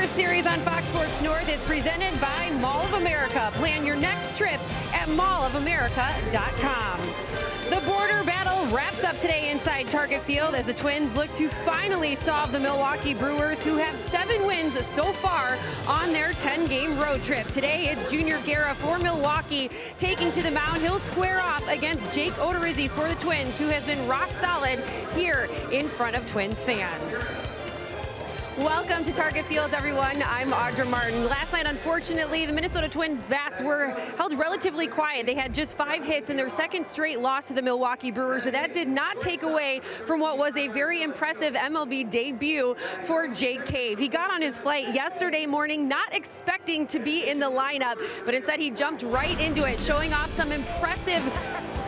Brewers series on Fox Sports North is presented by Mall of America. Plan your next trip at mallofamerica.com. The border battle wraps up today inside Target Field as the Twins look to finally solve the Milwaukee Brewers, who have 7 wins so far on their 10-game road trip. Today, it's Junior Guerra for Milwaukee taking to the mound. He'll square off against Jake Odorizzi for the Twins, who has been rock solid here in front of Twins fans. Welcome to Target Field, everyone. I'm Audra Martin. Last night, unfortunately, the Minnesota Twins bats were held relatively quiet. They had just 5 hits in their second straight loss to the Milwaukee Brewers, but that did not take away from what was a very impressive MLB debut for Jake Cave. He got on his flight yesterday morning, not expecting to be in the lineup, but instead he jumped right into it, showing off some impressive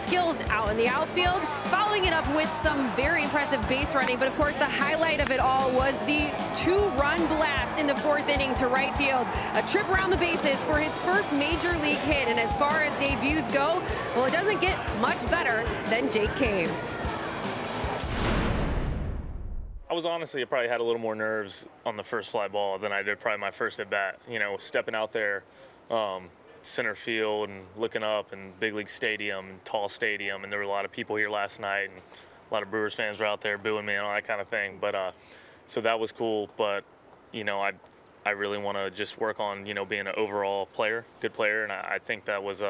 skills out in the outfield, following it up with some very impressive base running. But of course, the highlight of it all was the 2-run blast in the 4th inning to right field. A trip around the bases for his first major league hit. And as far as debuts go, well, it doesn't get much better than Jake Cave's. I was honestly, I probably had a little more nerves on the first fly ball than I did probably my first at bat. You know, stepping out there, center field and looking up and big league stadium and tall stadium, and there were a lot of people here last night and a lot of Brewers fans were out there booing me and all that kind of thing. But so that was cool. But you know, I really want to just work on, you know, being an overall player, good player, and I think that was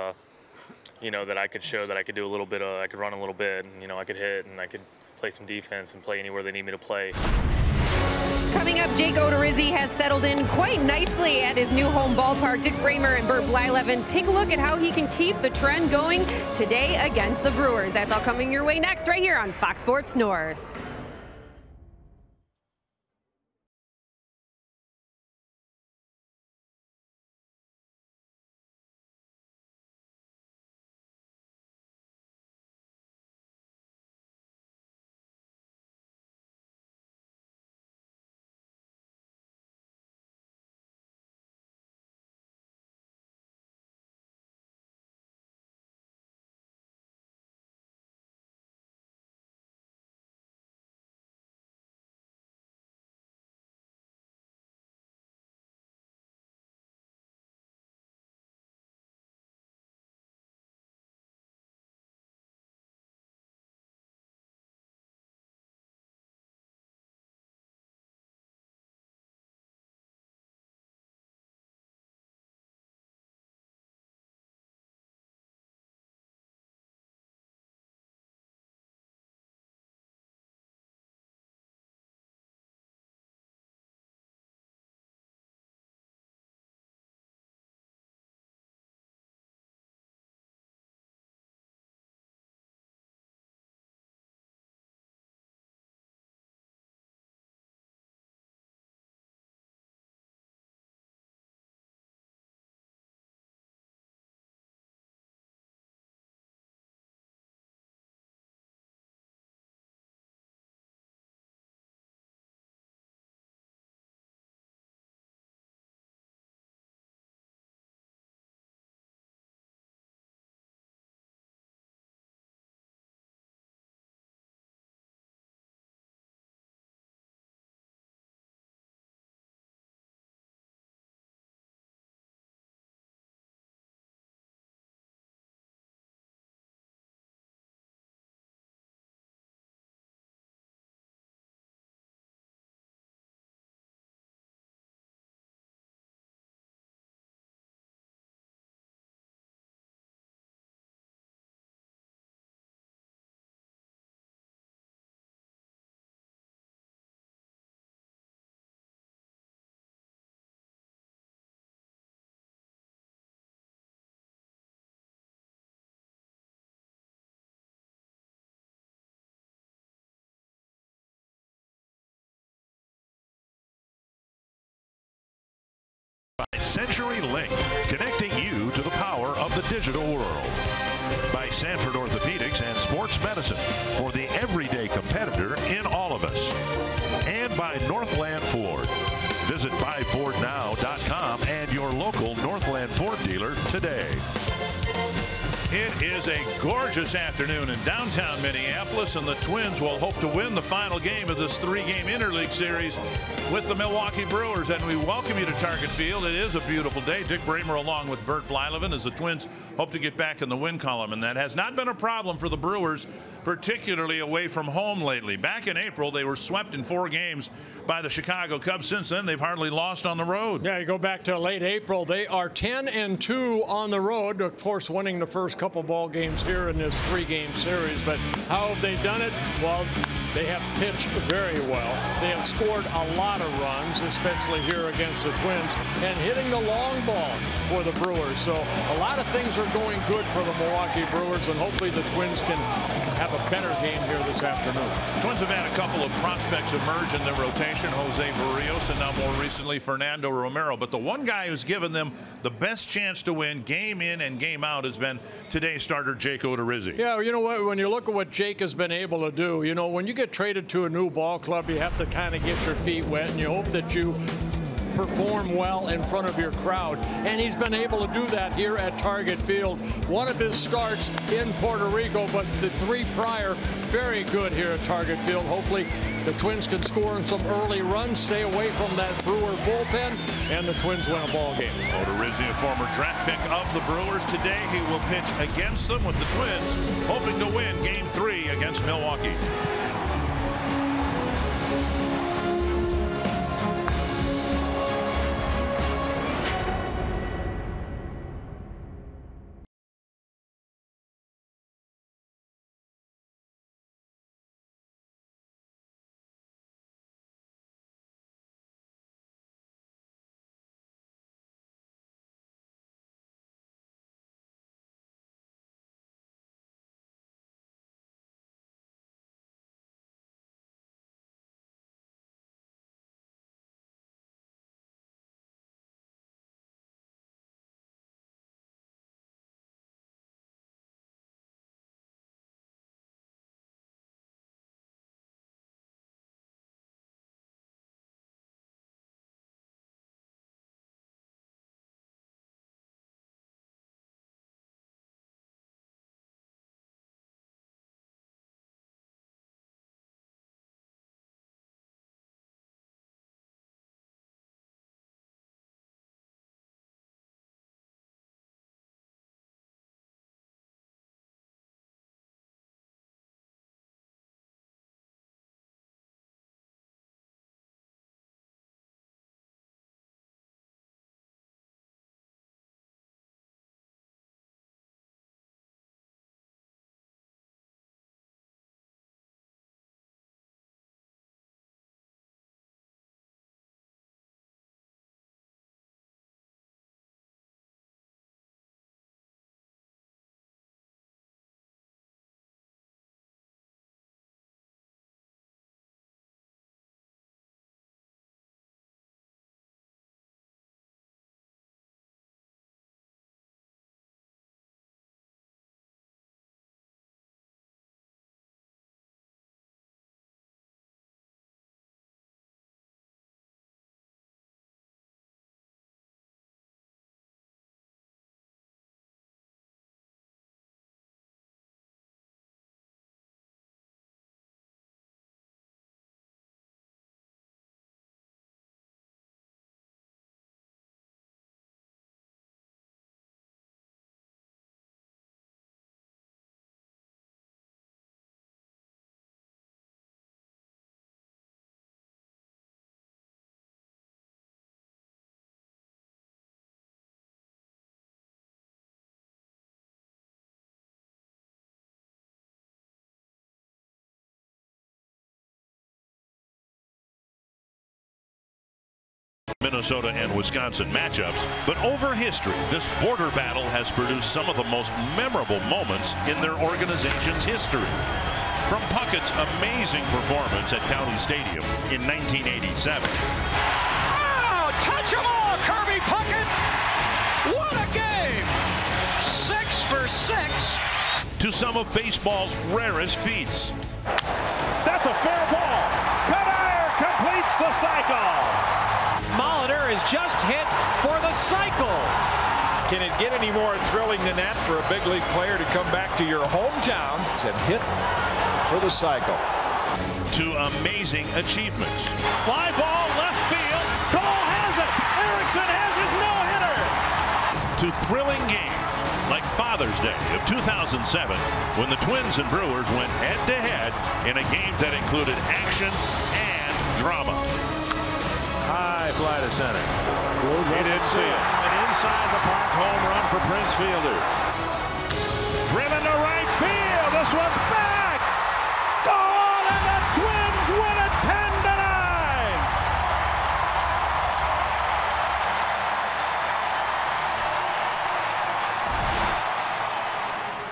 you know, that I could show that I could do a little bit of, I could run a little bit, and you know, I could hit and I could play some defense and play anywhere they need me to play. Coming up, Jake Odorizzi has settled in quite nicely at his new home ballpark. Dick Bramer and Bert Blyleven take a look at how he can keep the trend going today against the Brewers. That's all coming your way next right here on Fox Sports North. CenturyLink, connecting you to the power of the digital world. By Sanford Orthopedics and Sports Medicine, for the everyday competitor in all of us. And by Northland Ford. Visit buyfordnow.com and your local Northland Ford dealer today. It is a gorgeous afternoon in downtown Minneapolis, and the Twins will hope to win the final game of this 3-game interleague series with the Milwaukee Brewers. And we welcome you to Target Field. It is a beautiful day. Dick Bramer along with Bert Blyleven as the Twins hope to get back in the win column, and that has not been a problem for the Brewers, particularly away from home lately. Back in April, they were swept in 4 games by the Chicago Cubs. Since then, they've hardly lost on the road. Yeah, you go back to late April, they are 10-2 on the road, of course winning the first couple ball games here in this 3-game series. But how have they done it? Well, they have pitched very well. They have scored a lot of runs, especially here against the Twins, and hitting the long ball for the Brewers. So a lot of things are going good for the Milwaukee Brewers, and hopefully the Twins can have a better game here this afternoon. Twins have had a couple of prospects emerge in their rotation, Jose Barrios and now more recently Fernando Romero. But the one guy who's given them the best chance to win game in and game out has been today's starter, Jake Odorizzi. Yeah, you know what, when you look at what Jake has been able to do, you know, when you get traded to a new ball club, you have to kind of get your feet wet, and you hope that you perform well in front of your crowd, and he's been able to do that here at Target Field. One of his starts in Puerto Rico, but the 3 prior, very good here at Target Field. Hopefully the Twins can score some early runs, stay away from that Brewer bullpen, and the Twins win a ball game. Odorizzi, a former draft pick of the Brewers. Today he will pitch against them, with the Twins hoping to win Game 3 against Milwaukee. Minnesota and Wisconsin matchups, but over history, this border battle has produced some of the most memorable moments in their organization's history. From Puckett's amazing performance at County Stadium in 1987. Oh, touch 'em all, Kirby Puckett! What a game! 6 for 6. To some of baseball's rarest feats. That's a fair ball. Cutter completes the cycle. Molitor is just hit for the cycle. Can it get any more thrilling than that for a big league player to come back to your hometown and hit for the cycle? To amazing achievements. Fly ball left field. Cole has it. Erickson has his no-hitter. To thrilling games like Father's Day of 2007, when the Twins and Brewers went head-to-head in a game that included action and drama. High fly to center. He didn't see it. An inside the park home run for Prince Fielder. Driven to right field. This one's back. Gone, and the Twins win it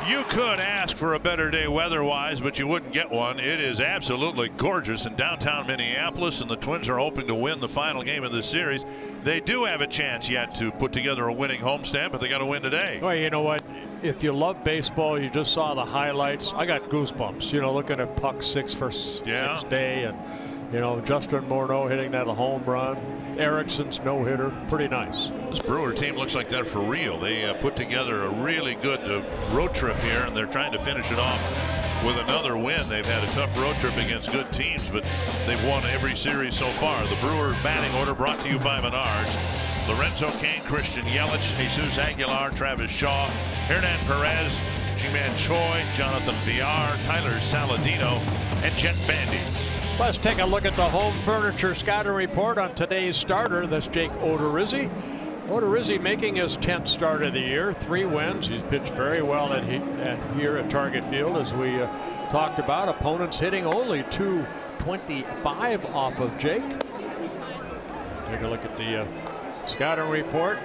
10-9. You could ask for a better day weather-wise, but you wouldn't get one. It is absolutely gorgeous in downtown Minneapolis, and the Twins are hoping to win the final game of this series. They do have a chance yet to put together a winning homestand, but they got to win today. Well, you know what? If you love baseball, you just saw the highlights. I got goosebumps, you know, looking at Puck's sixth day, and, you know, Justin Morneau hitting that home run. Erickson's no-hitter. Pretty nice. This Brewer team looks like they're for real. They put together a really good road trip here, and they're trying to finish it off with another win. They've had a tough road trip against good teams, but they've won every series so far. The Brewer batting order brought to you by Menards. Lorenzo Cain, Christian Yelich, Jesus Aguilar, Travis Shaw, Hernan Perez, Ji-Man Choi, Jonathan Villar, Tyler Saladino, and Jet Bandy. Let's take a look at the home furniture scouting report on today's starter. That's Jake Odorizzi. Odorizzi making his 10th start of the year, 3 wins. He's pitched very well here at Target Field, as we talked about. Opponents hitting only .225 off of Jake. Take a look at the scouting report.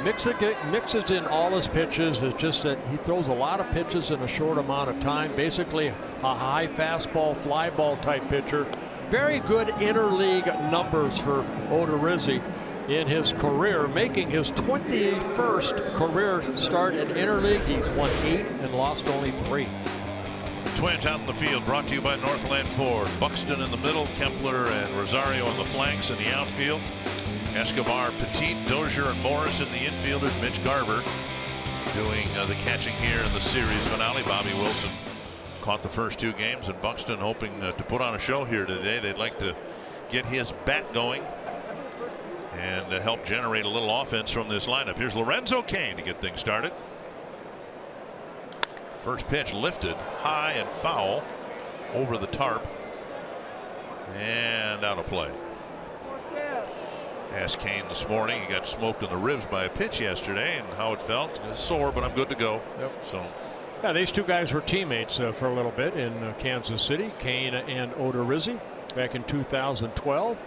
Mixes in all his pitches. It's just that he throws a lot of pitches in a short amount of time. Basically a high fastball, fly ball type pitcher. Very good interleague numbers for Odorizzi in his career, making his 21st career start in interleague. He's won 8 and lost only 3. Twins out in the field, brought to you by Northland Ford. Buxton in the middle, Kepler and Rosario on the flanks in the outfield. Escobar, Petit, Dozier, and Morris in the infielders. Mitch Garver doing the catching here in the series finale. Bobby Wilson caught the first 2 games, and Buxton hoping to put on a show here today. They'd like to get his bat going and help generate a little offense from this lineup. Here's Lorenzo Cain to get things started. First pitch lifted high and foul over the tarp and out of play. Asked Cain this morning. He got smoked in the ribs by a pitch yesterday, and how it felt. It's sore, but I'm good to go. Yep. So, yeah, these 2 guys were teammates for a little bit in Kansas City. Cain and Odorizzi back in 2012.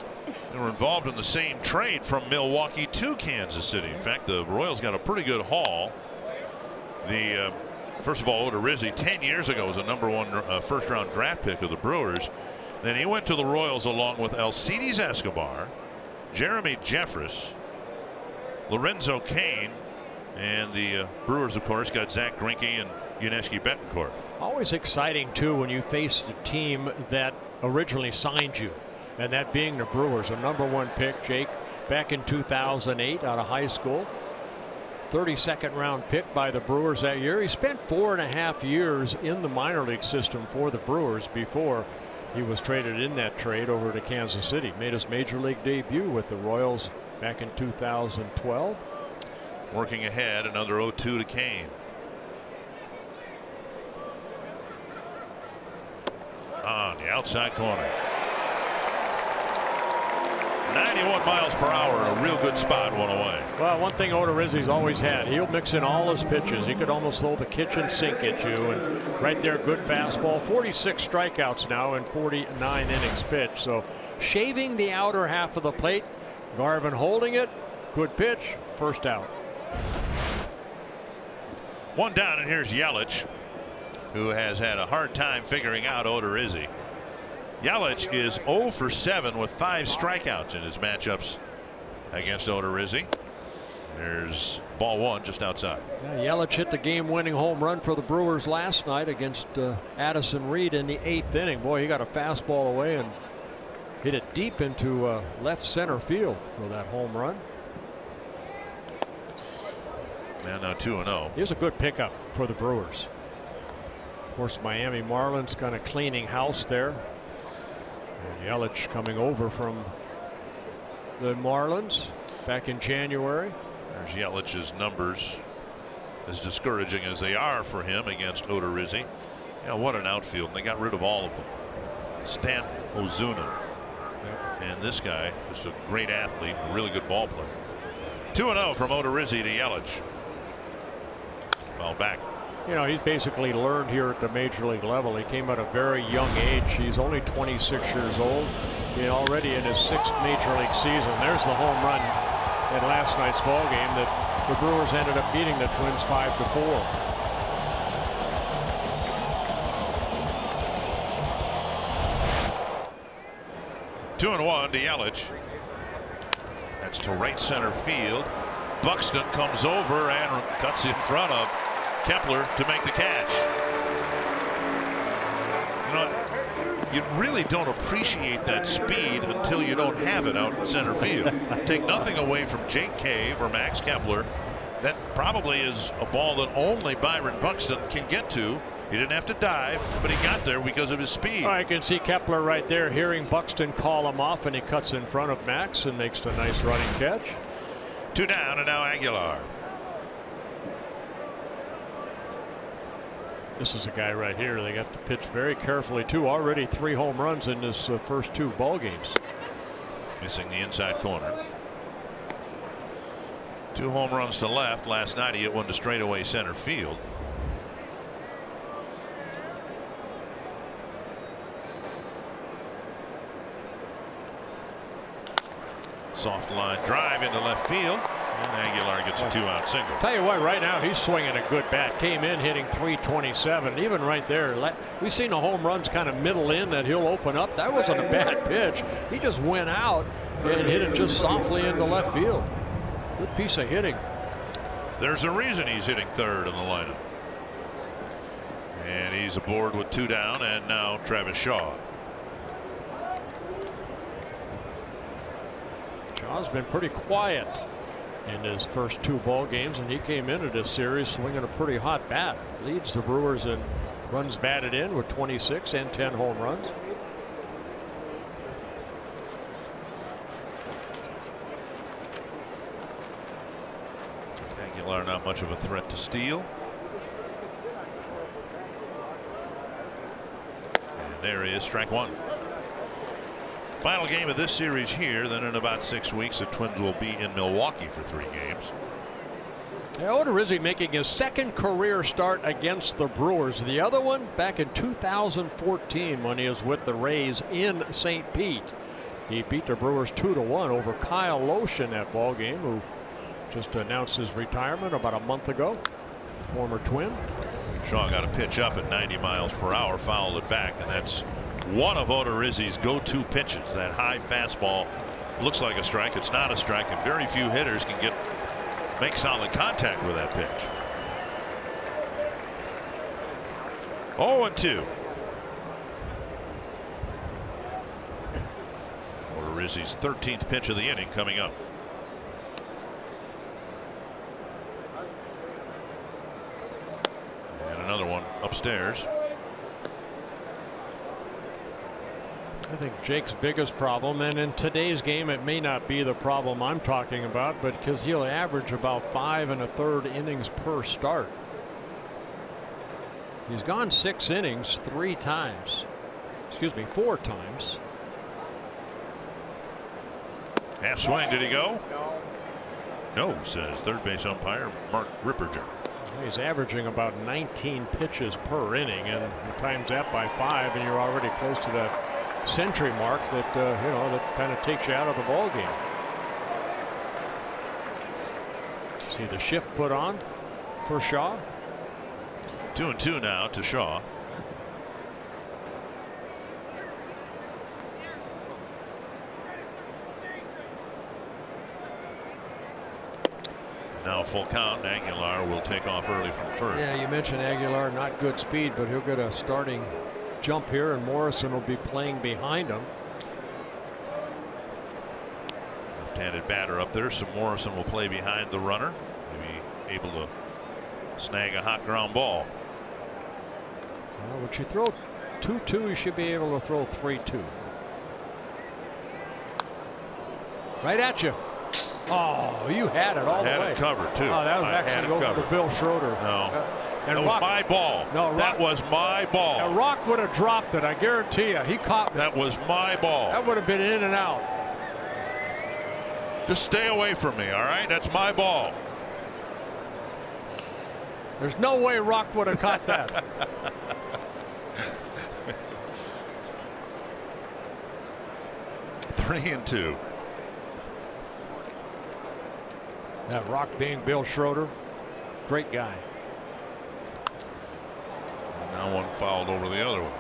They were involved in the same trade from Milwaukee to Kansas City. In fact, the Royals got a pretty good haul. The first of all, Odorizzi 10 years ago was a #1 first-round draft pick of the Brewers. Then he went to the Royals along with Alcides Escobar, Jeremy Jeffress, Lorenzo Cain, and the Brewers, of course, got Zach Greinke and Yuniesky Betancourt. Always exciting, too, when you face the team that originally signed you, and that being the Brewers. A #1 pick, Jake, back in 2008 out of high school. 32nd round pick by the Brewers that year. He spent 4.5 years in the minor league system for the Brewers before he was traded in that trade over to Kansas City. Made his major league debut with the Royals back in 2012. Working ahead, another 0-2 to Cain. On the outside corner. 91 miles per hour in a real good spot, one away. Well, one thing Odorizzi's always had, he'll mix in all his pitches. He could almost throw the kitchen sink at you, and right there, good fastball. 46 strikeouts now in 49 innings pitched. So shaving the outer half of the plate. Garvin holding it. Good pitch. First out. 1 down, and here's Yelich, who has had a hard time figuring out Odorizzi. Yelich is 0 for 7 with 5 strikeouts in his matchups against Odorizzi. There's ball 1 just outside. Yeah, Yelich hit the game-winning home run for the Brewers last night against Addison Reed in the 8th inning. Boy, he got a fastball away and hit it deep into left center field for that home run. And now 2-0. Here's a good pickup for the Brewers. Of course, Miami Marlins kind of cleaning house there. And Yelich coming over from the Marlins back in January. There's Yelich's numbers, as discouraging as they are for him against Odorizzi. Yeah, what an outfield. And they got rid of all of them. Stanton, Ozuna, and this guy, just a great athlete, a really good ball player. 2-0 from Odorizzi to Yelich. Foul back. You know, he's basically learned here at the major league level. He came at a very young age. He's only 26 years old. He's already in his 6th major league season. There's the home run in last night's ball game that the Brewers ended up beating the Twins 5-4. 2-1 to Yelich. That's to right center field. Buxton comes over and cuts in front of Kepler to make the catch. You know, you really don't appreciate that speed until you don't have it out in center field. Take nothing away from Jake Cave or Max Kepler. That probably is a ball that only Byron Buxton can get to. He didn't have to dive, but he got there because of his speed. I can see Kepler right there hearing Buxton call him off, and he cuts in front of Max and makes a nice running catch. 2 down, and now Aguilar. This is a guy right here. They got to pitch very carefully too. Already 3 home runs in his first 2 ball games. Missing the inside corner. 2 home runs to left. Last night he hit one to straightaway center field. Soft line drive into left field, and Aguilar gets a 2-out single. Tell you what, right now he's swinging a good bat. Came in hitting .327. Even right there, we've seen the home runs kind of middle in that he'll open up. That wasn't a bad pitch. He just went out and hit it just softly into left field. Good piece of hitting. There's a reason he's hitting 3rd in the lineup. And he's aboard with 2 down, and now Travis Shaw. Shaw's been pretty quiet in his first 2 ball games, and he came into this series swinging a pretty hot bat. Leads the Brewers in runs batted in with 26 and 10 home runs. Aguilar not much of a threat to steal. And there he is, strike 1. Final game of this series here. Then in about 6 weeks the Twins will be in Milwaukee for 3 games. Odorizzi making his 2nd career start against the Brewers. The other one back in 2014 when he was with the Rays in St. Pete. He beat the Brewers 2-1 over Kyle Loesch in that ball game, who just announced his retirement about a month ago. Former Twin. Shaw got a pitch up at 90 miles per hour, fouled it back, and that's one of Odorizzi's go-to pitches. That high fastball looks like a strike. It's not a strike, and very few hitters can make solid contact with that pitch. 0-2. Odorizzi's 13th pitch of the inning coming up. And another one upstairs. I think Jake's biggest problem, and in today's game it may not be the problem I'm talking about, but because he'll average about 5 1/3 innings per start. He's gone 6 innings 3 times. Excuse me, 4 times. Half swing, did he go? No, says third base umpire Mark Ripperger. He's averaging about 19 pitches per inning, and you times that by 5 and you're already close to that century mark that you know, that kind of takes you out of the ball game. See the shift put on for Shaw. 2-2 now to Shaw. Now full count. Aguilar will take off early from first. Yeah, you mentioned Aguilar, not good speed, but he'll get a starting jump here, and Morrison will be playing behind him. Left-handed batter up there, so Morrison will play behind the runner. Maybe able to snag a hot ground ball. Well, when you throw 2-2, you should be able to throw 3-2. Right at you. Oh, you had it all the way. Had it covered too. Oh, that was actually over to Bill Schroeder. No. And that was my ball. No, that was my ball. Now Rock would have dropped it. I guarantee you. He caught. That was my ball. That would have been in and out. Just stay away from me, all right? That's my ball. There's no way Rock would have caught that. Three and two. That Rock being Bill Schroeder, great guy. And now one fouled over the other one.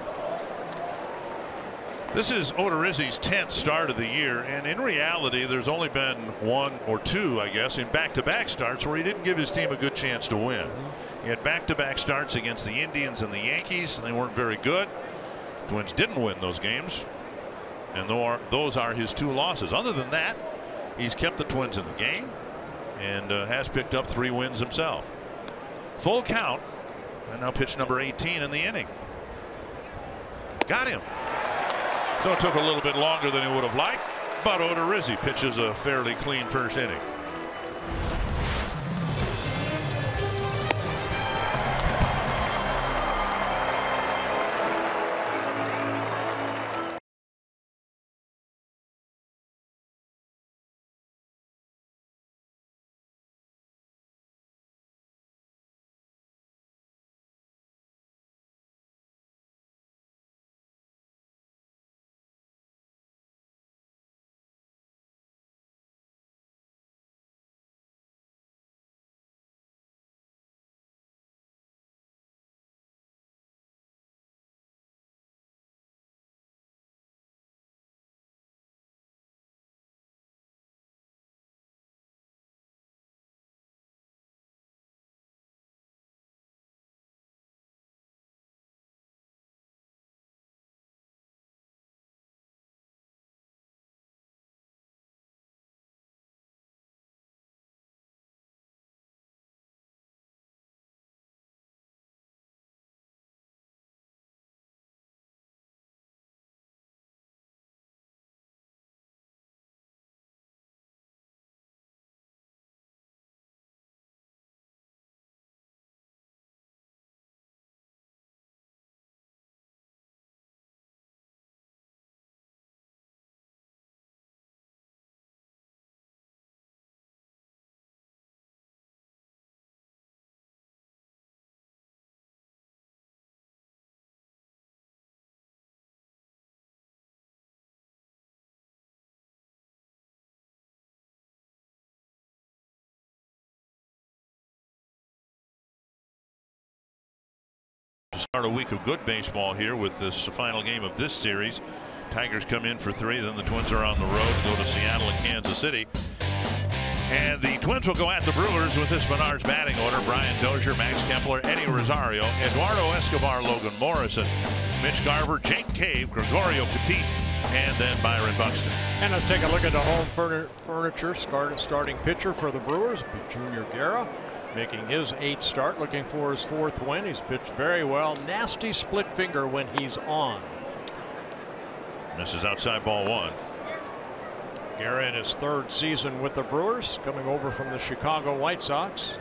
This is Odorizzi's 10th start of the year, and in reality there's only been one or two, I guess, in back-to-back starts where he didn't give his team a good chance to win. He had back-to-back starts against the Indians and the Yankees, and they weren't very good. Twins didn't win those games, and those are his two losses. Other than that, he's kept the Twins in the game and has picked up 3 wins himself. Full count, and now pitch number 18 in the inning. Got him. So it took a little bit longer than he would have liked, but Odorizzi pitches a fairly clean first inning. To start a week of good baseball here with this final game of this series. Tigers come in for 3, then the Twins are on the road, go to Seattle and Kansas City. And the Twins will go at the Brewers with this Menards batting order. Brian Dozier, Max Kepler, Eddie Rosario, Eduardo Escobar, Logan Morrison, Mitch Garver, Jake Cave, Gregorio Petit, and then Byron Buxton. And let's take a look at the home furniture starting pitcher for the Brewers, Junior Guerra, making his 8th start, looking for his 4th win. He's pitched very well. Nasty split finger when he's on. Misses outside, ball 1. Guerra in his 3rd season with the Brewers, coming over from the Chicago White Sox.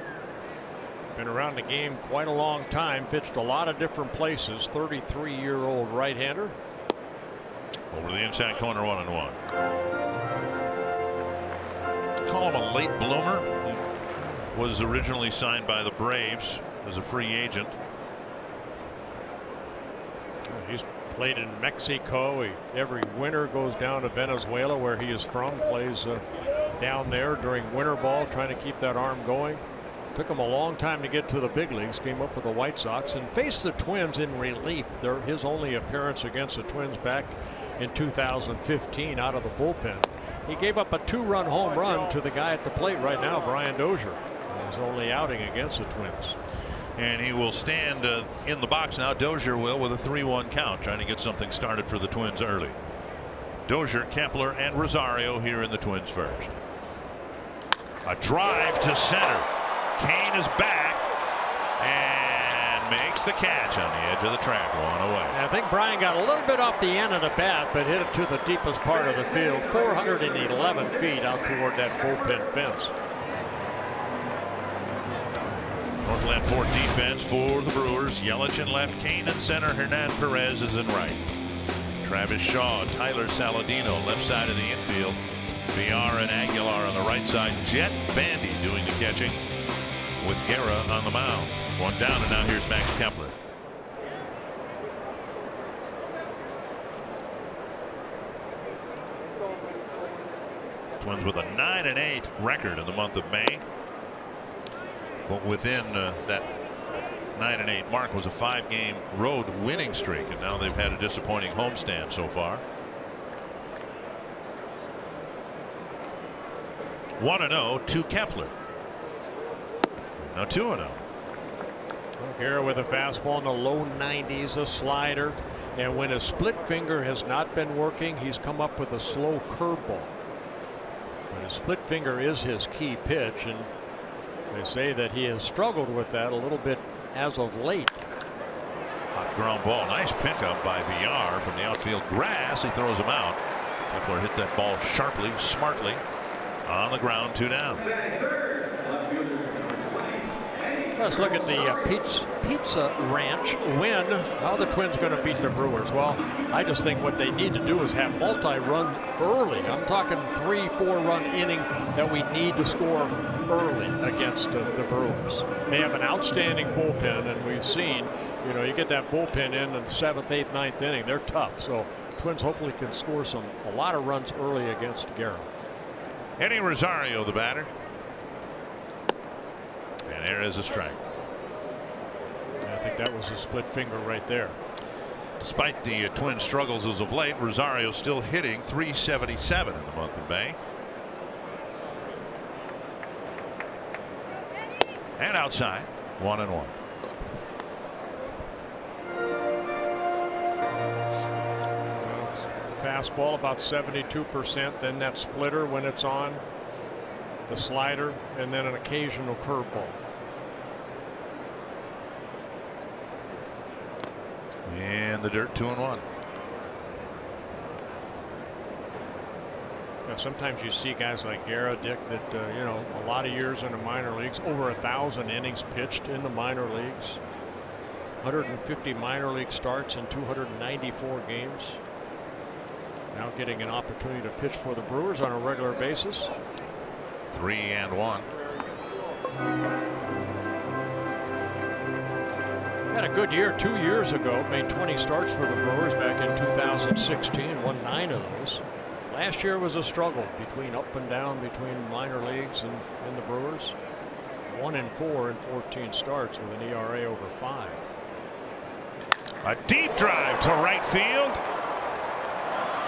Been around the game quite a long time, pitched a lot of different places. 33-year-old right-hander. Over the inside corner, 1-1. Call him a late bloomer. He was originally signed by the Braves as a free agent. He's played in Mexico. Every winter goes down to Venezuela, where he is from, plays down there during winter ball, trying to keep that arm going. Took him a long time to get to the big leagues. Came up with the White Sox and faced the Twins in relief. His only appearance against the Twins back in 2015 out of the bullpen. He gave up a 2-run home run to the guy at the plate right now, Brian Dozier. His only outing against the Twins. And he will stand in the box now. Dozier will, with a 3-1 count, trying to get something started for the Twins early. Dozier, Kepler, and Rosario here in the Twins first. A drive to center. Kane is back. And makes the catch on the edge of the track, one away. I think Brian got a little bit off the end of the bat, but hit it to the deepest part of the field, 411 feet out toward that bullpen fence. Northland Ford defense for the Brewers. Yelich in left, Kane in center, Hernan Perez is in right. Travis Shaw, Tyler Saladino left side of the infield. VR and Aguilar on the right side. Jet Bandy doing the catching with Guerra on the mound. One down, and now here's Max Kepler. Twins with a 9-8 record in the month of May. But within that 9-8 mark was a 5-game road winning streak, and now they've had a disappointing homestand so far. 1-0 to Kepler. Now 2-0. Guerra with a fastball in the low 90s, a slider, and when his split finger has not been working, he's come up with a slow curveball. But his split finger is his key pitch, and they say that he has struggled with that a little bit as of late. Hot ground ball. Nice pickup by VR from the outfield grass. He throws him out. Kepler hit that ball sharply, smartly on the ground, 2 down. Let's look at the Pizza Ranch win. How are the Twins going to beat the Brewers? Well, I just think what they need to do is have multi-run early. I'm talking 3-4 run inning that we need to score early against the Brewers. They have an outstanding bullpen, and we've seen, you know, you get that bullpen in the 7th, 8th, 9th inning, they're tough. So Twins hopefully can score a lot of runs early against Guerra. Eddie Rosario, the batter. And there is a strike. I think that was a split finger right there. Despite the Twins' struggles as of late, Rosario still hitting .377 in the month of May. And outside, 1-1. Fastball about 72%, then that splitter when it's on, the slider, and then an occasional curveball. And the dirt, 2-1. Yeah, sometimes you see guys like Guerra, Dick, that you know, a lot of years in the minor leagues, over 1,000 innings pitched in the minor leagues, 150 minor league starts in 294 games. Now getting an opportunity to pitch for the Brewers on a regular basis. 3-1. Had a good year 2 years ago. Made 20 starts for the Brewers back in 2016. Won 9 of those. Last year was a struggle between up and down between minor leagues and the Brewers. 1-4 in 14 starts with an ERA over 5. A deep drive to right field.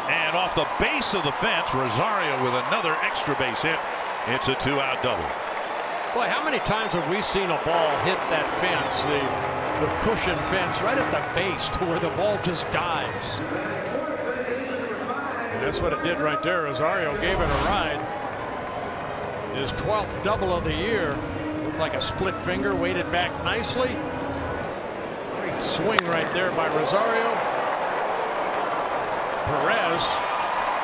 And off the base of the fence, Rosario with another extra base hit. It's a 2-out double. Boy, how many times have we seen a ball hit that fence, the cushion fence, right at the base to where the ball just dies? And that's what it did right there. Rosario gave it a ride. His 12th double of the year. Looked like a split finger, weighted back nicely. Great swing right there by Rosario. Perez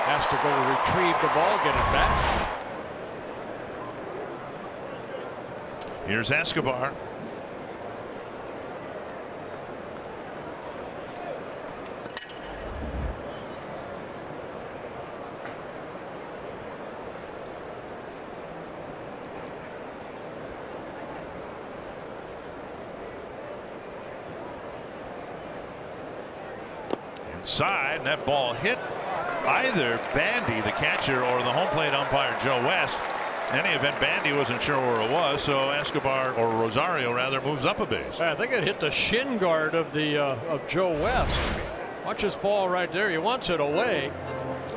has to go retrieve the ball, get it back. Here's Escobar. Inside, and that ball hit either Bandy, the catcher, or the home plate umpire, Joe West. In any event, Bandy wasn't sure where it was, so Escobar, or Rosario rather, moves up a base. I think it hit the shin guard of Joe West. Watch this ball right there. He wants it away.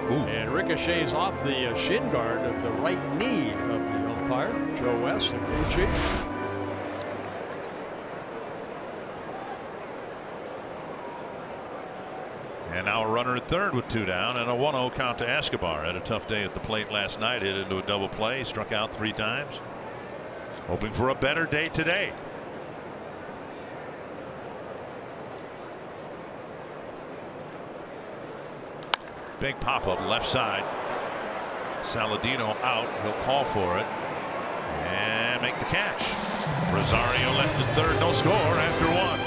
Ooh. And ricochets off the shin guard of the right knee of the umpire, Joe West, the crew chief. And now a runner at third with 2 down, and a 1-0 count to Escobar. Had a tough day at the plate last night. Hit into a double play. Struck out 3 times. Hoping for a better day today. Big pop-up left side. Saladino out. He'll call for it and make the catch. Rosario left at third. No score after one.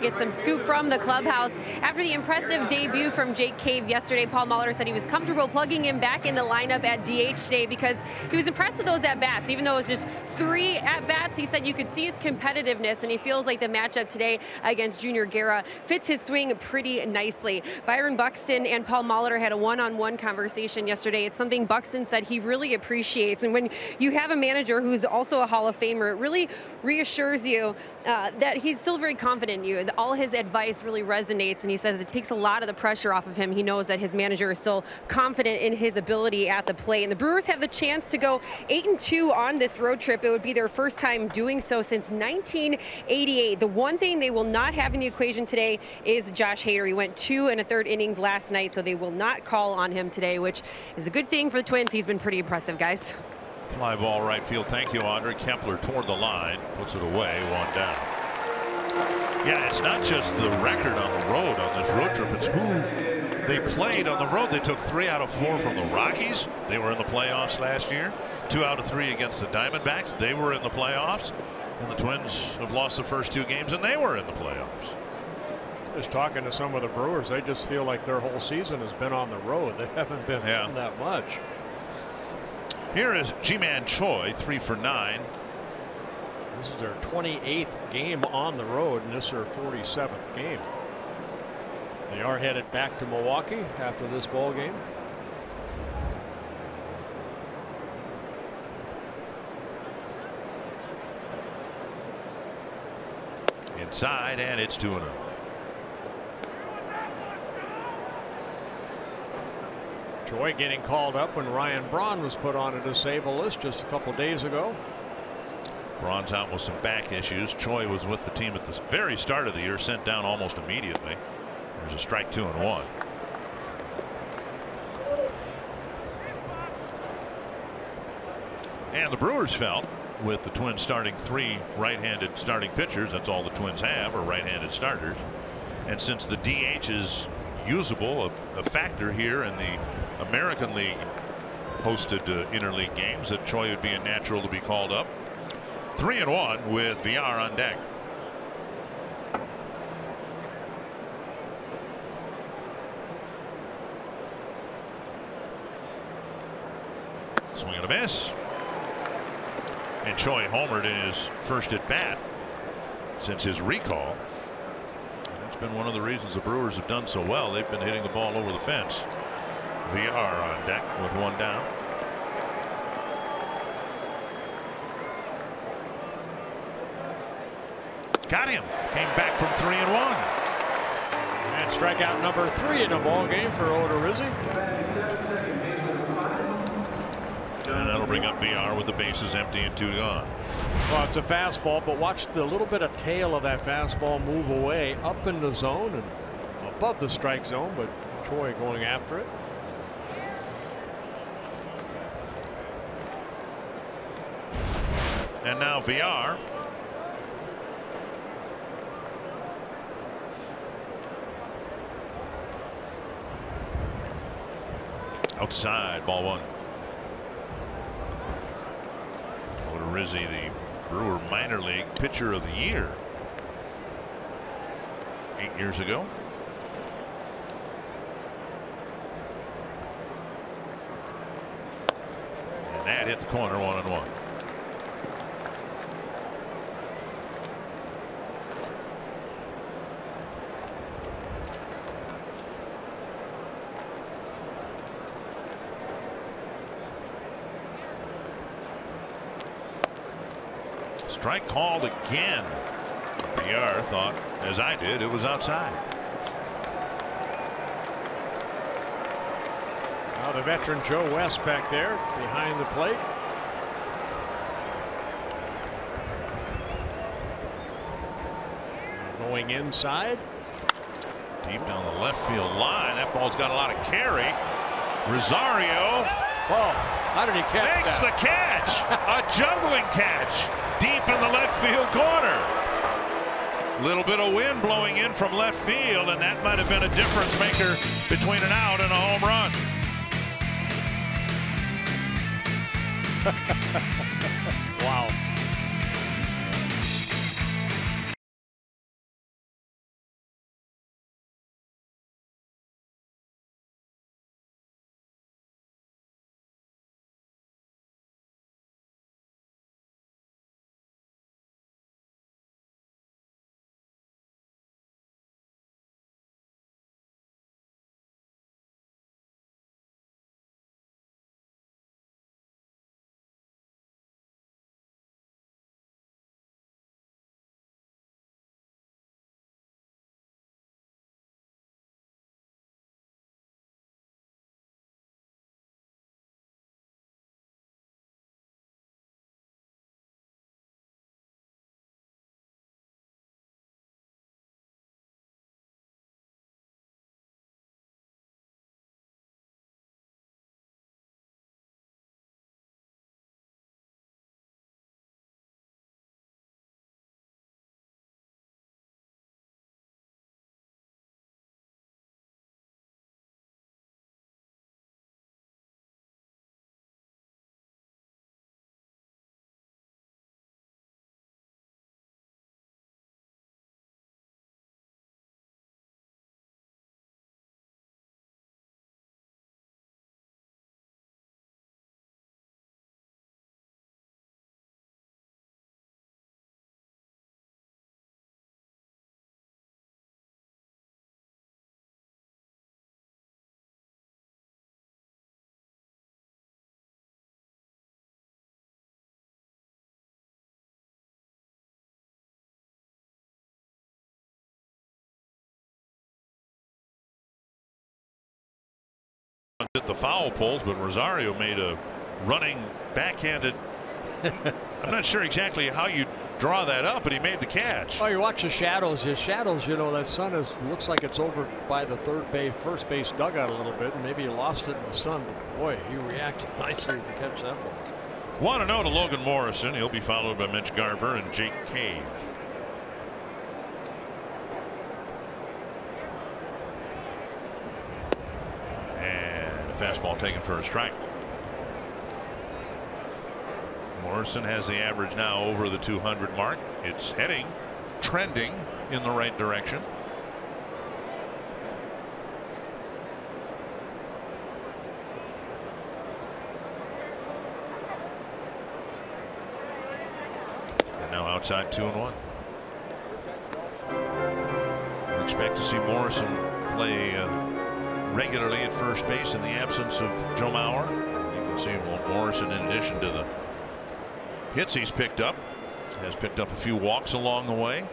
Get some scoop from the clubhouse. After the impressive debut from Jake Cave yesterday, Paul Molitor said he was comfortable plugging him back in the lineup at DH today because he was impressed with those at-bats. Even though it was just 3 at-bats, he said you could see his competitiveness, and he feels like the matchup today against Junior Guerra fits his swing pretty nicely. Byron Buxton and Paul Molitor had a one-on-one conversation yesterday. It's something Buxton said he really appreciates, and when you have a manager who's also a Hall of Famer, it really reassures you that he's still very confident in you. All his advice really resonates, and he says it takes a lot of the pressure off of him. He knows that his manager is still confident in his ability at the plate. And the Brewers have the chance to go 8-2 on this road trip. It would be their first time doing so since 1988. The one thing they will not have in the equation today is Josh Hader. He went 2 1/3 innings last night, so they will not call on him today, which is a good thing for the Twins. He's been pretty impressive, guys. Fly ball right field. Thank you, Audrey. Kepler toward the line, puts it away, 1 down. Yeah, it's not just the record on the road on this road trip. It's who they played on the road. They took 3 out of 4 from the Rockies. They were in the playoffs last year. 2 out of 3 against the Diamondbacks. They were in the playoffs. And the Twins have lost the first 2 games, and they were in the playoffs. Just talking to some of the Brewers, they just feel like their whole season has been on the road. They haven't been home that much. Here is Ji-Man Choi, 3 for 9. This is their 28th game on the road, and this is their 47th game. They are headed back to Milwaukee after this ball game. Inside, and it's 2-0. Choi getting called up when Ryan Braun was put on a disabled list just a couple days ago. Braun's out with some back issues. Choi was with the team at the very start of the year, sent down almost immediately. There's a strike, 2-1. And the Brewers felt, with the Twins starting 3 right-handed starting pitchers, that's all the Twins have, are right-handed starters. And since the DH is usable, a factor here in the American League hosted interleague games, that Choi would be a natural to be called up. 3-1 with VR on deck. Swing and a miss. And Choi homered in his first at bat since his recall. That's been one of the reasons the Brewers have done so well. They've been hitting the ball over the fence. VR on deck with 1 down. Got him. Came back from 3-1. And strikeout number 3 in the ball game for Odorizzi. And that'll bring up VR with the bases empty and 2 gone. Well, it's a fastball, but watch the little bit of tail of that fastball move away up in the zone and above the strike zone, but Troy going after it. And now VR. Outside, ball 1. Odorizzi, the Brewer minor league pitcher of the year 8 years ago. And that hit the corner, 1-1. Strike called again. PR thought, as I did, it was outside. Now the veteran Joe West back there behind the plate. Going inside. Deep down the left field line. That ball's got a lot of carry. Rosario. Oh, how did he catch makes that? the catch. A juggling catch. Deep in the left field corner. Little bit of wind blowing in from left field, and that might have been a difference maker between an out and a home run. Wow. Hit the foul poles, but Rosario made a running backhanded. I'm not sure exactly how you draw that up, but he made the catch. Oh, you watch the shadows. His shadows, you know, that sun looks like it's over by the first base dugout a little bit, and maybe he lost it in the sun. But boy, he reacted nicely to catch that ball. 1-0 to Logan Morrison. He'll be followed by Mitch Garver and Jake Cave. Fastball taken for a strike. Morrison has the average now over the 200 mark. It's trending in the right direction. And now outside 2-1. We expect to see Morrison play regularly at first base in the absence of Joe Mauer. You can see Morrison, in addition to the hits he's picked up, has picked up a few walks along the way.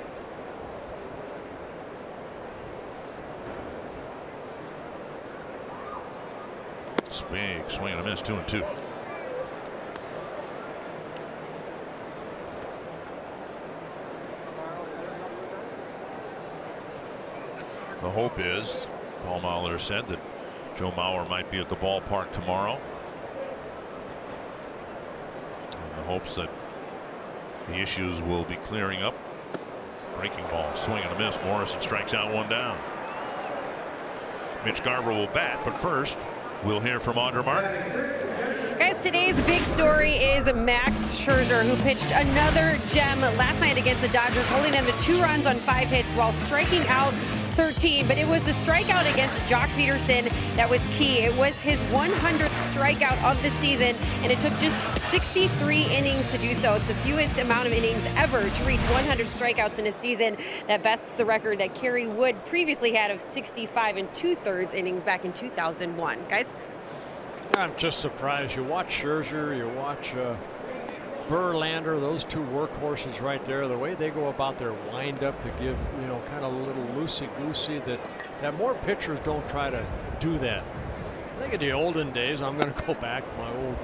Big swing and a miss, 2-2. The hope is, Paul Mahler said, that Joe Mauer might be at the ballpark tomorrow. In the hopes that the issues will be clearing up. Breaking ball, swing and a miss. Morrison strikes out, 1 down. Mitch Garver will bat, but first we'll hear from Audra Martin. Guys, today's big story is Max Scherzer, who pitched another gem last night against the Dodgers, holding them to 2 runs on 5 hits while striking out 13. But it was the strikeout against Jock Peterson that was key. It was his 100th strikeout of the season, and it took just 63 innings to do so. It's the fewest amount of innings ever to reach 100 strikeouts in a season. That bests the record that Kerry Wood previously had of 65 2/3 innings back in 2001. Guys? I'm just surprised. You watch Scherzer, you watch Verlander, those 2 workhorses right there, the way they go about their windup to give, you know, kind of a little loosey-goosey, that more pitchers don't try to do that. I think in the olden days, I'm going to go back to my old,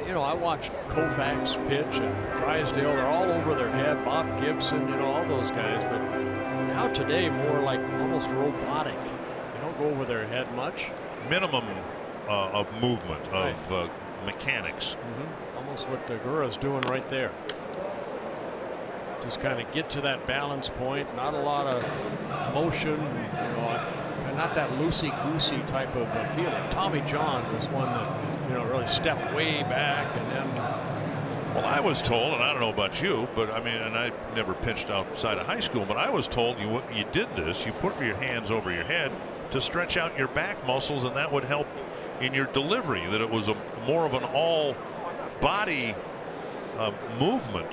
you know, I watched Koufax pitch and Drysdale, they're all over their head, Bob Gibson, you know, all those guys, but now today more like almost robotic. They don't go over their head much. Minimum of movement, of mechanics. Almost what Gura's doing right there. Just kind of get to that balance point, not a lot of motion, you know, not that loosey-goosey type of feeling. Tommy John was one that, you know, really stepped way back and then. Well, I was told, and I don't know about you, but I mean, and I never pitched outside of high school, but I was told you did this, you put your hands over your head to stretch out your back muscles, and that would help in your delivery, that it was more of an all body movement,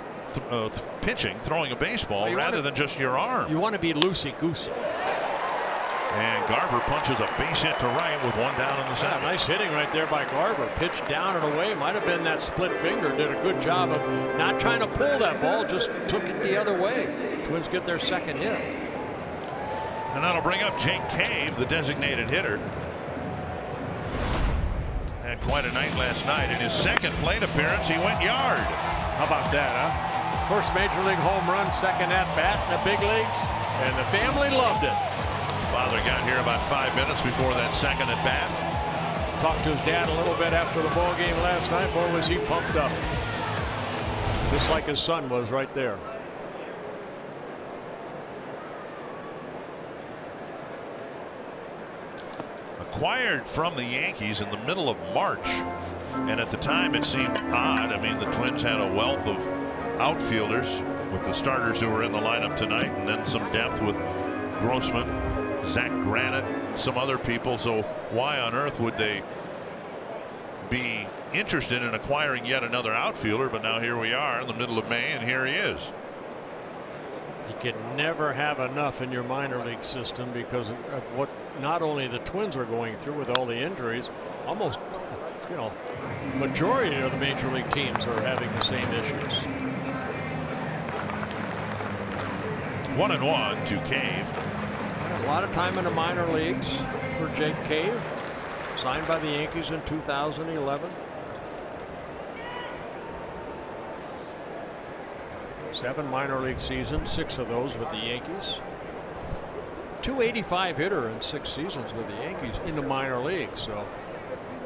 pitching, throwing a baseball, rather than just your arm. You want to be loosey-goosey. And Garver punches a base hit to right with 1 down in the 7th. Nice hitting right there by Garver. Pitched down and away. Might have been that split finger. Did a good job of not trying to pull that ball. Just took it the other way. Twins get their 2nd hit. And that'll bring up Jake Cave, the designated hitter. Had quite a night last night. In his 2nd plate appearance, he went yard. How about that, huh? First major league home run, 2nd at bat in the big leagues, and the family loved it. Father got here about 5 minutes before that 2nd at bat. Talked to his dad a little bit after the ball game last night. Boy, was he pumped up. Just like his son was right there. Acquired from the Yankees in the middle of March, and at the time it seemed odd. I mean, the Twins had a wealth of outfielders with the starters who were in the lineup tonight, and then some depth with Grossman, Zach Granite, some other people. So why on earth would they be interested in acquiring yet another outfielder? But now here we are in the middle of May, and here he is. You can never have enough in your minor league system because of what not only the Twins are going through with all the injuries, almost, you know, majority of the major league teams are having the same issues. 1-1 to Cave. A lot of time in the minor leagues for Jake Cave, signed by the Yankees in 2011. 7 minor league seasons, 6 of those with the Yankees. .285 hitter in 6 seasons with the Yankees in the minor leagues, so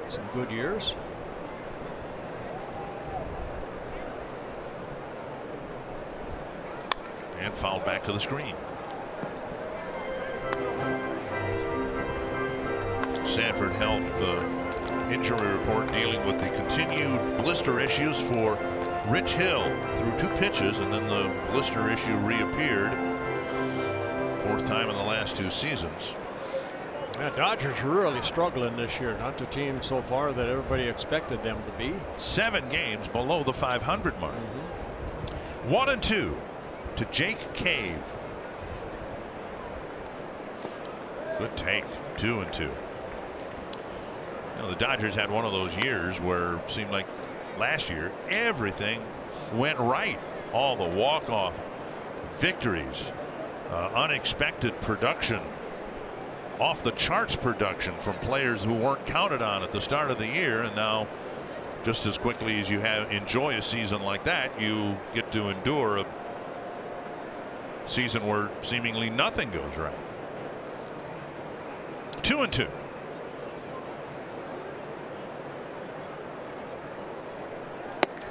some good years. And fouled back to the screen. Sanford Health injury report dealing with the continued blister issues for Rich Hill. Threw 2 pitches and then the blister issue reappeared. 4th time in the last 2 seasons. Yeah, Dodgers are really struggling this year. Not the team so far that everybody expected them to be. 7 games below the 500 mark. 1-2 to Jake Cave. Good take. 2-2. You know, the Dodgers had one of those years where it seemed like last year everything went right. All the walk-off victories, unexpected production, off the charts production from players who weren't counted on at the start of the year, and now just as quickly as you enjoy a season like that, you get to endure a season where seemingly nothing goes right. 2-2.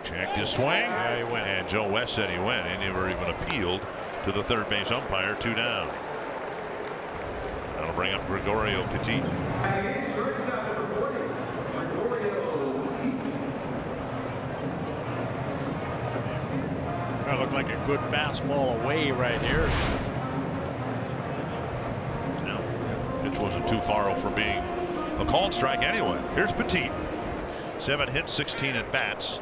Checked his swing. Yeah, he went. And Joe West said he went. He never even appealed to the third base umpire. 2 down. That'll bring up Gregorio Petit. That looked like a good fastball away right here. No, pitch wasn't too far from being a called strike anyway. Here's Petit. 7 hits, 16 at bats.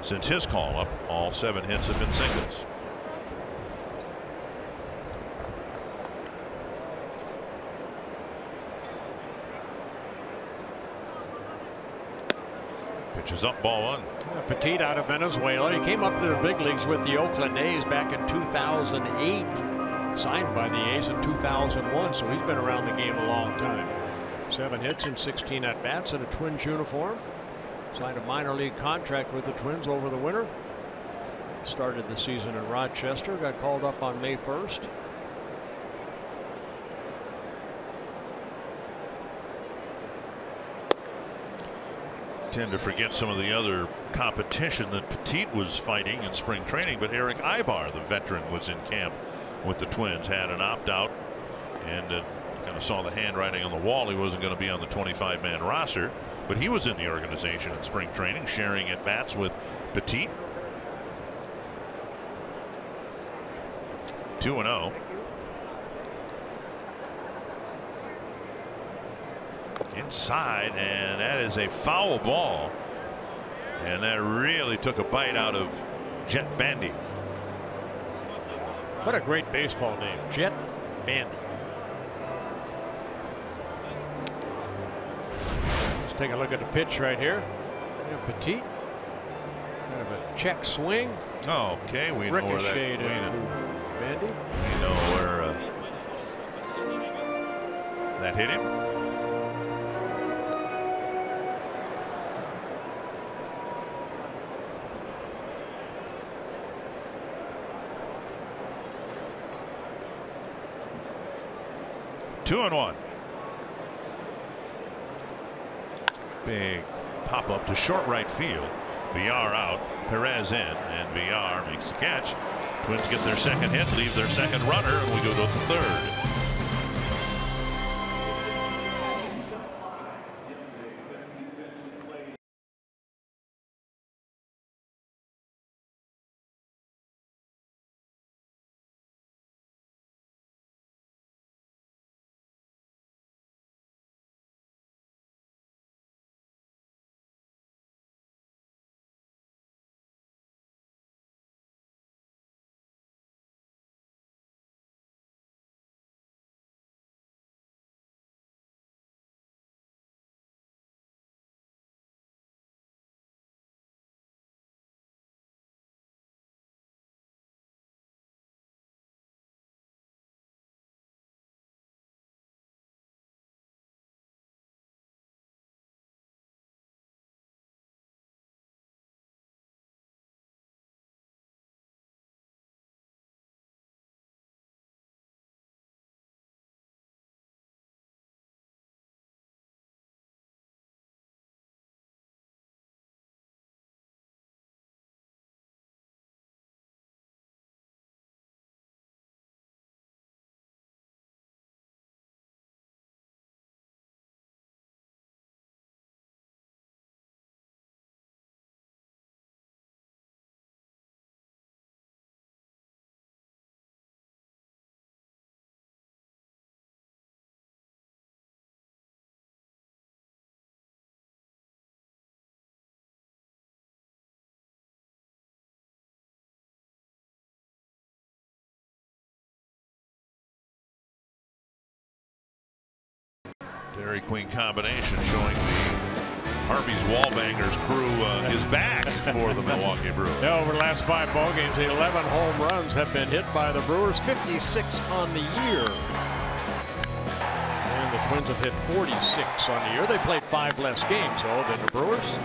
Since his call up, all 7 hits have been singles. Pitch is up, ball 1. Petit out of Venezuela. He came up to the big leagues with the Oakland A's back in 2008. Signed by the A's in 2001, so he's been around the game a long time. 7 hits and 16 at bats in a Twins uniform. Signed a minor league contract with the Twins over the winter. Started the season in Rochester. Got called up on May 1st. Tend to forget some of the other competition that Petit was fighting in spring training, but Eric Ibar, the veteran, was in camp with the Twins, had an opt-out, and kind of saw the handwriting on the wall. He wasn't going to be on the 25-man roster, but he was in the organization in spring training, sharing at bats with Petit. 2-0. Inside, and that is a foul ball, and that really took a bite out of Jet Bandy. What a great baseball name, Jet Bandy. Let's take a look at the pitch right here. Petit, kind of a check swing. Oh, okay, we know where that. Bandy. We know where that hit him. Two and 1. Big pop up to short right field. VR out, Perez in, and VR makes the catch. Twins get their second hit, leave their second runner, and we go to the third. Dairy Queen combination showing the Harvey's Wallbangers crew is back for the Milwaukee Brewers. Yeah, over the last 5 ball games, the 11 home runs have been hit by the Brewers, 56 on the year. And the Twins have hit 46 on the year. They played 5 less games, though, than the Brewers.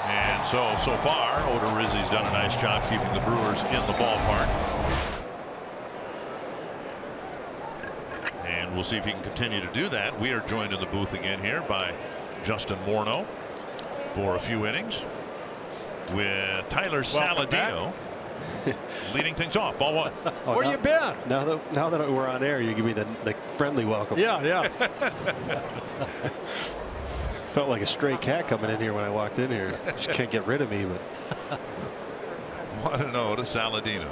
And so far, Odorizzi's done a nice job keeping the Brewers in the ballpark. And we'll see if he can continue to do that. We are joined in the booth again here by Justin Morneau for a few innings with Tyler Saladino leading things off. Ball 1. Where you been? Now that we're on air, you give me the friendly welcome. Yeah. Felt like a stray cat coming in here when I walked in here. Just can't get rid of me. But 1-0 to Saladino.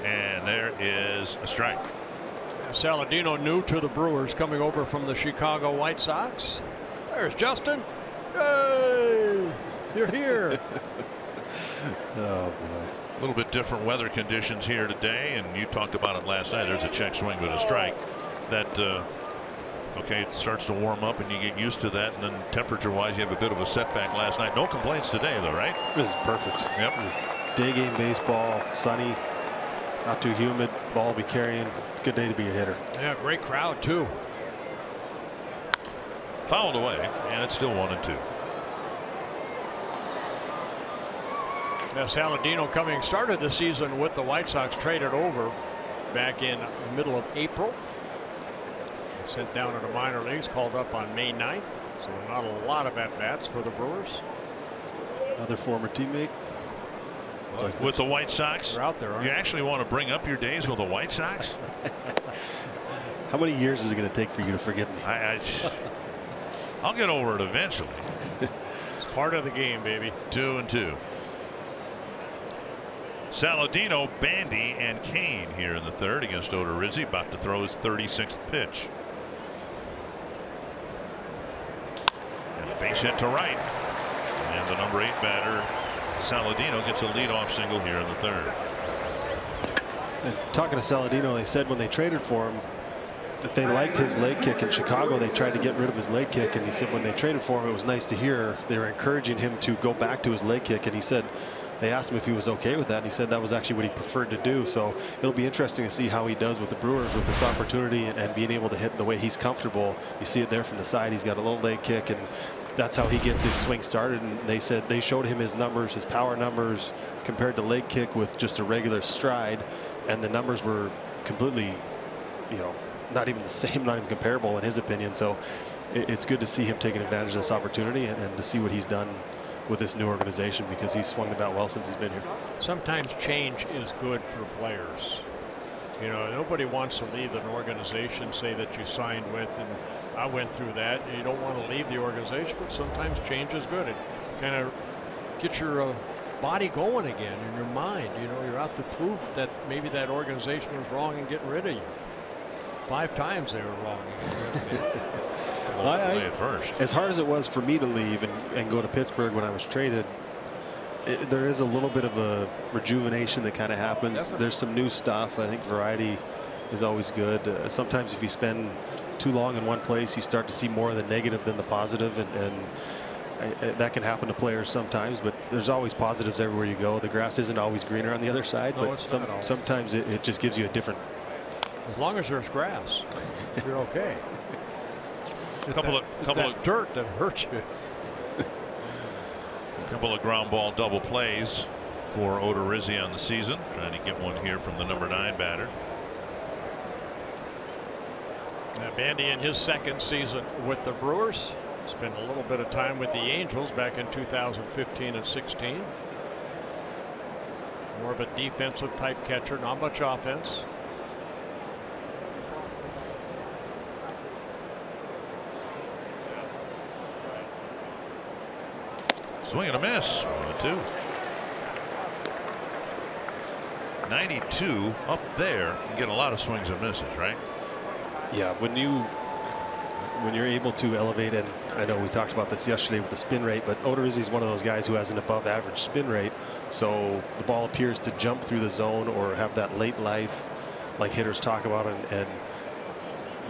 And there is a strike. Saladino new to the Brewers, coming over from the Chicago White Sox. There's Justin. Hey, you're here. Oh boy. A little bit different weather conditions here today, and you talked about it last night. There's a check swing but a strike. That okay, it starts to warm up and you get used to that, and then temperature wise you have a bit of a setback last night. No complaints today though, right? This is perfect. Yep. Day game baseball, sunny, not too humid, ball will be carrying. It's a good day to be a hitter. Yeah, great crowd too. Fouled away, and it's still 1-2. Now Saladino started the season with the White Sox, traded over back in the middle of April. Sent down to the minor leagues, called up on May 9th. So not a lot of at-bats for the Brewers. Another former teammate. With the White Sox? They're out there, aren't you they? actually want to bring up your days with the White Sox? How many years is it going to take for you to forgive me? I'll get over it eventually. It's part of the game, baby. 2-2. Saladino, Bandy, and Kane here in the third against Odorizzi, about to throw his 36th pitch. And a base hit to right. And the number 8 batter, Saladino, gets a leadoff single here in the third. And talking to Saladino, they said when they traded for him that they liked his leg kick. In Chicago, they tried to get rid of his leg kick, and he said when they traded for him, it was nice to hear they were encouraging him to go back to his leg kick. And he said they asked him if he was okay with that, and he said that was actually what he preferred to do. So it'll be interesting to see how he does with the Brewers with this opportunity and being able to hit the way he's comfortable. You see it there from the side. He's got a little leg kick, and that's how he gets his swing started. And they said they showed him his numbers, his power numbers compared to leg kick with just a regular stride, and the numbers were completely, not even the same, not even comparable in his opinion. So it's good to see him taking advantage of this opportunity and to see what he's done with this new organization, because he's swung the bat well since he's been here. Sometimes change is good for players. Nobody wants to leave an organization, say, that you signed with, and I went through that. You don't want to leave the organization, but sometimes change is good. It kind of gets your body going again in your mind. You're out to prove that maybe that organization was wrong in getting rid of you. 5 times they were wrong. At first. As hard as it was for me to leave and go to Pittsburgh when I was traded, there is a little bit of a rejuvenation that kind of happens. Definitely. There's some new stuff. I think variety is always good. Sometimes if you spend too long in one place, you start to see more of the negative than the positive, and that can happen to players sometimes, but there's always positives everywhere you go. The grass isn't always greener on the other side, No, but it's not always. sometimes it just gives you a different. As long as there's grass, you're okay. Couple of dirt that hurts you. Couple of ground ball double plays for Odorizzi on the season, trying to get one here from the number 9 batter. Now Bandy in his second season with the Brewers. Spent a little bit of time with the Angels back in 2015 and 16. More of a defensive type catcher, not much offense. Swing and a miss. 1-2. 92 up there. You get a lot of swings and misses, right? Yeah, when you're able to elevate, and I know we talked about this yesterday with the spin rate, but Odorizzi is one of those guys who has an above average spin rate, so the ball appears to jump through the zone or have that late life like hitters talk about, and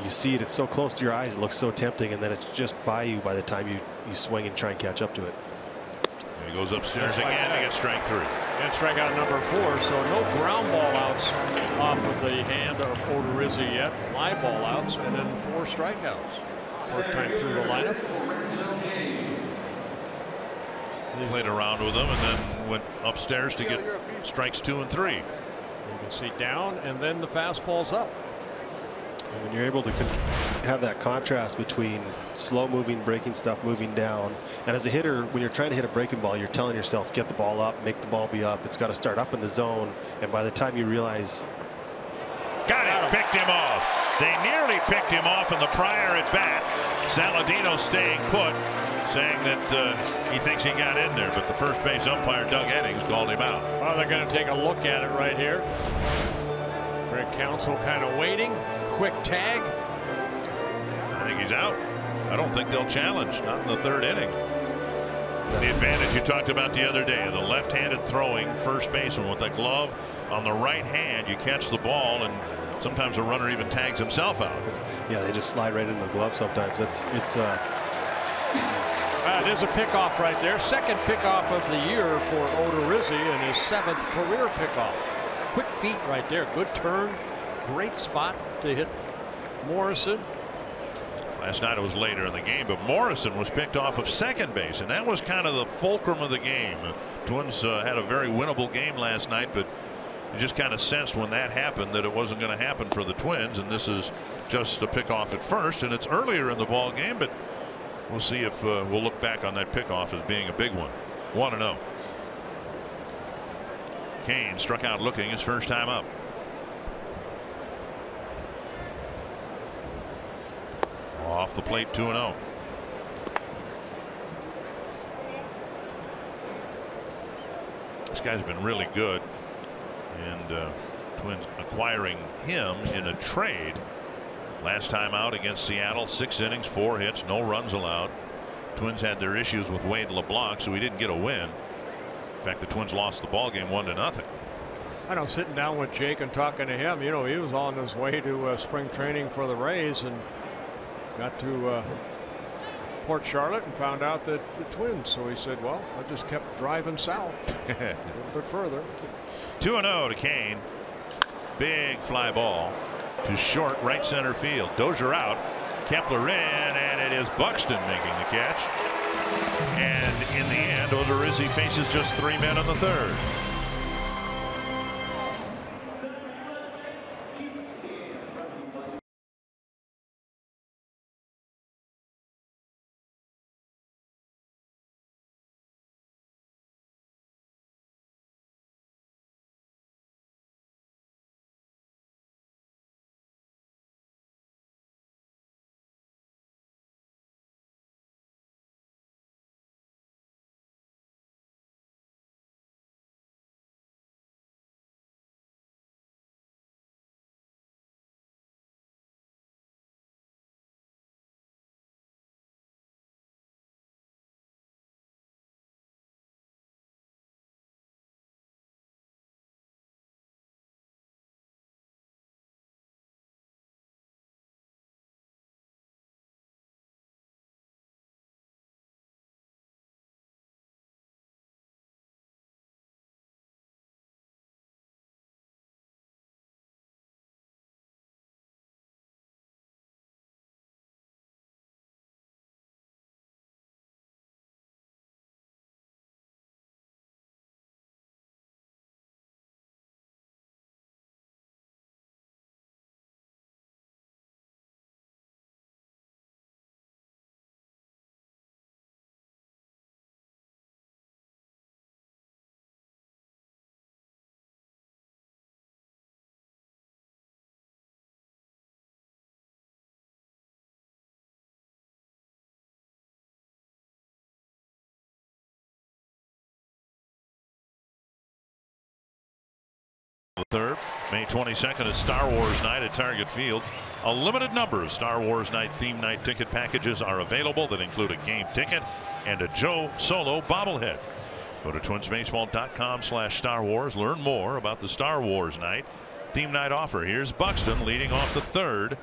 you see it, it's so close to your eyes, it looks so tempting, and then it's just by you by the time you swing and try and catch up to it. And he goes upstairs again to get strike 3. And strikeout number 4, so no ground ball outs off of the hand of Odorizzi yet. Fly ball outs, and then 4 strikeouts. Fourth time through the lineup. Played around with him and then went upstairs to get strikes 2 and 3. You can see down, and then the fastball's up. And when you're able to have that contrast between slow moving breaking stuff moving down, and as a hitter, when you're trying to hit a breaking ball, you're telling yourself get the ball up, make the ball be up. It's got to start up in the zone, and by the time you realize, got it, picked him off. They nearly picked him off in the prior at bat. Saladino staying put, saying that he thinks he got in there, but the first base umpire Doug Eddings called him out. Well, they're going to take a look at it right here. Greg Counsell kind of waiting. Quick tag. I think he's out. I don't think they'll challenge, not in the 3rd inning. The advantage you talked about the other day, the left-handed throwing first baseman with a glove on the right hand, you catch the ball, and sometimes a runner even tags himself out. Yeah, they just slide right into the glove sometimes. It's there's a pickoff right there. Second pickoff of the year for Odorizzi and his 7th career pickoff. Quick feet right there. Good turn. Great spot to hit Morrison. Last night it was later in the game, but Morrison was picked off of second base, and that was kind of the fulcrum of the game. Twins had a very winnable game last night, but you just kind of sensed when that happened that it wasn't going to happen for the Twins, and this is just a pickoff at first, and it's earlier in the ball game, but we'll see if we'll look back on that pickoff as being a big one. 1-0. Kane struck out looking his first time up. Off the plate, 2-0. This guy's been really good, and Twins acquiring him in a trade. Last time out against Seattle, 6 innings, 4 hits, no runs allowed. Twins had their issues with Wade LeBlanc, so he didn't get a win. In fact, the Twins lost the ball game 1-0. I know, sitting down with Jake and talking to him, you know, he was on his way to spring training for the Rays and got to Port Charlotte and found out that the Twins. So he said, well, I just kept driving south a little bit further. 2-0 to Kane. Big fly ball to short right center field. Dozier out. Kepler in, and it is Buxton making the catch. And in the end, Odorizzi faces just 3 men in the 3rd. The 3rd, May 22nd is Star Wars night at Target Field. A limited number of Star Wars night theme night ticket packages are available that include a game ticket and a Joe Solo bobblehead. Go to twinsbaseball.com/Star Wars. Learn more about the Star Wars night theme night offer. Here's Buxton leading off the 3rd.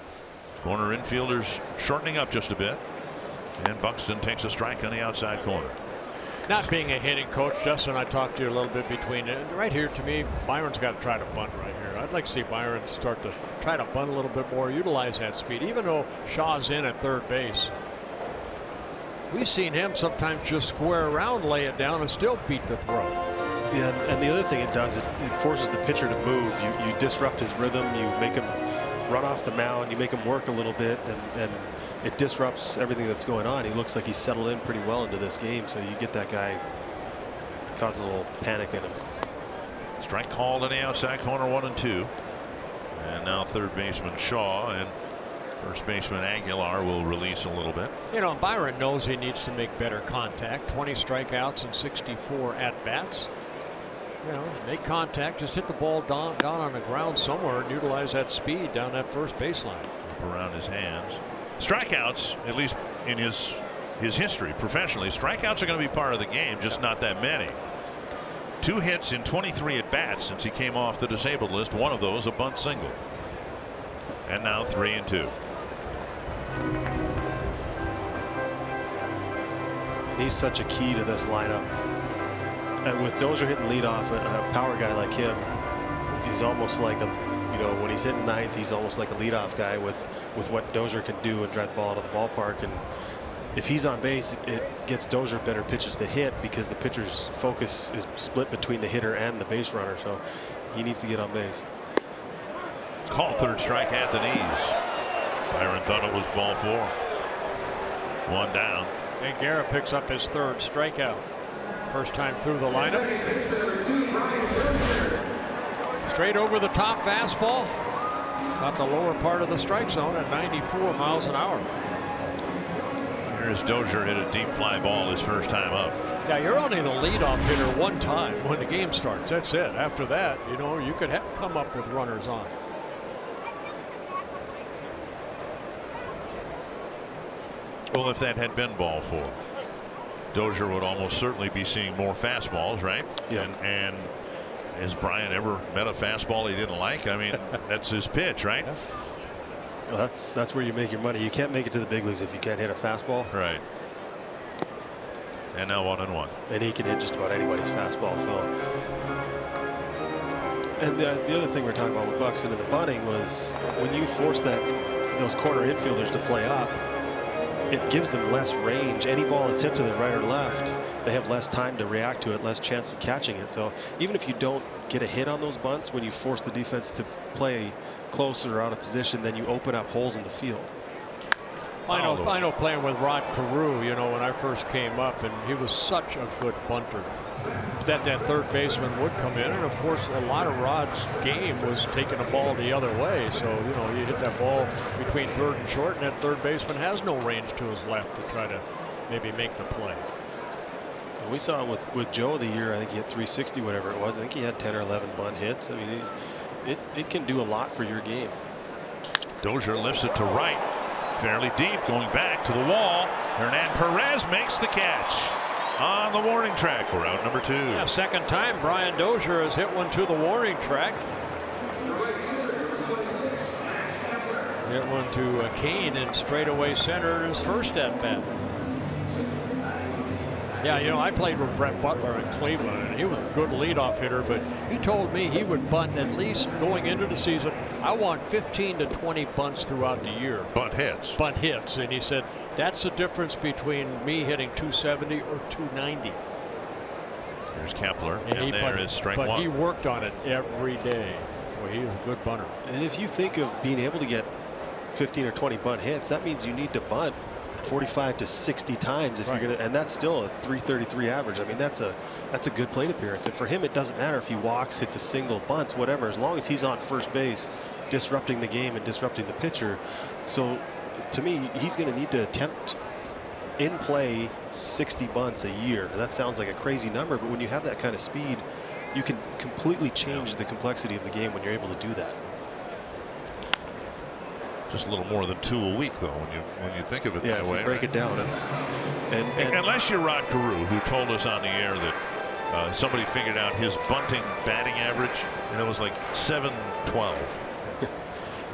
Corner infielders shortening up just a bit, and Buxton takes a strike on the outside corner. Not being a hitting coach, Justin, I talked to you a little bit between it. Right here, to me, Byron's got to try to bunt right here. I'd like to see Byron start to try to bunt a little bit more, utilize that speed, even though Shaw's in at third base. We've seen him sometimes just square around, lay it down, and still beat the throw. Yeah, and the other thing it does, it forces the pitcher to move. You disrupt his rhythm, you make him run off the mound, you make him work a little bit, and it disrupts everything that's going on. He looks like he's settled in pretty well into this game, so you get that guy, cause a little panic in him. Strike called on the outside corner, 1-2. And now third baseman Shaw and first baseman Aguilar will release a little bit. You know, Byron knows he needs to make better contact. 20 strikeouts and 64 at-bats. You know, make contact, just hit the ball down on the ground somewhere and utilize that speed down that first baseline. Up around his hands. Strikeouts, at least in his history professionally, strikeouts are going to be part of the game, just not that many. 2 hits in 23 at bats since he came off the disabled list. One of those a bunt single. And now 3-2. He's such a key to this lineup. And with Dozier hitting leadoff, a power guy like him is almost like a, you know, when he's hitting ninth, he's almost like a leadoff guy with what Dozier can do and drive the ball out of the ballpark. And if he's on base, it gets Dozier better pitches to hit because the pitcher's focus is split between the hitter and the base runner. So he needs to get on base. Called third strike at the knees. Byron thought it was ball 4. 1 down. And Guerra picks up his third strikeout. First time through the lineup. Straight over the top fastball. Got the lower part of the strike zone at 94 miles an hour. Here's Dozier hit a deep fly ball his first time up. Yeah, you're only the leadoff hitter one time when the game starts. That's it. After that, you know, you could come up with runners on. Well, if that had been ball 4, Dozier would almost certainly be seeing more fastballs, right? Yeah. And has Brian ever met a fastball he didn't like? I mean, that's his pitch, right? Yeah. Well, that's where you make your money. You can't make it to the big leagues if you can't hit a fastball. Right. And now 1-1. And he can hit just about anybody's fastball. So, and the other thing we're talking about with Buxton and the bunting was when you force those corner infielders to play up, it gives them less range. Any ball that's hit to the right or left, they have less time to react to it, less chance of catching it. So even if you don't get a hit on those bunts, when you force the defense to play closer or out of position, then you open up holes in the field. I know playing with Rod Carew, you know, when I first came up, and he was such a good bunter that third baseman would come in. And of course, a lot of Rod's game was taking the ball the other way. So, you know, you hit that ball between third and short, and that third baseman has no range to his left to try to maybe make the play. And we saw it with Joe the year, I think he had 360, whatever it was. I think he had 10 or 11 bunt hits. I mean, it can do a lot for your game. Dozier lifts it to right. Fairly deep, going back to the wall. Hernan Perez makes the catch on the warning track for out number 2. Yeah, second time Brian Dozier has hit one to the warning track. Hit one to Kane in straightaway center in his first at bat. Yeah, you know, I played with Brett Butler in Cleveland, and he was a good leadoff hitter, but he told me he would bunt at least going into the season. I want 15 to 20 bunts throughout the year. Bunt hits. Bunt hits. And he said, that's the difference between me hitting 270 or 290. Here's Kepler, and there is strike 1. But he worked on it every day. Boy, he was a good bunter. And if you think of being able to get 15 or 20 bunt hits, that means you need to bunt 45 to 60 times if you're gonna, and that's still a 333 average. I mean, that's a good plate appearance. And for him, it doesn't matter if he walks, hits a single, bunts, whatever, as long as he's on first base, disrupting the game and disrupting the pitcher. So to me, he's going to need to attempt in play 60 bunts a year. That sounds like a crazy number, but when you have that kind of speed, you can completely change the complexity of the game when you're able to do that. Just a little more than 2 a week, though, when you think of it that way. Yeah, break it down. And unless you're Rod Carew, who told us on the air that somebody figured out his bunting batting average, and it was like 712.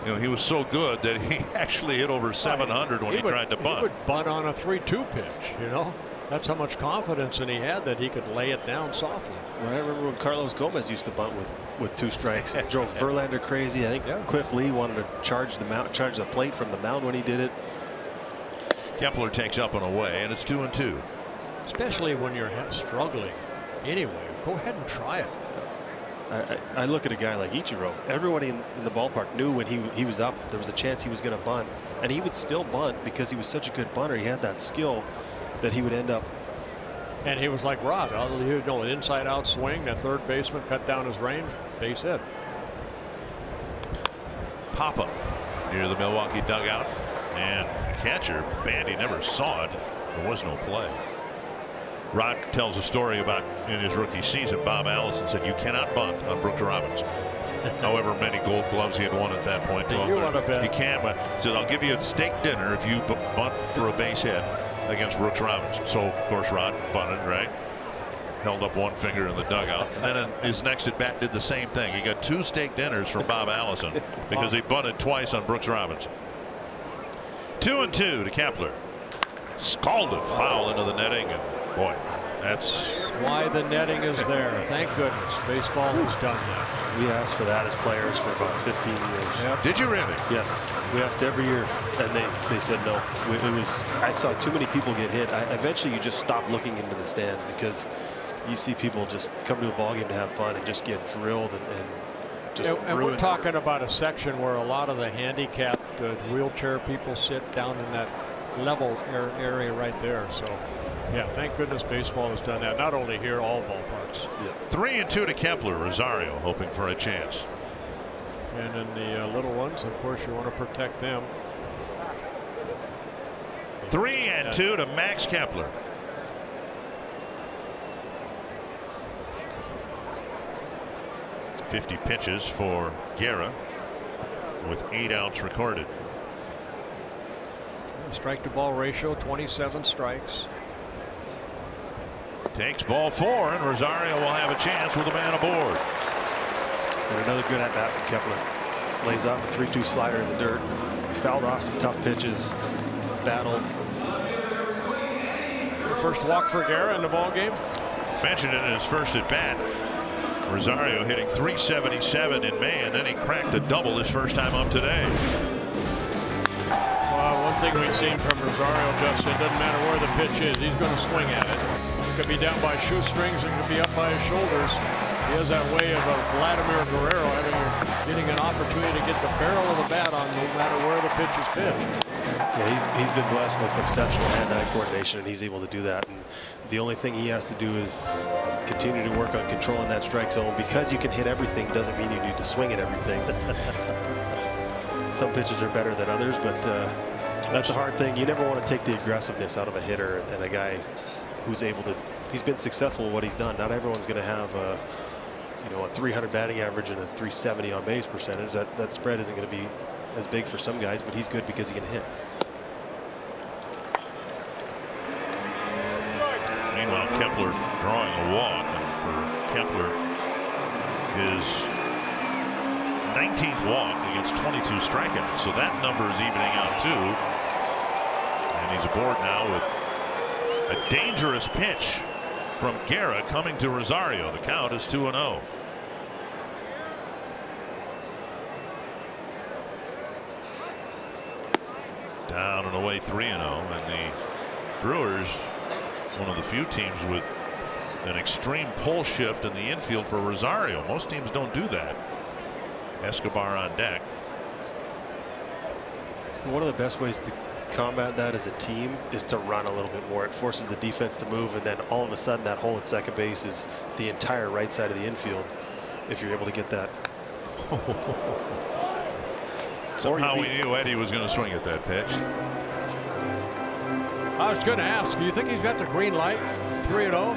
You know, he was so good that he actually hit over 700 when he tried to bunt. He would bunt on a 3-2 pitch, you know. That's how much confidence and he had that he could lay it down softly. Well, I remember when Carlos Gomez used to bunt with 2 strikes. It drove Verlander crazy. I think Cliff Lee wanted to charge the plate from the mound when he did it. Kepler takes up and away, and it's 2-2. Especially when you're struggling. Anyway, go ahead and try it. I look at a guy like Ichiro. Everybody in the ballpark knew when he was up, there was a chance he was going to bunt, and he would still bunt because he was such a good bunter. He had that skill that he would end up. And he was like Rod. You know, an inside-out swing. That third baseman cut down his range. Base hit. Papa near the Milwaukee dugout, and the catcher, Bandy, never saw it. There was no play. Rod tells a story about in his rookie season, Bob Allison said you cannot bunt on Brooks Robinson. However many gold gloves he had won at that point. You want to bet. He can, but he said, I'll give you a steak dinner if you bunt for a base hit against Brooks Robinson. So, of course, Rod bunted, right? Held up one finger in the dugout. And then his next at bat did the same thing. He got 2 steak dinners from Bob Allison because he bunted twice on Brooks Robinson. 2-2 to Kepler. Scalded foul into the netting, and boy, that's why the netting is there. Thank goodness baseball has done that. We asked for that as players for about 15 years. Yep. Did you really? Yes, we asked every year, and they said no. I saw too many people get hit. Eventually, you just stop looking into the stands because you see people just come to a ball game to have fun and just get drilled and just and we're talking about a section where a lot of the handicapped wheelchair people sit down in that level area right there. So yeah, thank goodness baseball has done that. Not only here, all ballparks. Yeah. 3-2 to Kepler. Rosario hoping for a chance. And in the little ones, of course, you want to protect them. 3-2 to Max Kepler. .50 pitches for Guerra with 8 outs recorded. Strike to ball ratio 27 strikes. Takes ball 4, and Rosario will have a chance with a man aboard. And another good at bat from Kepler. Lays off a 3-2 slider in the dirt. He fouled off some tough pitches. Battled. First walk for Guerra in the ball game. Mentioned it in his first at bat. Rosario hitting .377 in May, and then he cracked a double his first time up today. One thing we've seen from Rosario, Justin, doesn't matter where the pitch is, he's going to swing at it. It could be down by shoestrings, it could be up by his shoulders. He has that way of a Vladimir Guerrero getting an opportunity to get the barrel of the bat on no matter where the pitch is pitched. Yeah, he's been blessed with exceptional hand-eye coordination, and he's able to do that. And the only thing he has to do is continue to work on controlling that strike zone. Because you can hit everything doesn't mean you need to swing at everything. Some pitches are better than others, but that's a hard thing. You never want to take the aggressiveness out of a hitter, and a guy who's able to. He's been successful with what he's done. Not everyone's going to have a 300 batting average and a 370 on base percentage. That spread isn't going to be as big for some guys, but he's good because he can hit. Meanwhile, Kepler drawing a walk, and for Kepler, his 19th walk against 22 strikeouts, so that number is evening out too. And he's aboard now with a dangerous pitch from Guerra coming to Rosario. The count is 2-0. Down and away 3-0, and the Brewers, one of the few teams with an extreme pull shift in the infield for Rosario. Most teams don't do that. Escobar on deck. One of the best ways to combat that as a team is to run a little bit more. It forces the defense to move, and then all of a sudden that hole at second base is the entire right side of the infield if you're able to get that. Somehow we knew Eddie was going to swing at that pitch. I was going to ask, do you think he's got the green light? 3-0.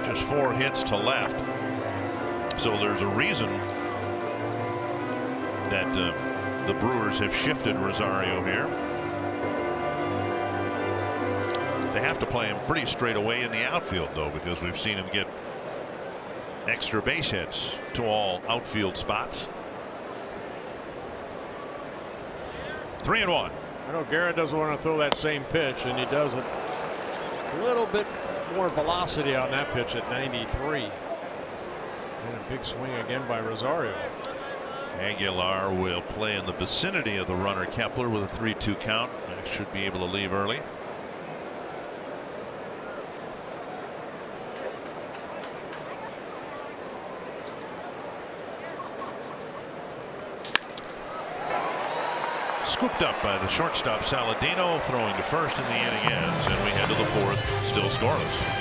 Just 4 hits to left. So there's a reason that the Brewers have shifted Rosario here. They have to play him pretty straight away in the outfield, though, because we've seen him get extra base hits to all outfield spots. 3-1. I know Garrett doesn't want to throw that same pitch, and he does it. A little bit more velocity on that pitch at 93. And a big swing again by Rosario. Aguilar will play in the vicinity of the runner Kepler with a 3-2 count. Max should be able to leave early. Scooped up by the shortstop Saladino, throwing to first, and the inning ends, and we head to the fourth, still scoreless.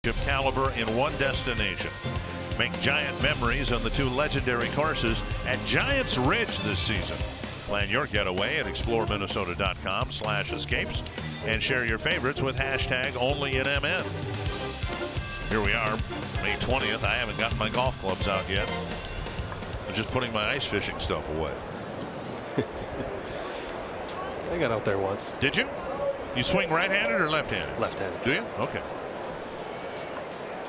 Of caliber in one destination. Make giant memories on the two legendary courses at Giants Ridge this season. Plan your getaway at exploreminnesota.com/escapes and share your favorites with #OnlyInMN. Here we are, May 20th. I haven't gotten my golf clubs out yet. I'm just putting my ice fishing stuff away. I got out there once. Did you? You swing right-handed or left-handed? Left-handed. Do you? Okay.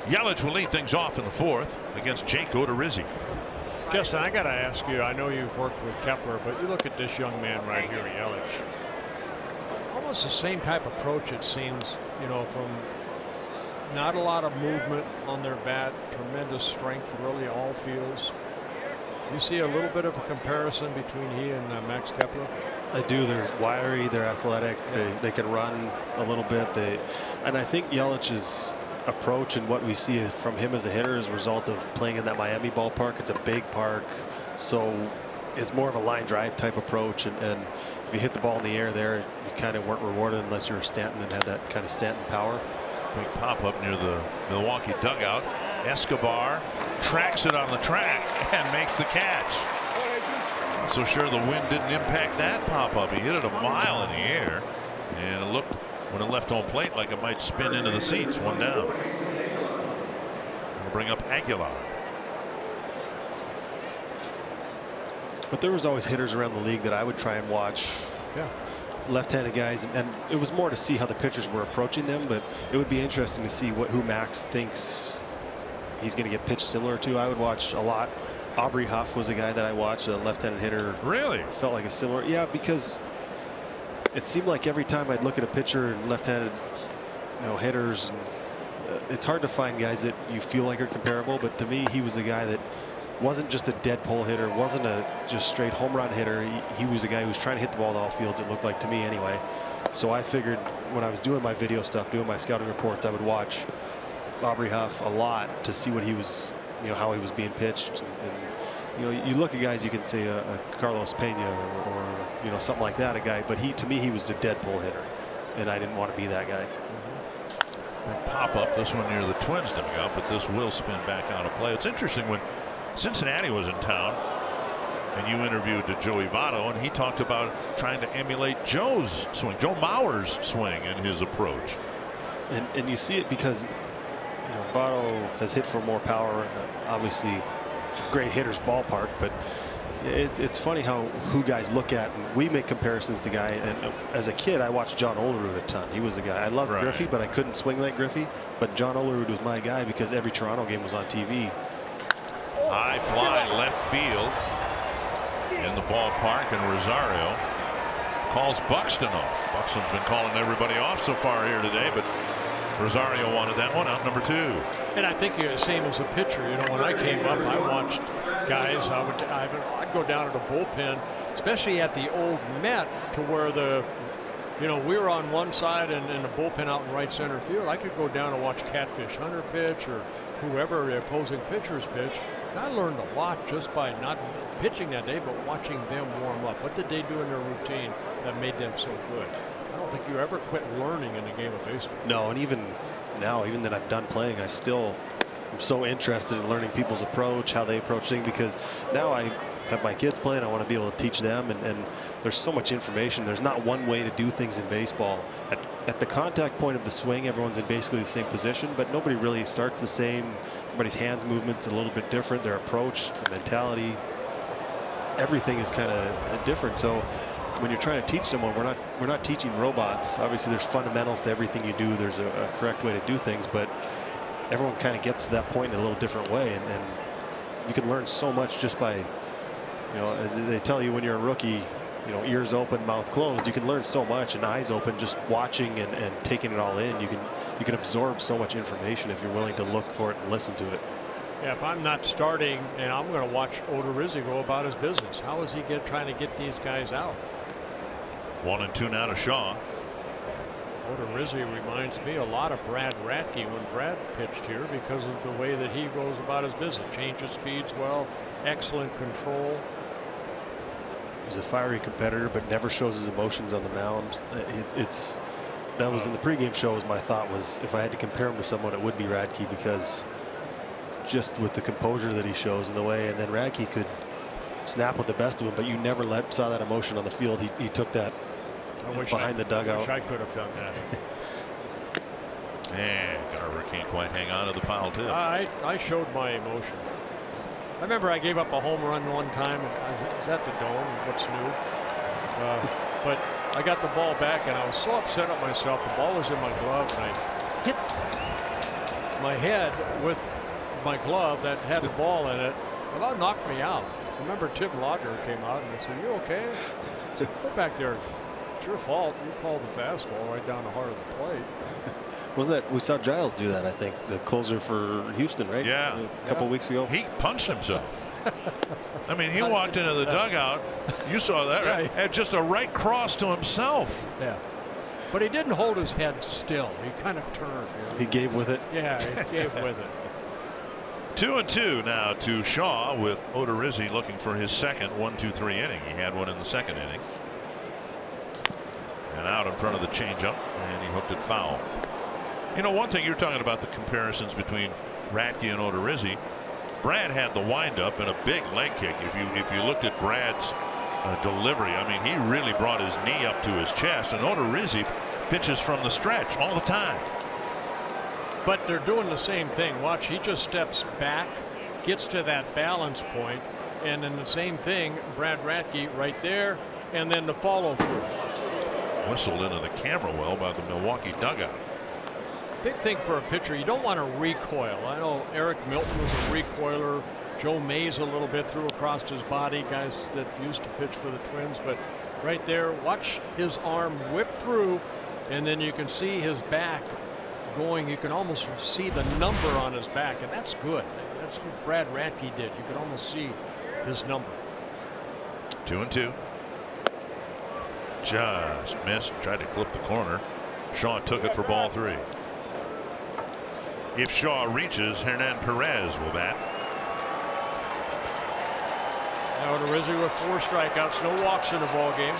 Yelich will lead things off in the fourth against Jake Odorizzi. Justin, I got to ask you, I know you've worked with Kepler, but you look at this young man right here, Yelich. Almost the same type of approach, it seems, you know, from not a lot of movement on their bat, tremendous strength, really all fields. You see a little bit of a comparison between he and Max Kepler? I do. They're wiry, they're athletic, they can run a little bit. And I think Yelich's approach and what we see from him as a hitter is a result of playing in that Miami ballpark. It's a big park, so it's more of a line drive type approach, and if you hit the ball in the air there, you kind of weren't rewarded unless you were Stanton and had that kind of Stanton power. Big pop up near the Milwaukee dugout. Escobar tracks it on the track and makes the catch. Not so sure the wind didn't impact that pop up. He hit it a mile in the air, and it looked, when it left home plate, like it might spin into the seats. One down. It'll bring up Aguilar. But there was always hitters around the league that I would try and watch. Yeah. Left-handed guys, and it was more to see how the pitchers were approaching them, but it would be interesting to see who Max thinks he's going to get pitched similar to. I would watch a lot. Aubrey Huff was a guy that I watched, a left-handed hitter. Really? Felt like a similar. Yeah, because it seemed like every time I'd look at a pitcher and left-handed, hitters, it's hard to find guys that you feel like are comparable. But to me, he was a guy that wasn't just a dead pull hitter, wasn't a just straight home run hitter. He was a guy who was trying to hit the ball to all fields, it looked like to me anyway. So I figured when I was doing my video stuff, doing my scouting reports, I would watch Aubrey Huff a lot to see what he was, how he was being pitched. And you look at guys, you can say a Carlos Pena or something like that, a guy, but to me he was the dead pull hitter, and I didn't want to be that guy. Big pop up, this one near the Twins dugout, but this will spin back out of play. It's interesting, when Cincinnati was in town and you interviewed Joey Votto, and he talked about trying to emulate Joe Mauer's swing and his approach. And you see it because Votto has hit for more power. Obviously, great hitter's ballpark, but it's funny who guys look at, and we make comparisons to guy. And as a kid, I watched John Olerud a ton. He was a guy I loved. Griffey, but I couldn't swing like Griffey. But John Olerud was my guy because every Toronto game was on TV. High fly left field in the ballpark, and Rosario calls Buxton off. Buxton's been calling everybody off so far here today, but Rosario wanted that one out, number 2. And I think you're the same as a pitcher. When I came up, I watched guys. I'd go down to the bullpen, especially at the old Met, to where we were on one side and the bullpen out in right center field. I could go down and watch Catfish Hunter pitch or whoever the opposing pitchers pitch. And I learned a lot just by not pitching that day, but watching them warm up. What did they do in their routine that made them so good? I don't think you ever quit learning in the game of baseball. No, and even now, even that I'm done playing, I'm so interested in learning people's approach, how they approach things, because now I have my kids playing. I want to be able to teach them, and there's so much information. There's not one way to do things in baseball. At the contact point of the swing, everyone's in basically the same position, but nobody really starts the same. Everybody's hand movements a little bit different. Their approach, their mentality, everything is kind of different. So when you're trying to teach someone, we're not teaching robots. Obviously, there's fundamentals to everything you do. There's a correct way to do things, but everyone kind of gets to that point in a little different way, and you can learn so much just by, as they tell you when you're a rookie, ears open, mouth closed. You can learn so much, and eyes open, just watching and taking it all in. You can absorb so much information if you're willing to look for it and listen to it. Yeah, if I'm not starting and I'm going to watch Odorizzi go about his business, how is he trying to get these guys out? 1-2 now to Shaw. Odorizzi reminds me a lot of Brad Ratke when Brad pitched here because of the way that he goes about his business. Changes speeds well, excellent control. He's a fiery competitor, but never shows his emotions on the mound. That was in the pregame show. My thought was, if I had to compare him to someone, it would be Ratke, because just with the composure that he shows and the way, and then Ratke could snap with the best of them, but you never saw that emotion on the field. He took that behind the dugout. I wish I could have done that. And Garver can't quite hang on to the foul tip. I showed my emotion. I remember I gave up a home run one time. I was at the Dome. What's new? But I got the ball back, and I was so upset at myself. The ball was in my glove, and I hit my head with my glove that had the ball in it, and that knocked me out. I remember Tim Laudner came out and I said, "You okay?" I said, "Go back there. It's your fault. You called the fastball right down the heart of the plate." Wasn't that, we saw Giles do that, I think, the closer for Houston, right? Yeah. A couple weeks ago. He punched himself. I mean, he walked into the dugout. You saw that, right? Yeah. Had just a right cross to himself. Yeah. But he didn't hold his head still. He kind of turned. He gave with it. Yeah, he gave with it. 2-2 now to Shaw, with Odorizzi looking for his second 1-2-3 inning. He had one in the second inning. And out in front of the changeup, and he hooked it foul. One thing, you're talking about the comparisons between Ratke and Odorizzi. Brad had the windup and a big leg kick. If you looked at Brad's delivery, I mean, he really brought his knee up to his chest, and Odorizzi pitches from the stretch all the time. But they're doing the same thing. Watch, he just steps back, gets to that balance point, and then the same thing, Brad Ratke right there, and then the follow through. Whistled into the camera well by the Milwaukee dugout. Big thing for a pitcher, you don't want to recoil. I know Eric Milton was a recoiler. Joe Mays a little bit threw across his body, guys that used to pitch for the Twins. But right there, watch his arm whip through, and then you can see his back going. You can almost see the number on his back, and that's good. That's what Brad Ratke did. You could almost see his number. 2-2. Just missed. Tried to clip the corner. Shaw took it for ball 3. If Shaw reaches, Hernan Perez will bat. Now Odorizzi with 4 strikeouts, no walks in the ball game.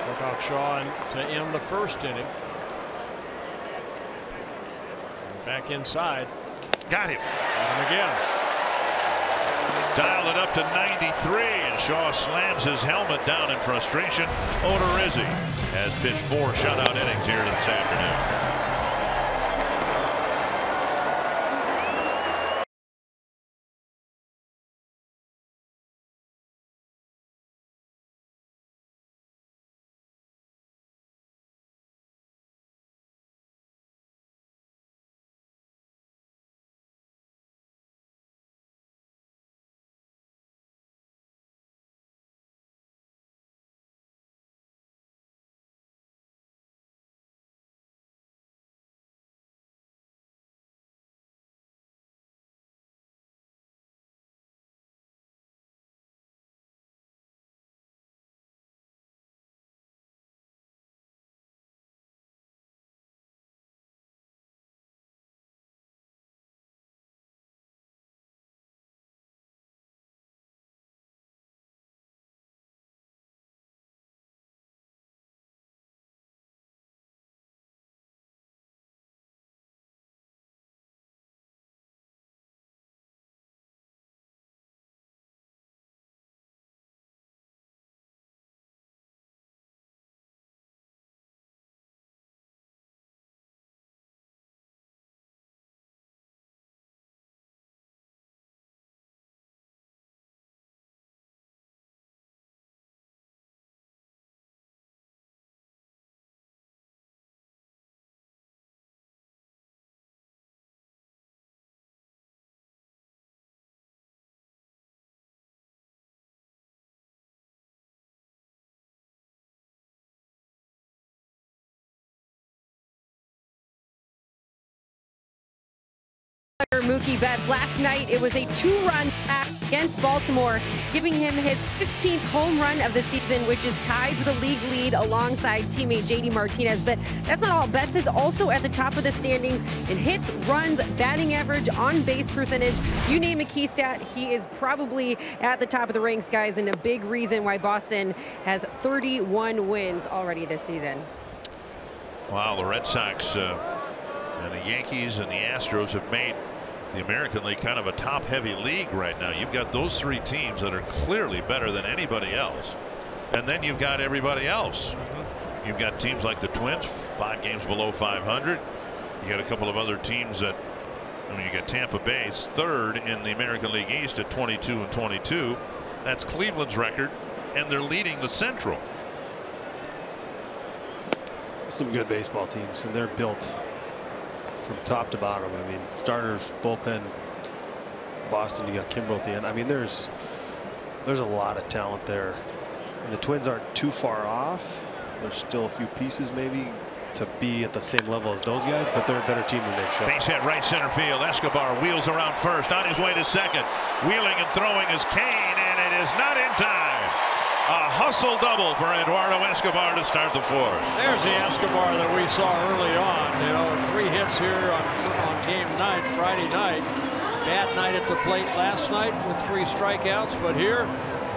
Took out Shaw to end the first inning. Back inside. Got him. And again. Dialed it up to 93, and Shaw slams his helmet down in frustration. Odorizzi has pitched 4 shutout innings here this afternoon. Mookie Betts. Last night, it was a 2-run attack against Baltimore, giving him his 15th home run of the season, which is tied for the league lead alongside teammate JD Martinez. But that's not all. Betts is also at the top of the standings in hits, runs, batting average, on-base percentage. You name a key stat, he is probably at the top of the ranks, guys, and a big reason why Boston has 31 wins already this season. Wow, the Red Sox and the Yankees and the Astros have made the American League kind of a top-heavy league right now. You've got those three teams that are clearly better than anybody else, and then you've got everybody else. You've got teams like the Twins, 5 games below 500. You got a couple of other teams that, I mean, you got Tampa Bay third in the American League East at 22-22. That's Cleveland's record, and they're leading the Central. Some good baseball teams, and they're built from top to bottom. I mean, starters, bullpen, Boston, you got Kimbrel at the end. I mean, there's a lot of talent there, and the Twins aren't too far off. There's still a few pieces maybe to be at the same level as those guys, but they're a better team than they've shown. Base hit right center field. Escobar wheels around first, on his way to second. Wheeling and throwing is Kane, and it is not in time. A hustle double for Eduardo Escobar to start the fourth. There's the Escobar that we saw early on. You know, 3 hits here on game night, Friday night. Bad night at the plate last night with 3 strikeouts, but here,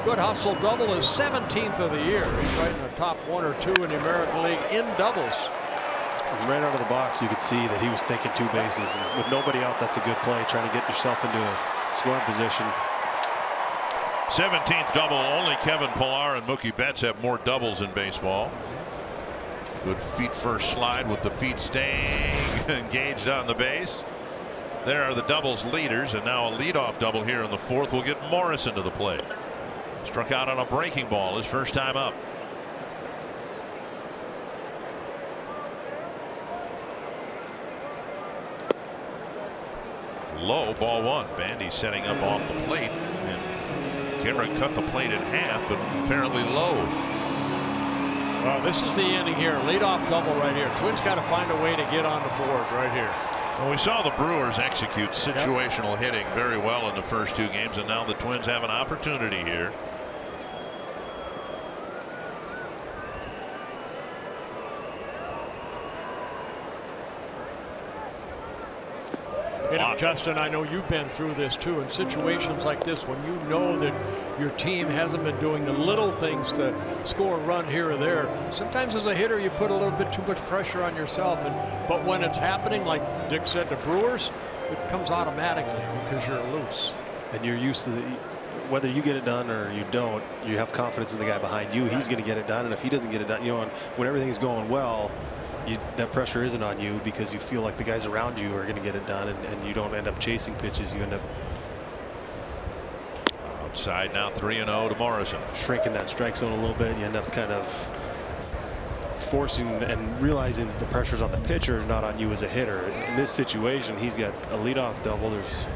good hustle double, is 17th of the year. He's right in the top 1 or 2 in the American League in doubles. And right out of the box, you could see that he was thinking 2 bases, and with nobody out, that's a good play, trying to get yourself into a scoring position. 17th double. Only Kevin Pillar and Mookie Betts have more doubles in baseball. Good feet first slide with the feet staying engaged on the base. There are the doubles leaders, and now a leadoff double here in the 4th will get Morrison to the plate. Struck out on a breaking ball his first time up. Low, ball 1. Bandy setting up off the plate, and Cameron cut the plate in half, but apparently low. Well, this is the inning here. Leadoff double right here. Twins got to find a way to get on the board right here. Well, we saw the Brewers execute situational hitting very well in the first 2 games, and now the Twins have an opportunity here. You know, Justin, I know you've been through this too. In situations like this, when you know that your team hasn't been doing the little things to score a run here or there, sometimes as a hitter you put a little bit too much pressure on yourself. But when it's happening, like Dick said, to Brewers, it comes automatically because you're loose. And you're used to whether you get it done or you don't, you have confidence in the guy behind you. He's going to get it done, and if he doesn't get it done, you know, when everything's going well, that pressure isn't on you because you feel like the guys around you are going to get it done, and you don't end up chasing pitches. You end up outside now, 3-0 to Morrison. Shrinking that strike zone a little bit. You end up kind of forcing and realizing the pressure's on the pitcher, not on you as a hitter. In this situation, he's got a leadoff double. There's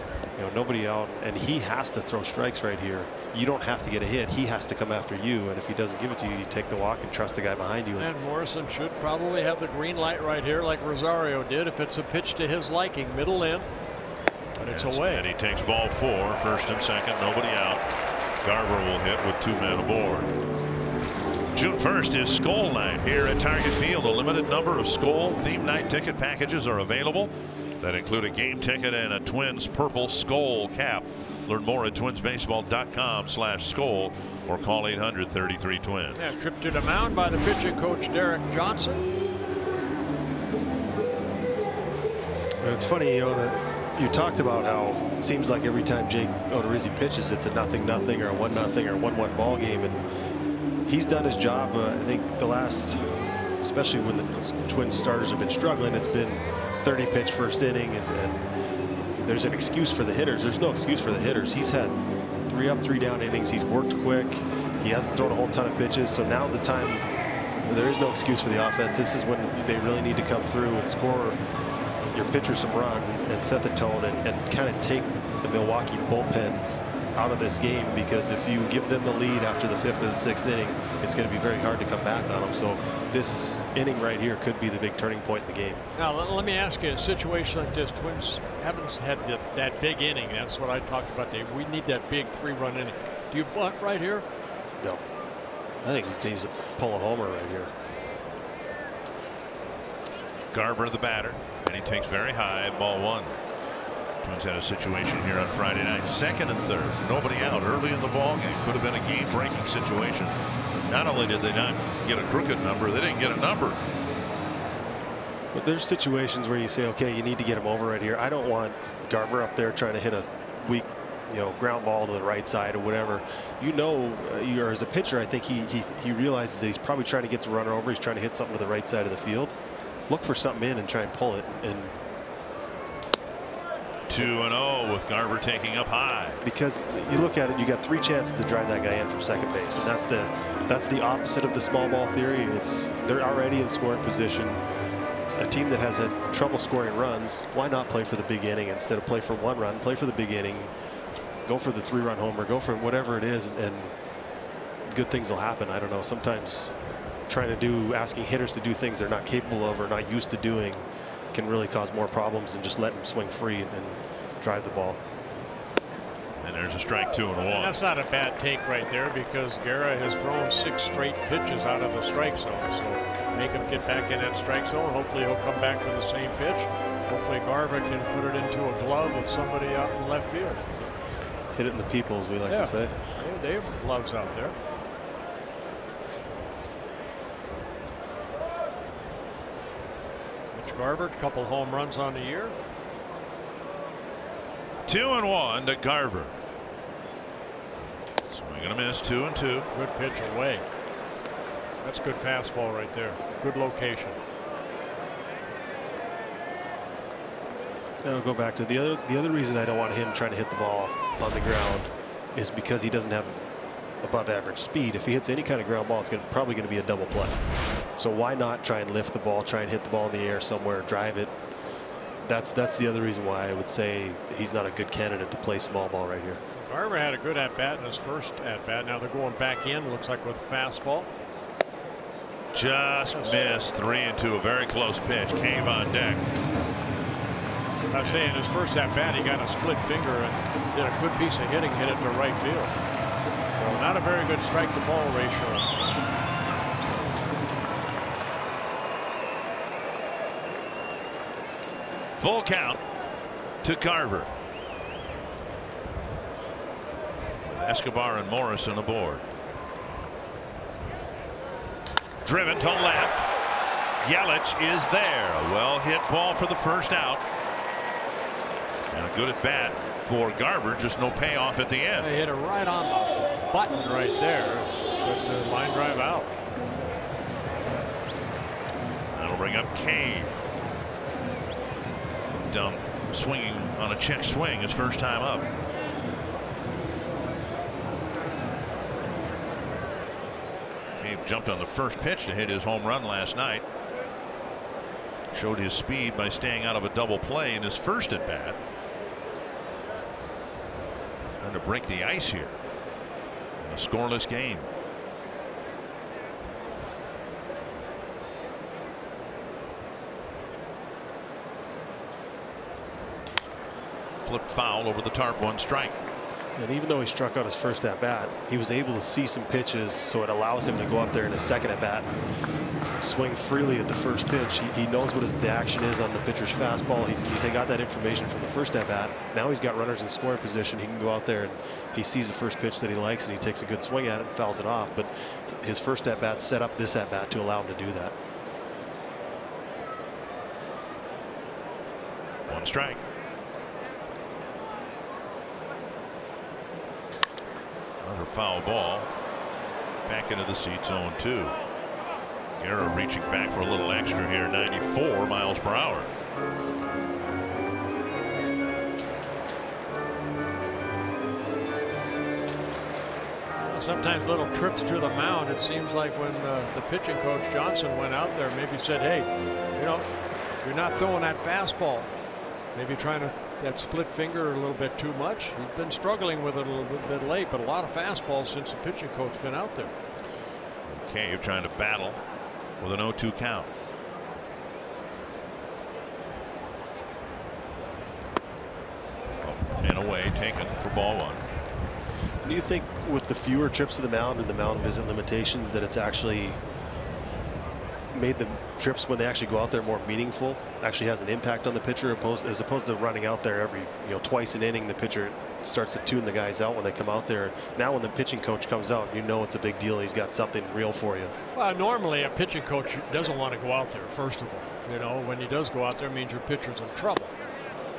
nobody out, and he has to throw strikes right here. You don't have to get a hit. He has to come after you, and if he doesn't give it to you, you take the walk and trust the guy behind you. And Morrison should probably have the green light right here like Rosario did if it's a pitch to his liking. Middle in, but it's away. And he takes ball 4, 1st and 2nd, nobody out. Garver will hit with 2 men aboard. June 1st is Skol Night here at Target Field. A limited number of Skol theme night ticket packages are available that include a game ticket and a Twins purple Skol cap. Learn more at twinsbaseball.com/Skol or call 800-33-TWINS. Yeah, trip to the mound by the pitching coach Derek Johnson. It's funny, that you talked about how it seems like every time Jake Odorizzi pitches, it's a 0-0 or a 1-0 or 1-1 ball game, and he's done his job. I think the last, especially when the Twins starters have been struggling, it's been 30 pitch first inning, and there's an excuse for the hitters. There's no excuse for the hitters. He's had 3 up, 3 down innings. He's worked quick. He hasn't thrown a whole ton of pitches, so now's the time. There is no excuse for the offense. This is when they really need to come through and score your pitcher some runs and set the tone and kind of take the Milwaukee bullpen out of this game, because if you give them the lead after the 5th or the 6th inning, it's going to be very hard to come back on them. So this inning right here could be the big turning point in the game. Now let me ask you, a situation like this, Twins haven't had that big inning. That's what I talked about, Dave. We need that big 3-run inning. Do you bunt right here? No. I think he needs to pull a homer right here. Garver the batter, and he takes very high, ball 1. Twins had a situation here on Friday night, 2nd and 3rd, nobody out early in the ball game. Could have been a game-breaking situation. Not only did they not get a crooked number, they didn't get a number. But there's situations where you say, okay, you need to get him over right here. I don't want Garver up there trying to hit a weak, ground ball to the right side or whatever. You're as a pitcher, I think he realizes that he's probably trying to get the runner over. He's trying to hit something to the right side of the field. Look for something in and try and pull it. And 2-0 with Garver taking up high. Because you look at it, you got 3 chances to drive that guy in from second base, and that's the opposite of the small ball theory. They're already in scoring position. A team that has had trouble scoring runs, why not play for the big inning instead of play for 1 run? Play for the big inning, go for the 3-run homer, go for whatever it is, and good things will happen. I don't know. Sometimes asking hitters to do things they're not capable of or not used to doing can really cause more problems than just letting them swing free and drive the ball. And there's a strike, 2-1. That's not a bad take right there, because Guerra has thrown 6 straight pitches out of the strike zone. So make him get back in that strike zone. Hopefully he'll come back with the same pitch. Hopefully Garver can put it into a glove of somebody out in left field. Hit it in the people, as we like to say. They have gloves out there. Garver, a couple home runs on the year. 2-1 to Garver. Swing and a miss, 2-2. Good pitch away. That's good fastball right there. Good location. Now we'll go back to the other reason I don't want him trying to hit the ball on the ground is because he doesn't have above average speed. If he hits any kind of ground ball, it's probably going to be a double play. So why not try and lift the ball, try and hit the ball in the air somewhere, drive it. That's the other reason why I would say he's not a good candidate to play small ball right here. Garver had a good at bat in his first at bat. Now they're going back in, looks like with a fastball. Just missed. 3-2, a very close pitch. Cave on deck. I was saying his first at bat, he got a split finger and did a good piece of hitting, hit it to right field. So not a very good strike to ball ratio. Full count to Garver. With Escobar and Morrison aboard. Driven to left. Yelich is there. A well hit ball for the first out. And a good at bat for Garver, just no payoff at the end. They hit it right on the button right there, but the line drive out. That'll bring up Cave. Swinging on a check swing his first time up. Cave jumped on the first pitch to hit his home run last night. Showed his speed by staying out of a double play in his first at bat. Trying to break the ice here in a scoreless game. Flipped foul over the tarp, 1 strike. And even though he struck out his first at bat, he was able to see some pitches, so it allows him to go up there in his second at bat and swing freely at the first pitch. He knows what the action is on the pitcher's fastball. He's got that information from the first at bat. Now he's got runners in scoring position. He can go out there and he sees the first pitch that he likes and he takes a good swing at it and fouls it off. But his first at bat set up this at bat to allow him to do that. 1 strike. Another foul ball. Back into the seats, 0-2. Guerra reaching back for a little extra here, 94 miles per hour. Sometimes little trips to the mound. It seems like when the pitching coach Johnson went out there, maybe said, hey, you're not throwing that fastball. Maybe trying to that split finger a little bit too much. He's been struggling with it a little bit late, but a lot of fastballs since the pitching coach been out there. Cave trying to battle with an 0-2 count. Up and away, taken for ball one. Do you think with the fewer trips to the mound and the mound visit limitations that it's actually made the trips when they actually go out there more meaningful, actually has an impact on the pitcher as opposed to running out there every, twice an inning? The pitcher starts to tune the guys out when they come out there. Now when the pitching coach comes out, it's a big deal. He's got something real for you. Well, normally a pitching coach doesn't want to go out there, first of all. When he does go out there, it means your pitcher's in trouble.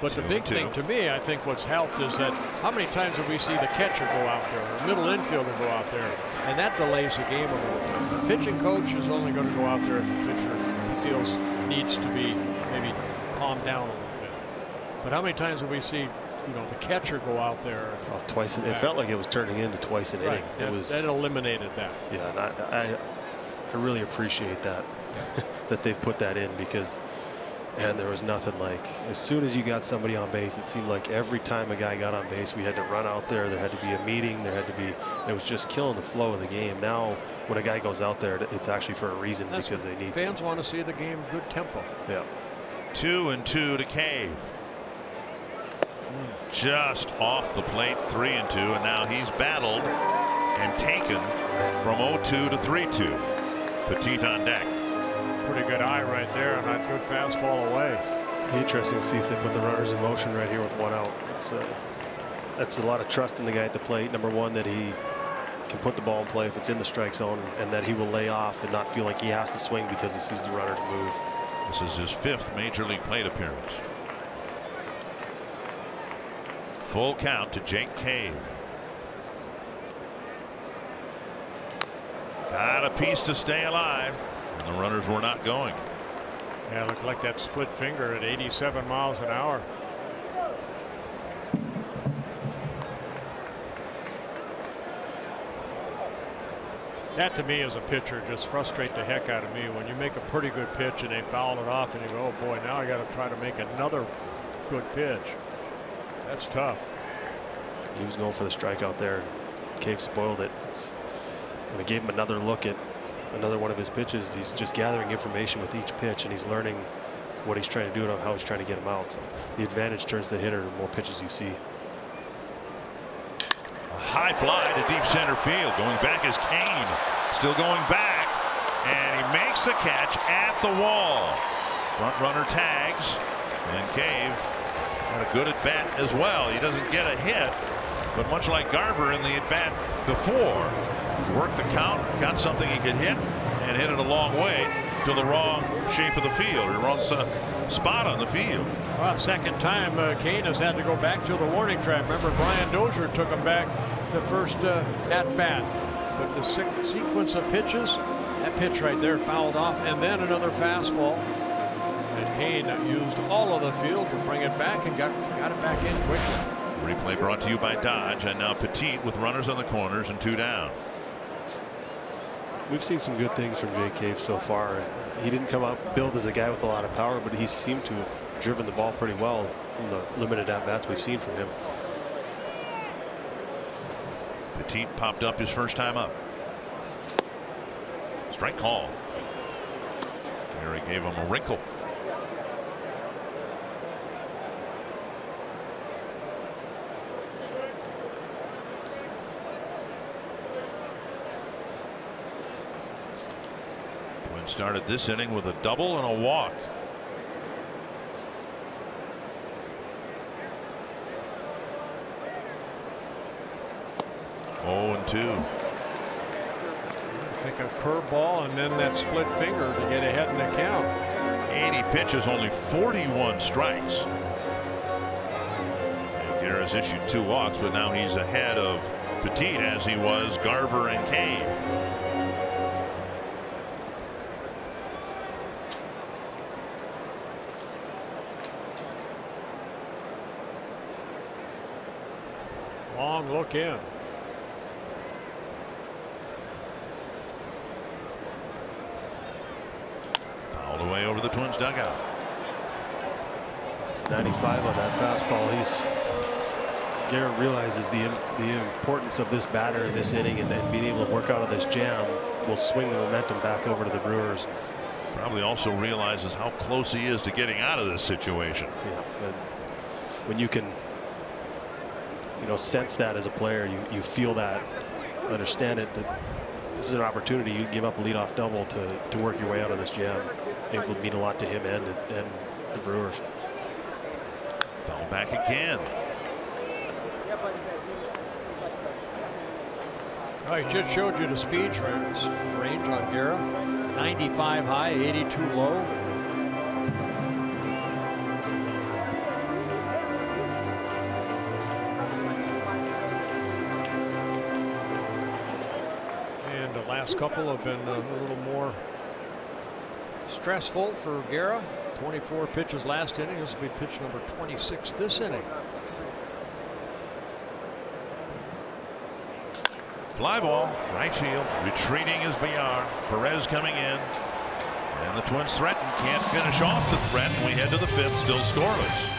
But the big thing to me, I think what's helped is that how many times have we seen the catcher go out there, or middle infielder go out there, and that delays the game a little bit. The pitching coach is only going to go out there if the pitcher he feels needs to be maybe calmed down a little bit. But how many times have we seen, the catcher go out there? Twice. It felt like it was turning into twice an inning. That eliminated that. Yeah, and I really appreciate that that they've put that in, because. And there was nothing like, as soon as you got somebody on base, it seemed like every time a guy got on base, we had to run out there. There had to be a meeting. It was just killing the flow of the game. Now, when a guy goes out there, it's actually for a reason, because they need fans want to see the game good tempo. Yeah. 2-2 to Cave. Just off the plate, 3-2, and now he's battled and taken from 0-2 to 3-2. Petit on deck. Pretty good eye right there on that good fastball away. Interesting to see if they put the runners in motion right here with one out. That's a lot of trust in the guy at the plate. Number one, that he can put the ball in play if it's in the strike zone, and that he will lay off and not feel like he has to swing because he sees the runners move. This is his 5th major league plate appearance. Full count to Jake Cave. Got a piece to stay alive. And the runners were not going. Yeah, it looked like that split finger at 87 miles an hour. That to me as a pitcher just frustrates the heck out of me when you make a pretty good pitch and they foul it off and you go, oh boy, now I got to try to make another good pitch. That's tough. He was going for the strikeout there. Cave spoiled it. And we gave him another look at another one of his pitches. He's just gathering information with each pitch, and he's learning what he's trying to do and how he's trying to get him out. The advantage turns the hitter the more pitches you see. A high fly to deep center field. Going back is Kane. Still going back, and he makes the catch at the wall. Front runner tags, and Cave had a good at bat as well. He doesn't get a hit, but much like Garver in the at bat before, worked the count, got something he could hit, and hit it a long way to the wrong shape of the field, or wrong spot on the field. Well, second time Kane has had to go back to the warning track. Remember, Brian Dozier took him back the first at bat, but the sequence of pitches, that pitch right there fouled off, and then another fastball, and Kane used all of the field to bring it back and got it back in quickly. Replay brought to you by Dodge, and now Petit with runners on the corners and 2 down. We've seen some good things from Jake Cave so far. He didn't come out billed as a guy with a lot of power, but he seemed to have driven the ball pretty well from the limited at-bats we've seen from him. Petit popped up his first time up. Strike call. Gary gave him a wrinkle. Started this inning with a double and a walk. Oh, 2. I think a curveball and then that split finger to get ahead in the count. 80 pitches, only 41 strikes. And Guerra's issued 2 walks, but now he's ahead of Petit as he was Garver and Cave. Long look in. Fouled away over the Twins dugout. 95 on that fastball. Garrett realizes the importance of this batter in this inning, and being able to work out of this jam will swing the momentum back over to the Brewers. Probably also realizes how close he is to getting out of this situation. Yeah, and when you can, sense that as a player, you feel that, understand it, that this is an opportunity. You give up a leadoff double to work your way out of this jam. It would mean a lot to him and the Brewers. Foul back again. I just showed you the speed range on Guerra. 95 high, 82 low. And the last couple have been a little more stressful for Guerra. 24 pitches last inning. This will be pitch number 26 this inning. Fly ball, right field. Retreating is VR. Perez coming in. And the Twins threaten. Can't finish off the threat. We head to the fifth, still scoreless.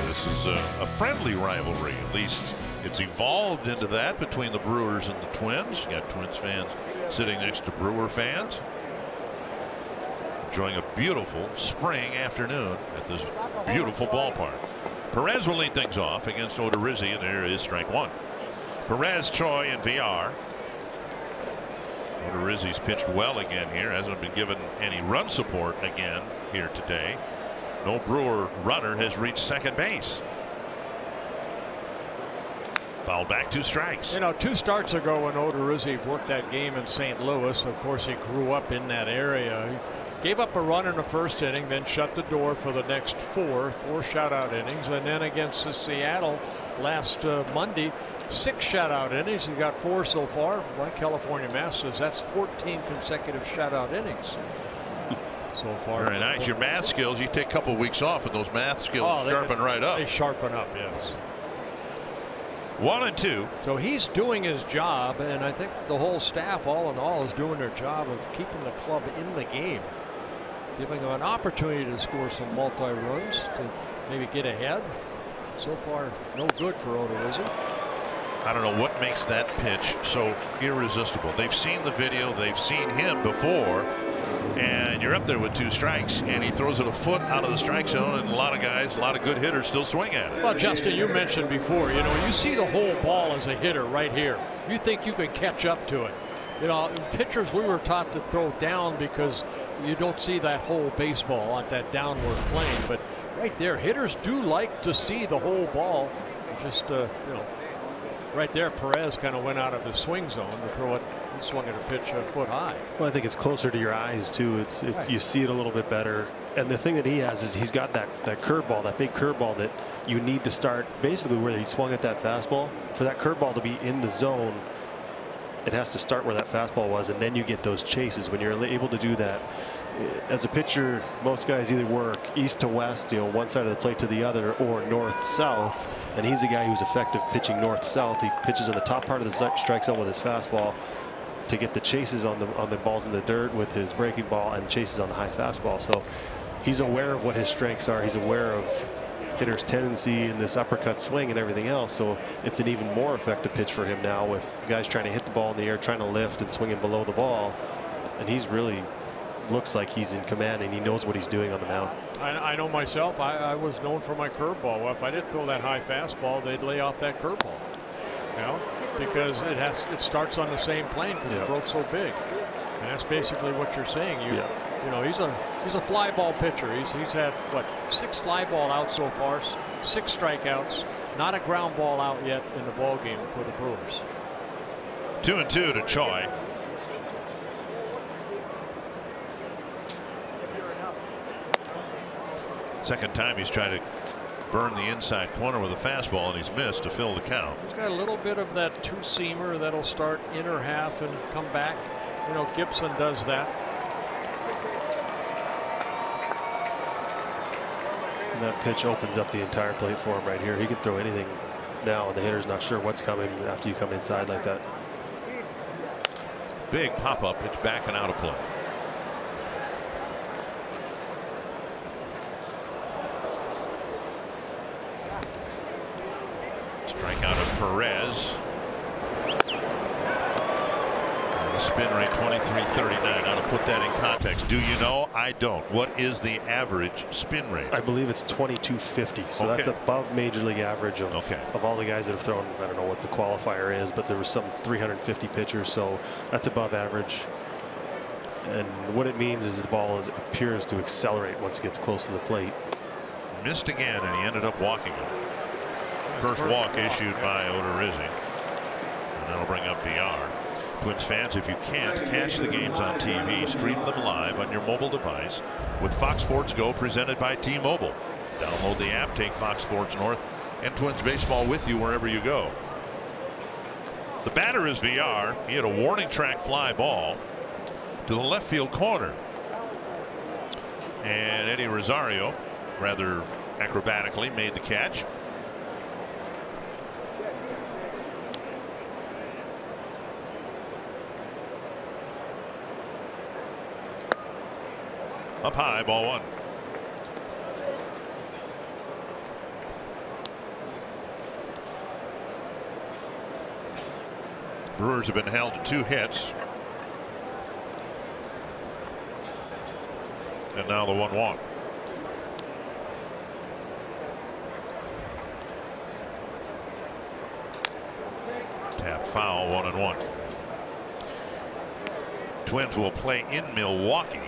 This is a friendly rivalry. At least it's evolved into that between the Brewers and the Twins. You got Twins fans sitting next to Brewer fans, enjoying a beautiful spring afternoon at this beautiful ballpark. Perez will lead things off against Odorizzi, and there is strike one. Perez, Choi, and VR. Odorizzi's pitched well again here. Hasn't been given any run support again here today. No Brewer runner has reached second base. Foul back, 2 strikes. 2 starts ago when Odorizzi worked that game in St. Louis, of course he grew up in that area. He gave up a run in the first inning, then shut the door for the next 4 shutout innings, and then against Seattle last Monday, 6 shutout innings. He got 4 so far. Like California Masters, that's 14 consecutive shutout innings so far. Very nice. Your math skills, you take a couple weeks off and those math skills sharpen right up. They sharpen up, yes. 1-2. So he's doing his job, and I think the whole staff, all in all, is doing their job of keeping the club in the game, giving them an opportunity to score some multi-runs to maybe get ahead. So far, no good for Odorizzi. I don't know what makes that pitch so irresistible. They've seen the video, they've seen him before, and you're up there with 2 strikes, and he throws it a foot out of the strike zone, and a lot of guys, a lot of good hitters still swing at it. Well, Justin, you mentioned before, you see the whole ball as a hitter right here. You think you can catch up to it. You know, pitchers, we were taught to throw down because you don't see that whole baseball on that downward plane. But right there, hitters do like to see the whole ball. Just, you know, right there, Perez kind of went out of his swing zone to throw it. He swung at a pitch a foot high. Well, I think it's closer to your eyes too. It's right. You see it a little bit better. And the thing that he has is he's got that curveball, that big curveball that you need to start basically where he swung at that fastball. For that curveball to be in the zone, it has to start where that fastball was, and then you get those chases. When you're able to do that as a pitcher, most guys either work east to west, you know, one side of the plate to the other, or north south, and he's a guy who's effective pitching north south. He pitches in the top part of the strike zone with his fastball to get the chases on the balls in the dirt with his breaking ball, and chases on the high fastball. So he's aware of what his strengths are. He's aware of hitter's tendency in this uppercut swing and everything else. So it's an even more effective pitch for him now, with guys trying to hit the ball in the air, trying to lift and swinging below the ball. And he's really looks like he's in command, and he knows what he's doing on the mound. I know myself, I was known for my curveball. Well, if I didn't throw that high fastball, they'd lay off that curveball. You know, because it starts on the same plane because it broke so big. And that's basically what you're saying. You know, he's a fly ball pitcher. He's had what, 6 fly ball outs so far, 6 strikeouts, not a ground ball out yet in the ball game for the Brewers. 2-2 to Choi. Second time he's tried to burn the inside corner with a fastball, and he's missed to fill the count. He's got a little bit of that two-seamer that'll start inner half and come back. You know, Gibson does that. And that pitch opens up the entire plate for him right here. He can throw anything now, and the hitter's not sure what's coming after you come inside like that. Big pop-up pitch back and out of play. Strikeout of Perez. And the spin rate 23.39. Now to put that in context, do you know? I don't. What is the average spin rate? I believe it's 22.50. So that's above major league average of all the guys that have thrown. I don't know what the qualifier is, but there was some 350 pitchers, so that's above average. And what it means is the ball appears to accelerate once it gets close to the plate. Missed again, and he ended up walking it. First walk issued by Odorizzi, and that'll bring up VR. Twins fans, if you can't catch the games on TV, stream them live on your mobile device with Fox Sports Go, presented by T-Mobile. Download the app, take Fox Sports North and Twins baseball with you wherever you go. The batter is VR. He had a warning track fly ball to the left field corner, and Eddie Rosario rather acrobatically made the catch. Up high, ball 1. Brewers have been held to 2 hits. And now the 1 walk. Tap foul, 1-1. Twins will play in Milwaukee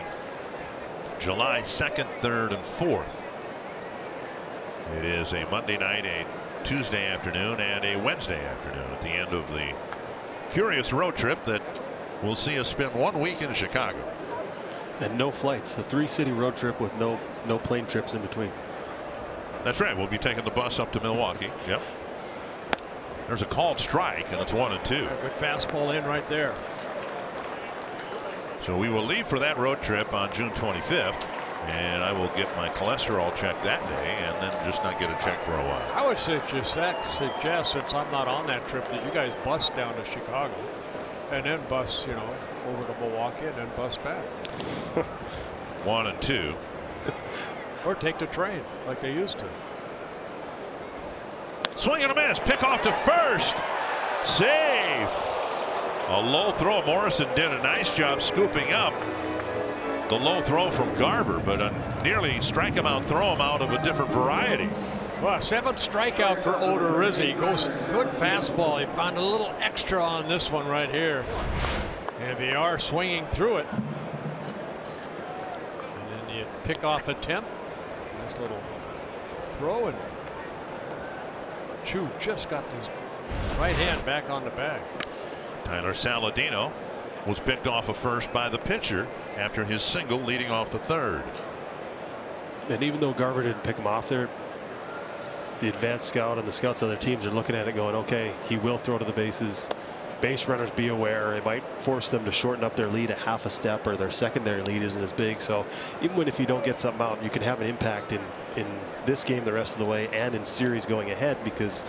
July 2nd, 3rd, and 4th. It is a Monday night, a Tuesday afternoon, and a Wednesday afternoon at the end of the curious road trip that will see us spend 1 week in Chicago. And no flights. A 3-city road trip with no plane trips in between. That's right. We'll be taking the bus up to Milwaukee. Yep. There's a called strike, and it's 1-2. Good fastball in right there. So we will leave for that road trip on June 25th, and I will get my cholesterol checked that day, and then just not get a check for a while. I would suggest, since I'm not on that trip, that you guys bus down to Chicago, and then bus, you know, over to Milwaukee, and then bus back. 1-2. Or take the train like they used to. Swing and a miss. Pick off to first. Save. A low throw. Morrison did a nice job scooping up the low throw from Garver, but a nearly strike him out, throw him out of a different variety. Well, 7th strikeout for Odorizzi. Goes good fastball. He found a little extra on this one right here. And they are swinging through it. And then you pick off attempt. Nice little throw, and Chu just got his right hand back on the bag. Tyler Saladino was picked off of first by the pitcher after his single leading off the third. And even though Garver didn't pick him off there, the advanced scout and the scouts of other teams are looking at it going, okay, he will throw to the bases. Base runners, be aware. It might force them to shorten up their lead a half a step, or their secondary lead isn't as big. So even if you don't get something out, you can have an impact in this game the rest of the way and in series going ahead, because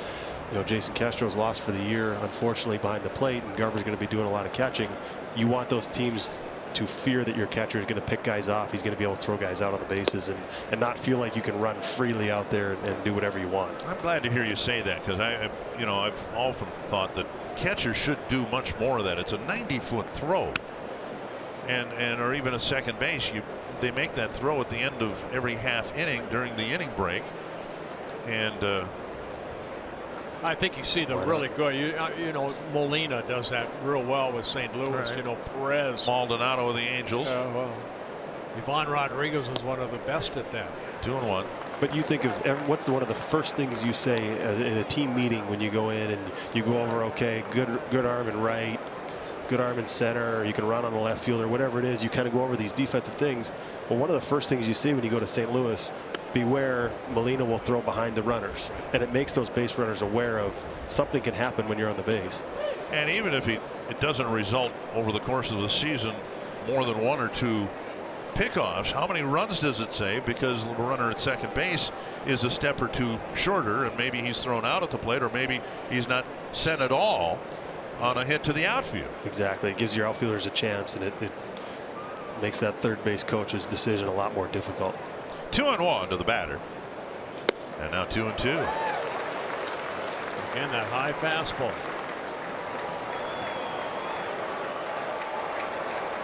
Jason Castro's lost for the year, unfortunately, behind the plate, and Garver's going to be doing a lot of catching. You want those teams to fear that your catcher is going to pick guys off. He's going to be able to throw guys out on the bases and not feel like you can run freely out there and do whatever you want. I'm glad to hear you say that, because I've often thought that catchers should do much more of that. It's a 90-foot throw, or even a second base. They make that throw at the end of every half inning during the inning break, and I think you see the really good. Molina does that real well with St. Louis. Right. Perez, Maldonado of the Angels. Ivan Rodriguez was one of the best at that. 2-1. But you think of what's one of the first things you say in a team meeting when you go in and you go over, okay, good arm in right, good arm in center, or you can run on the left field, or whatever it is. You kind of go over these defensive things. Well, one of the first things you see when you go to St. Louis, beware, Molina will throw behind the runners, and it makes those base runners aware of something can happen when you're on the base. And even if it doesn't result over the course of the season more than 1 or 2 pickoffs, how many runs does it save because the runner at second base is a step or two shorter, and maybe he's thrown out at the plate, or maybe he's not sent at all on a hit to the outfield. Exactly. It gives your outfielders a chance, and it makes that third base coach's decision a lot more difficult. 2-1 to the batter, and now 2-2. And that high fastball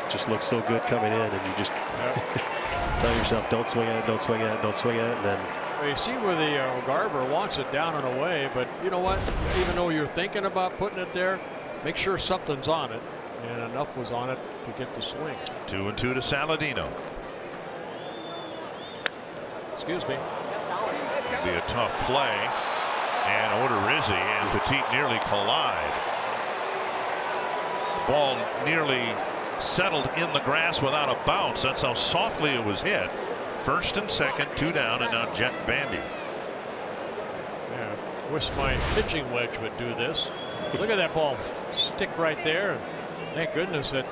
just looks so good coming in, and you just tell yourself, don't swing at it, don't swing at it, don't swing at it. And then you see where the Garver wants it down and away, but you know what, even though you're thinking about putting it there, make sure something's on it, and enough was on it to get the swing. 2-2 to Saladino. Excuse me. Be a tough play, and Odorizzi and Petit nearly collide. The ball nearly settled in the grass without a bounce. That's how softly it was hit. First and second, 2 down, and now Jet Bandy. Yeah, wish my pitching wedge would do this. Look at that ball stick right there. Thank goodness that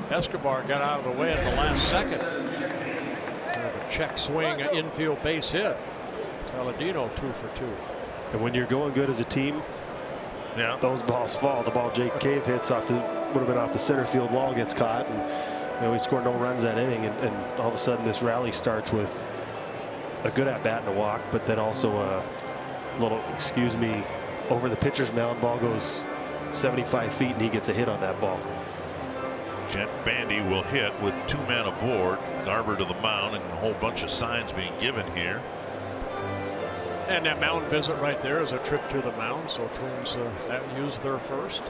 Escobar got out of the way at the last second. A check swing, infield base hit. Saladino 2 for 2. And when you're going good as a team, those balls fall. The ball Jake Cave hits would have been off the center field wall, gets caught, and we scored no runs that inning. And all of a sudden, this rally starts with a good at bat and a walk, but then also a little, over the pitcher's mound. Ball goes 75 feet, and he gets a hit on that ball. Jet Bandy will hit with 2 men aboard. Garver to the mound, and a whole bunch of signs being given here. And that mound visit right there is a trip to the mound, so Twins that used their first.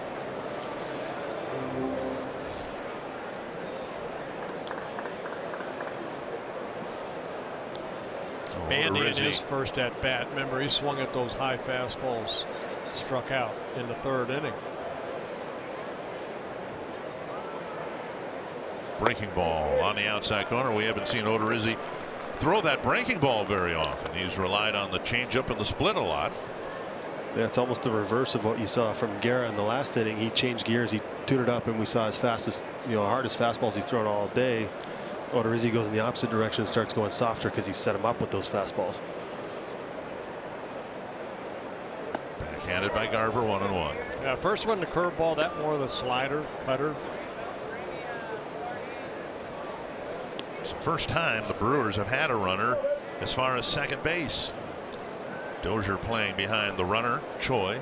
Bandy in his first at bat. Remember, he swung at those high fastballs, struck out in the third inning. Breaking ball on the outside corner. We haven't seen Odorizzi throw that breaking ball very often. He's relied on the changeup and the split a lot. Yeah, it's almost the reverse of what you saw from Guerra in the last inning. He changed gears, he tuned it up, and we saw his fastest, hardest fastballs he's thrown all day. Odorizzi goes in the opposite direction and starts going softer because he set him up with those fastballs. Backhanded by Garver, 1-1. Yeah, first one the curveball, that more the slider, cutter. It's the first time the Brewers have had a runner as far as second base. Dozier playing behind the runner, Choi.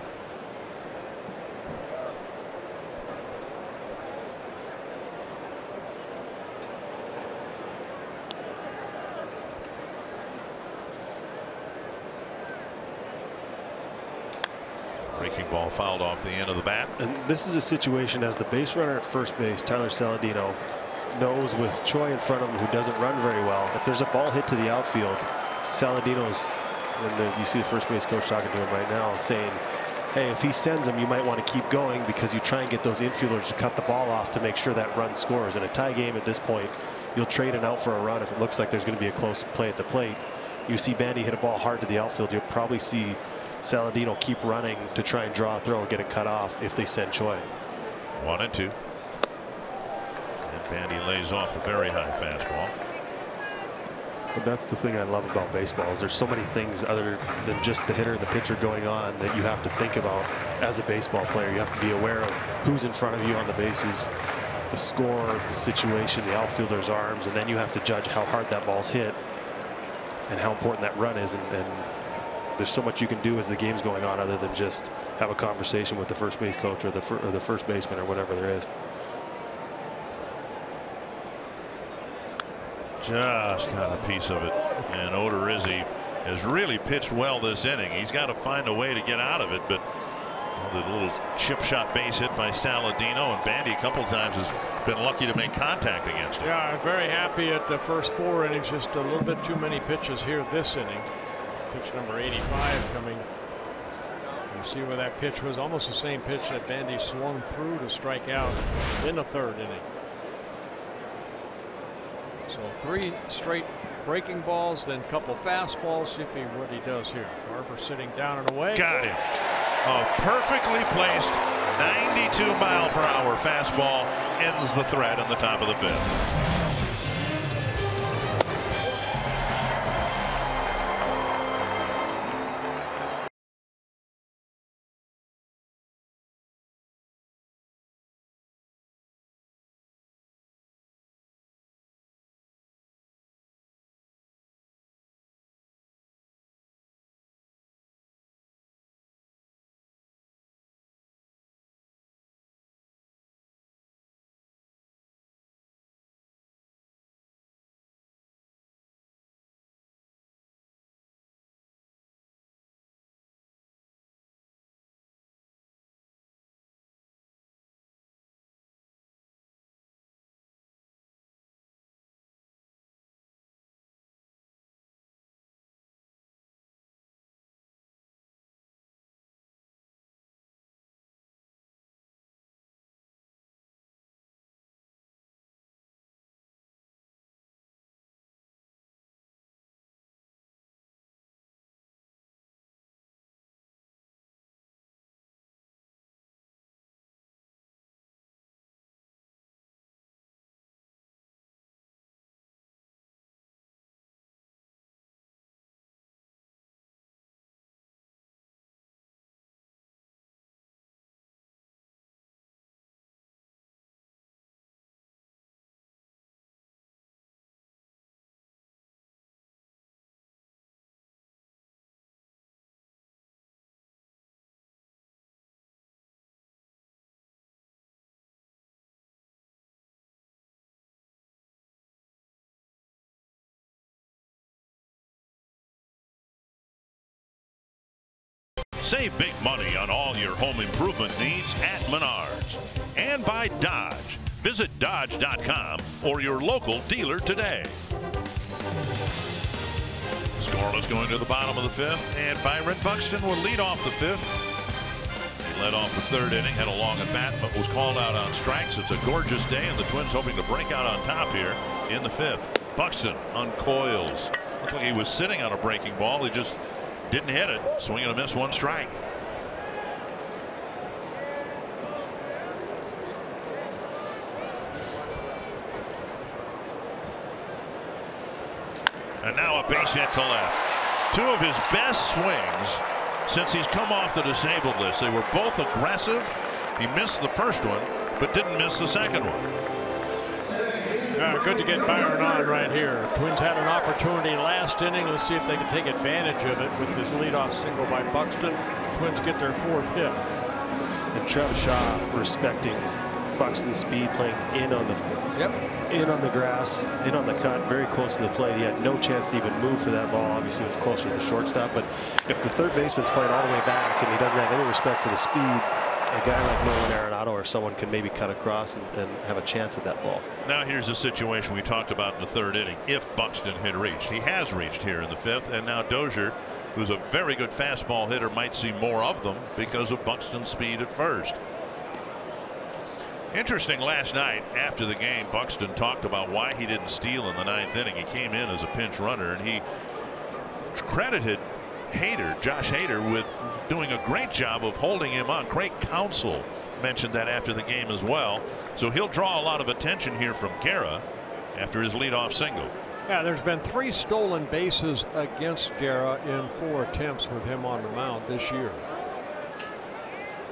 Breaking ball fouled off the end of the bat. And this is a situation as the base runner at first base, Tyler Saladino, knows with Choi in front of him, who doesn't run very well, if there's a ball hit to the outfield, Saladino's, and you see the first base coach talking to him right now, saying, hey, if he sends him, you might want to keep going because you try and get those infielders to cut the ball off to make sure that run scores. In a tie game at this point, you'll trade an out for a run if it looks like there's going to be a close play at the plate. You see Bandy hit a ball hard to the outfield, you'll probably see Saladino keep running to try and draw a throw and get it cut off if they send Choi. 1-2. And Bandy lays off a very high fastball. But that's the thing I love about baseball is there's so many things other than just the hitter and the pitcher going on that you have to think about as a baseball player. You have to be aware of who's in front of you on the bases, the score, the situation, the outfielder's arms, and then you have to judge how hard that ball's hit and how important that run is. And there's so much you can do as the game's going on other than just have a conversation with the first base coach or the first baseman or whatever there is. Just got a piece of it. And Odorizzi has really pitched well this inning. He's got to find a way to get out of it, but the little chip shot base hit by Saladino, and Bandy a couple times has been lucky to make contact against him. Yeah, I'm very happy at the first 4 innings. Just a little bit too many pitches here this inning. Pitch number 85 coming. You see where that pitch was, almost the same pitch that Bandy swung through to strike out in the 3rd inning. So 3 straight breaking balls, then a couple fastballs. See what he does here. Garver sitting down and away. Got him. A perfectly placed 92-mile-per-hour fastball ends the threat in the top of the 5th. Save big money on all your home improvement needs at Menards. And by Dodge. Visit Dodge.com or your local dealer today. Scoreless going to the bottom of the 5th, and Byron Buxton will lead off the 5th. He led off the 3rd inning, had a long at bat, but was called out on strikes. It's a gorgeous day, and the Twins hoping to break out on top here in the 5th. Buxton uncoils. Looks like he was sitting on a breaking ball. He just didn't hit it. Swing and a miss, 1 strike. And now a base hit to left. 2 of his best swings since he's come off the disabled list. They were both aggressive. He missed the first one, but didn't miss the second one. Good to get Byron on right here. Twins had an opportunity last inning. Let's see if they can take advantage of it with this leadoff single by Buxton. Twins get their 4th hit. And Trev Shaw respecting Buxton's speed, playing in on the grass, in on the cut, very close to the plate. He had no chance to even move for that ball. Obviously, it was closer to the shortstop. But if the third baseman's playing all the way back and he doesn't have any respect for the speed, a guy like Nolan Arenado or someone can maybe cut across and have a chance at that ball. Now here's the situation we talked about in the third inning. If Buxton had reached, he has reached here in the fifth, and now Dozier, who's a very good fastball hitter, might see more of them because of Buxton's speed at first. Interesting, last night after the game, Buxton talked about why he didn't steal in the ninth inning. He came in as a pinch runner, and he credited Josh Hader, with doing a great job of holding him on. Craig Counsell mentioned that after the game as well. So he'll draw a lot of attention here from Guerra after his leadoff single. Yeah, there's been 3 stolen bases against Guerra in 4 attempts with him on the mound this year.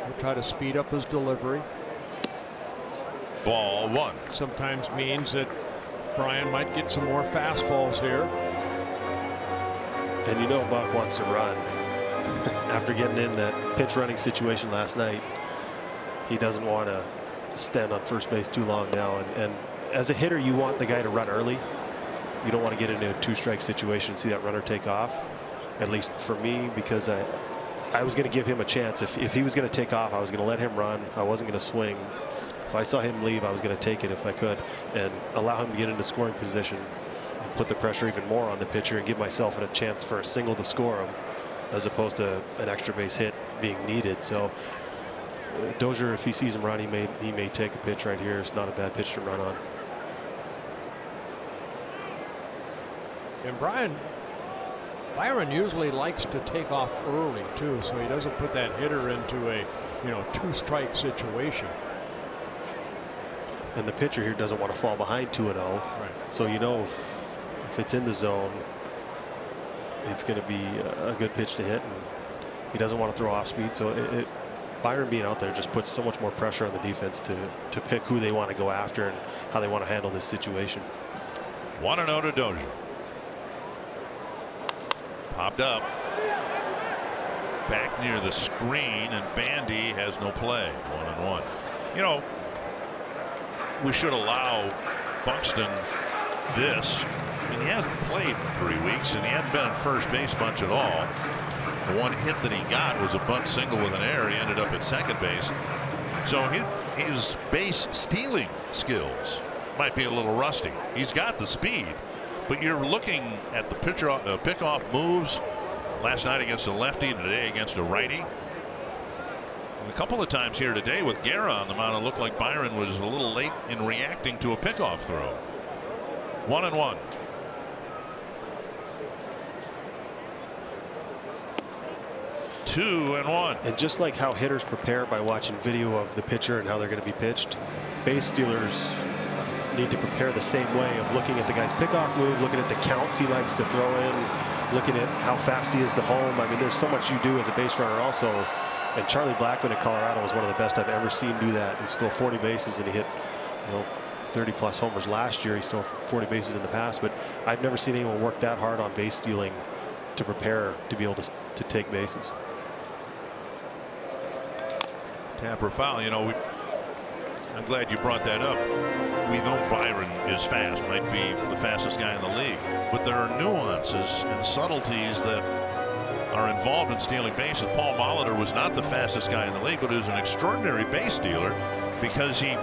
He'll try to speed up his delivery. Ball 1. Sometimes means that Brian might get some more fastballs here. And you know Buck wants to run. After getting in that pitch running situation last night, he doesn't want to stand on first base too long now. And as a hitter, you want the guy to run early. You don't want to get into a 2-strike situation and see that runner take off. At least for me, because I was going to give him a chance. If he was going to take off, I was going to let him run. I wasn't going to swing. If I saw him leave, I was going to take it if I could and allow him to get into scoring position. Put the pressure even more on the pitcher and give myself a chance for a single to score him, as opposed to an extra base hit being needed. So Dozier, if he sees him run, he may take a pitch right here. It's not a bad pitch to run on. And Byron usually likes to take off early too, so he doesn't put that hitter into a 2-strike situation. And the pitcher here doesn't want to fall behind 2-0. Right. So if it's in the zone, it's going to be a good pitch to hit, and he doesn't want to throw off speed. So Byron being out there just puts so much more pressure on the defense to pick who they want to go after and how they want to handle this situation. 1-0 to Dozier. Popped up. Back near the screen, and Bandy has no play. 1-1. We should allow Buxton this. I mean, he hasn't played in 3 weeks, and he hadn't been on first base much at all. The one hit that he got was a bunt single with an error. He ended up at second base. So his base stealing skills might be a little rusty. He's got the speed, but you're looking at the pickoff moves last night against a lefty and today against a righty. And a couple of times here today with Guerra on the mound, it looked like Byron was a little late in reacting to a pickoff throw. 1-1. Two and one. And just like how hitters prepare by watching video of the pitcher and how they're going to be pitched, base stealers need to prepare the same way of looking at the guy's pickoff move, looking at the counts he likes to throw in, looking at how fast he is to home. I mean, there's so much you do as a base runner also. And Charlie Blackmon in Colorado was one of the best I've ever seen do that. He stole 40 bases and he hit 30+ homers last year. He stole 40 bases in the past, but I've never seen anyone work that hard on base stealing to prepare to be able to take bases. Tapper foul. I'm glad you brought that up. We know Byron is fast, might be the fastest guy in the league, but there are nuances and subtleties that are involved in stealing bases. Paul Molitor was not the fastest guy in the league, but he was an extraordinary base stealer because he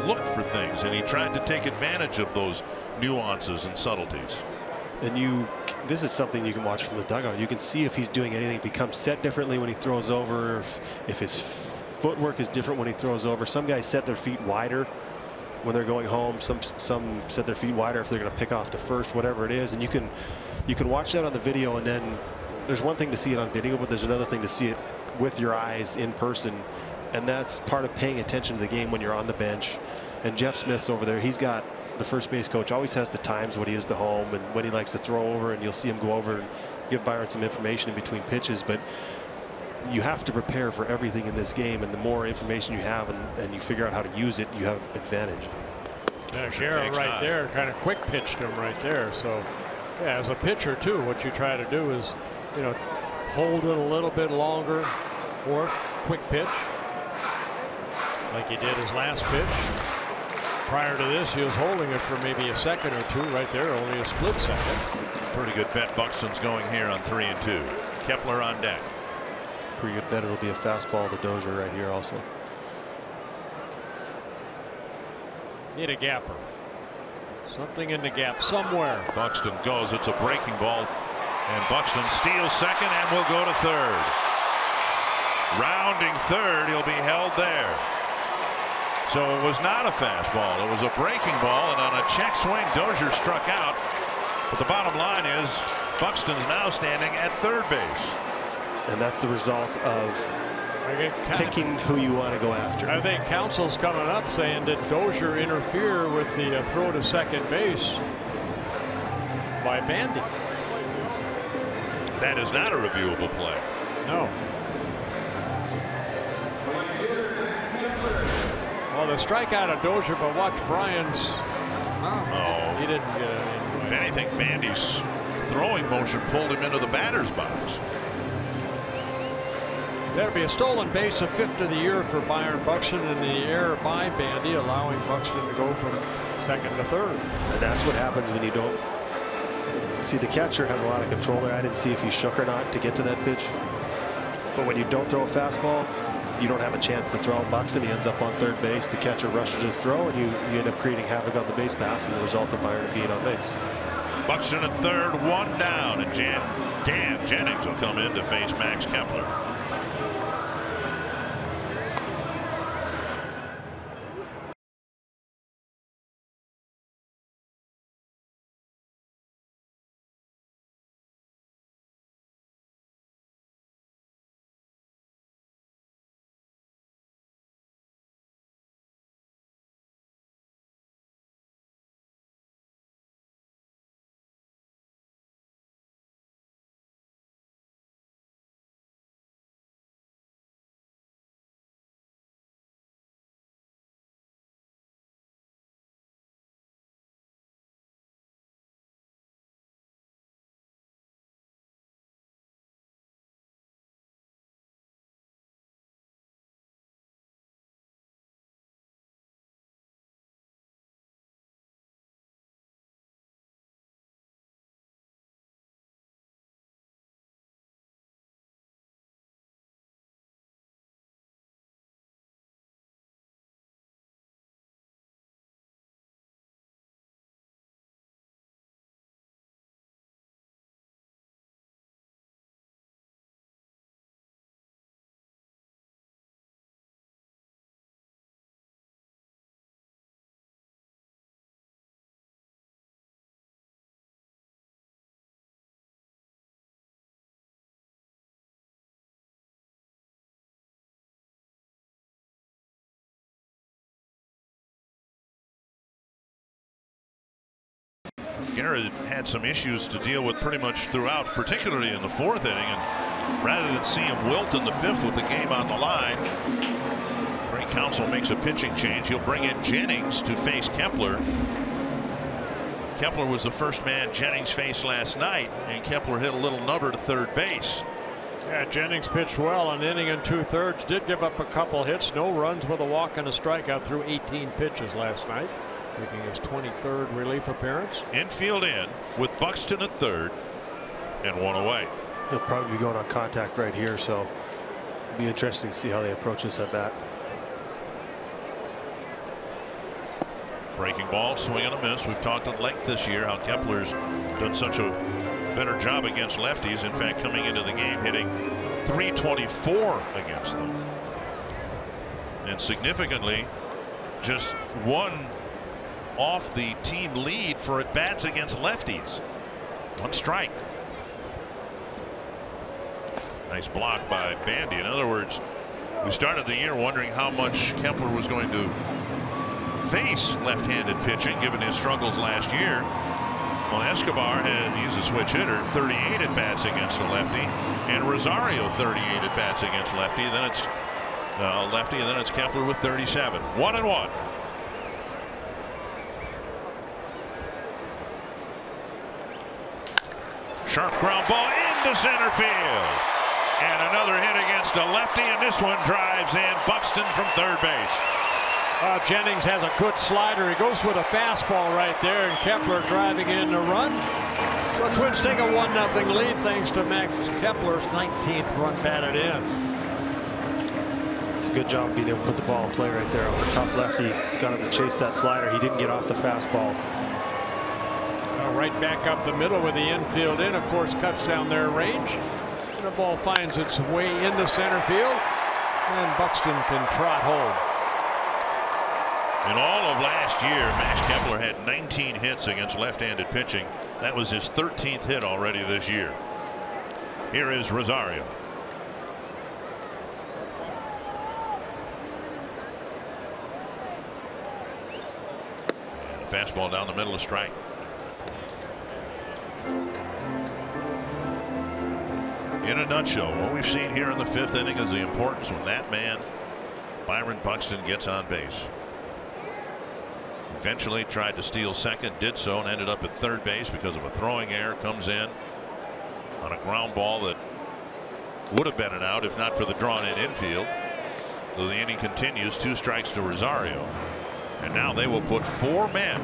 looked for things and he tried to take advantage of those nuances and subtleties. And this is something you can watch from the dugout. You can see if he's doing anything, if he comes set differently when he throws over, if his footwork is different when he throws over. Some guys set their feet wider when they're going home. Some set their feet wider if they're going to pick off to first, whatever it is. And you can watch that on the video, and then there's one thing to see it on video, but there's another thing to see it with your eyes in person. And that's part of paying attention to the game when you're on the bench. And Jeff Smith's over there. He's got the first base coach always has the times when he is to home and when he likes to throw over, and you'll see him go over and give Byron some information in between pitches. But you have to prepare for everything in this game, and the more information you have and you figure out how to use it, you have advantage. Yeah, Guerra right there kind of quick pitched him right there. So yeah, as a pitcher too, what you try to do is hold it a little bit longer or quick pitch. like he did his last pitch. Prior to this, he was holding it for maybe a second or two right there, only a split second. Pretty good bet Buxton's going here on 3-2. Kepler on deck. Pretty good bet it'll be a fastball to Dozier right here also. Need a gapper. Something in the gap somewhere. Buxton goes. It's a breaking ball. And Buxton steals second and will go to third. Rounding third, he'll be held there. So it was not a fastball. It was a breaking ball, and on a check swing, Dozier struck out. But the bottom line is Buxton's now standing at third base. And that's the result of picking who you want to go after. I think counsel's coming up saying that Dozier interfere with the throw to second base by Bandy. That is not a reviewable play. No. Well, the strikeout of Dozier, but watch Brian's. Oh, he didn't get it anyway. If anything, Bandy's throwing motion pulled him into the batter's box. That'll be a stolen base, a fifth of the year for Byron Buxton, and the error by Bandy, allowing Buxton to go from second to third. And that's what happens when you don't. See, the catcher has a lot of control there. I didn't see if he shook or not to get to that pitch. But when you don't throw a fastball, you don't have a chance to throw out Buxton. He ends up on third base. The catcher rushes his throw, and you end up creating havoc on the base pass, and the result of Byron being on base. Buxton at third, one down, and Dan Jennings will come in to face Max Kepler. Garrett had some issues to deal with pretty much throughout, particularly in the fourth inning, and rather than see him wilt in the fifth with the game on the line, Great Counsel makes a pitching change. He'll bring in Jennings to face Kepler. Kepler was the first man Jennings faced last night, and Kepler hit a little number to third base. Yeah, Jennings pitched well, an inning and 2/3, did give up a couple hits, no runs with a walk and a strikeout through 18 pitches last night, making his 23rd relief appearance. Infield in with Buxton at third and one away. He'll probably be going on contact right here, so it'll be interesting to see how they approach this at bat. Breaking ball, swing and a miss. We've talked at length this year how Kepler's done such a better job against lefties. In fact, coming into the game hitting .324 against them, and significantly just one off the team lead for at bats against lefties. One strike. Nice block by Bandy. In other words, we started the year wondering how much Kepler was going to face left-handed pitching given his struggles last year. Well, Escobar he's a switch hitter, 38 at bats against a lefty, and Rosario 38 at bats against lefty. Then it's lefty, and then it's Kepler with 37. 1-1. Sharp ground ball into center field, and another hit against a lefty, and this one drives in Buxton from third base. Jennings has a good slider. He goes with a fastball right there, and Kepler driving in the run. So Twins take a 1-0 lead thanks to Max Kepler's 19th run batted in. It's a good job being able to put the ball in play right there off a tough lefty. Got him to chase that slider. He didn't get off the fastball. Right back up the middle with the infield in, of course, cuts down their range. And the ball finds its way into center field, and Buxton can trot home. In all of last year, Max Kepler had 19 hits against left-handed pitching. That was his 13th hit already this year. Here is Rosario. And a fastball down the middle, a strike. In a nutshell, what we've seen here in the 5th inning is the importance when that man, Byron Buxton, gets on base. Eventually tried to steal second, did so, and ended up at third base because of a throwing error. Comes in on a ground ball that would have been an out if not for the drawn-in infield. So the inning continues, 2 strikes to Rosario. And now they will put 4 men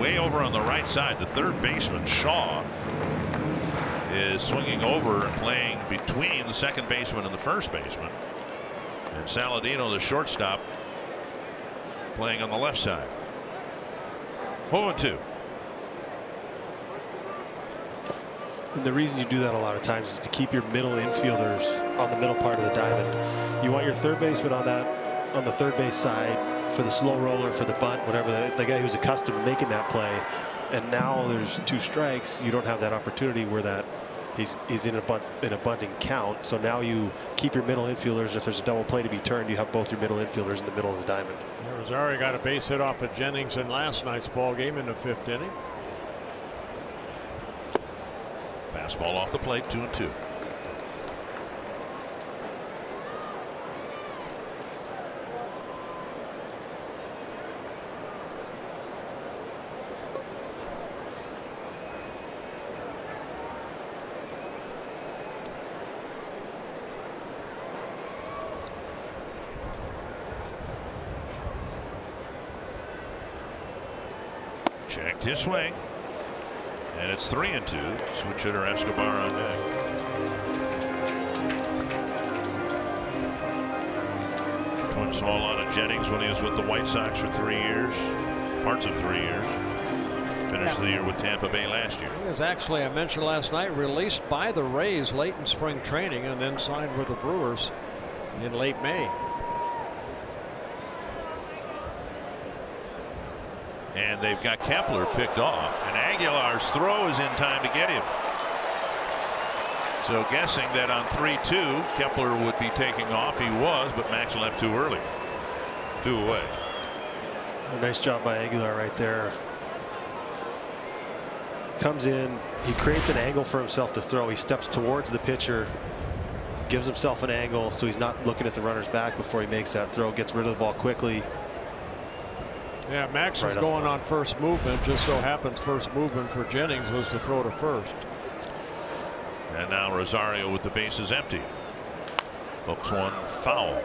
way over on the right side. The third baseman, Shaw, is swinging over and playing between the second baseman and the first baseman. And Saladino, the shortstop, playing on the left side. 0-2. And the reason you do that a lot of times is to keep your middle infielders on the middle part of the diamond. You want your third baseman on the third base side for the slow roller, for the bunt, whatever, the guy who's accustomed to making that play. And now there's 2 strikes. You don't have that opportunity where that he's in a bunting count. So now you keep your middle infielders. If there's a double play to be turned, you have both your middle infielders in the middle of the diamond. Rosario got a base hit off of Jennings in last night's ball game in the 5th inning. Fastball off the plate, 2-2. Checked his swing, and it's 3-2. Switch hitter Escobar on deck. Twins saw a lot of Jennings when he was with the White Sox for 3 years, parts of 3 years. Finished the year with Tampa Bay last year. He was actually, I mentioned last night, released by the Rays late in spring training and then signed with the Brewers in late May. And they've got Kepler picked off, and Aguilar's throw is in time to get him. So guessing that on 3-2 Kepler would be taking off. He was, but Max left too early. 2 away. A nice job by Aguilar right there. Comes in, he creates an angle for himself to throw. He steps towards the pitcher, gives himself an angle so he's not looking at the runner's back before he makes that throw, gets rid of the ball quickly. Yeah, Max was going on first movement. Just so happens first movement for Jennings was to throw to first. And now Rosario with the bases empty. Hooks one foul.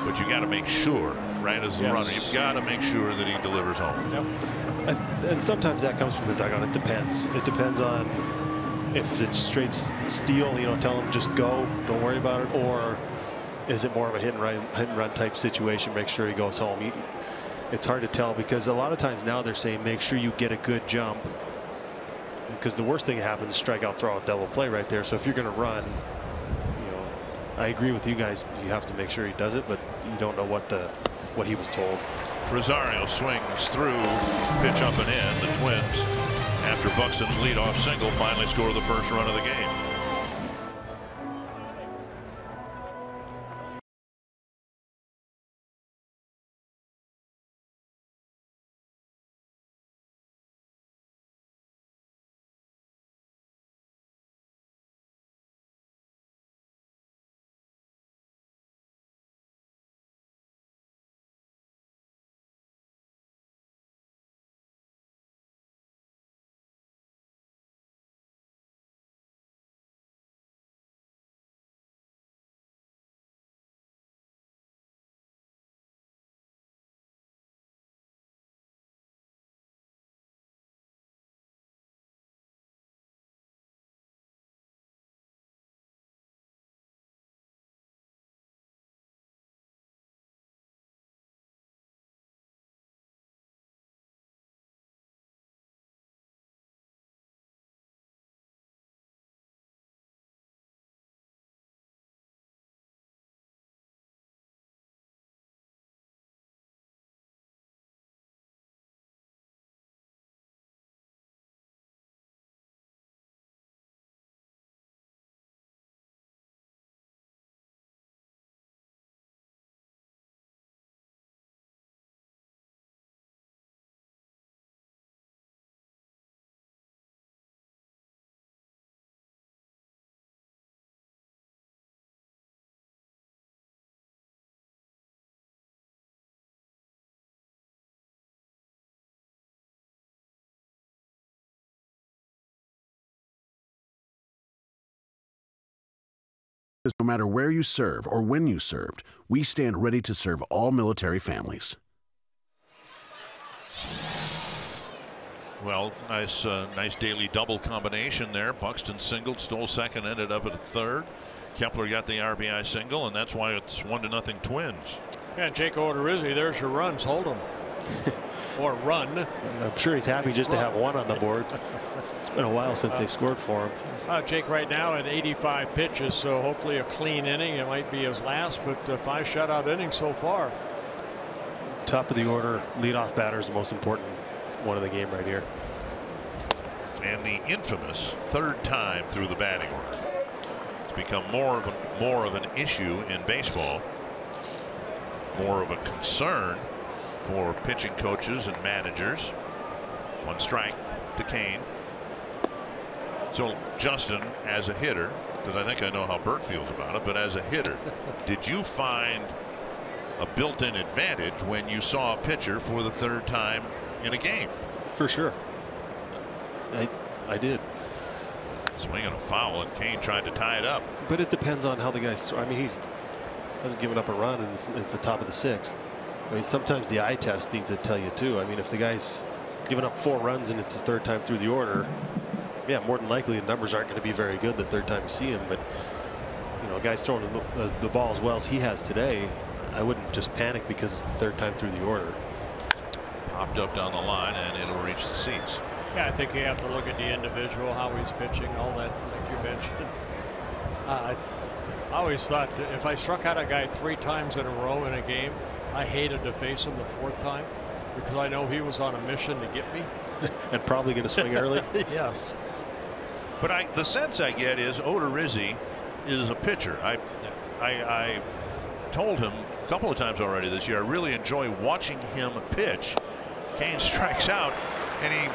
But you got to make sure, right, as the runner, you've got to make sure that he delivers home. Yep. And sometimes that comes from the dugout. It depends. It depends on if it's straight steal, you know, tell him just go, don't worry about it, or is it more of a hit and run type situation? Make sure he goes home. It's hard to tell because a lot of times now they're saying make sure you get a good jump, because the worst thing that happens is strikeout, throw out, double play right there. So if you're going to run, you know, I agree with you guys. You have to make sure he does it, but you don't know what he was told. Rosario swings through, pitch up and in. The Twins, after Buxton's leadoff single, finally score the first run of the game. No matter where you serve or when you served, we stand ready to serve all military families. Well, nice daily double combination there. Buxton singled, stole second, ended up at third. Kepler got the RBI single, and that's why it's 1-0 Twins. Yeah, Jake Odorizzi, there's your runs. Hold them. Or run. I'm sure he's happy just to have one on the board. It's been a while since they've scored for him. Jake right now at 85 pitches, so hopefully a clean inning. It might be his last, but 5 shutout innings so far. Top of the order, leadoff batter is the most important one of the game right here. And the infamous third time through the batting order. It's become more of an issue in baseball, more of a concern for pitching coaches and managers. 1 strike to Kane. So Justin, as a hitter, because I think I know how Bert feels about it, but as a hitter, did you find a built-in advantage when you saw a pitcher for the third time in a game? For sure. I did. Swinging a foul, and Kane tried to tie it up. But it depends on how the guy's. I mean, he hasn't given up a run, and it's the top of the 6th. I mean, sometimes the eye test needs to tell you too. I mean, if the guy's given up 4 runs and it's his 3rd time through the order, yeah, more than likely the numbers aren't going to be very good the 3rd time you see him. But you know, a guy's throwing the ball as well as he has today. I wouldn't just panic because it's the 3rd time through the order. Popped up down the line, and it'll reach the seats. Yeah, I think you have to look at the individual, how he's pitching, all that, like you mentioned. I always thought that if I struck out a guy 3 times in a row in a game, I hated to face him the 4th time because I know he was on a mission to get me. And probably going to swing early. Yes. But the sense I get is Odorizzi is a pitcher. I told him a couple of times already this year, I really enjoy watching him pitch. Kane strikes out, and he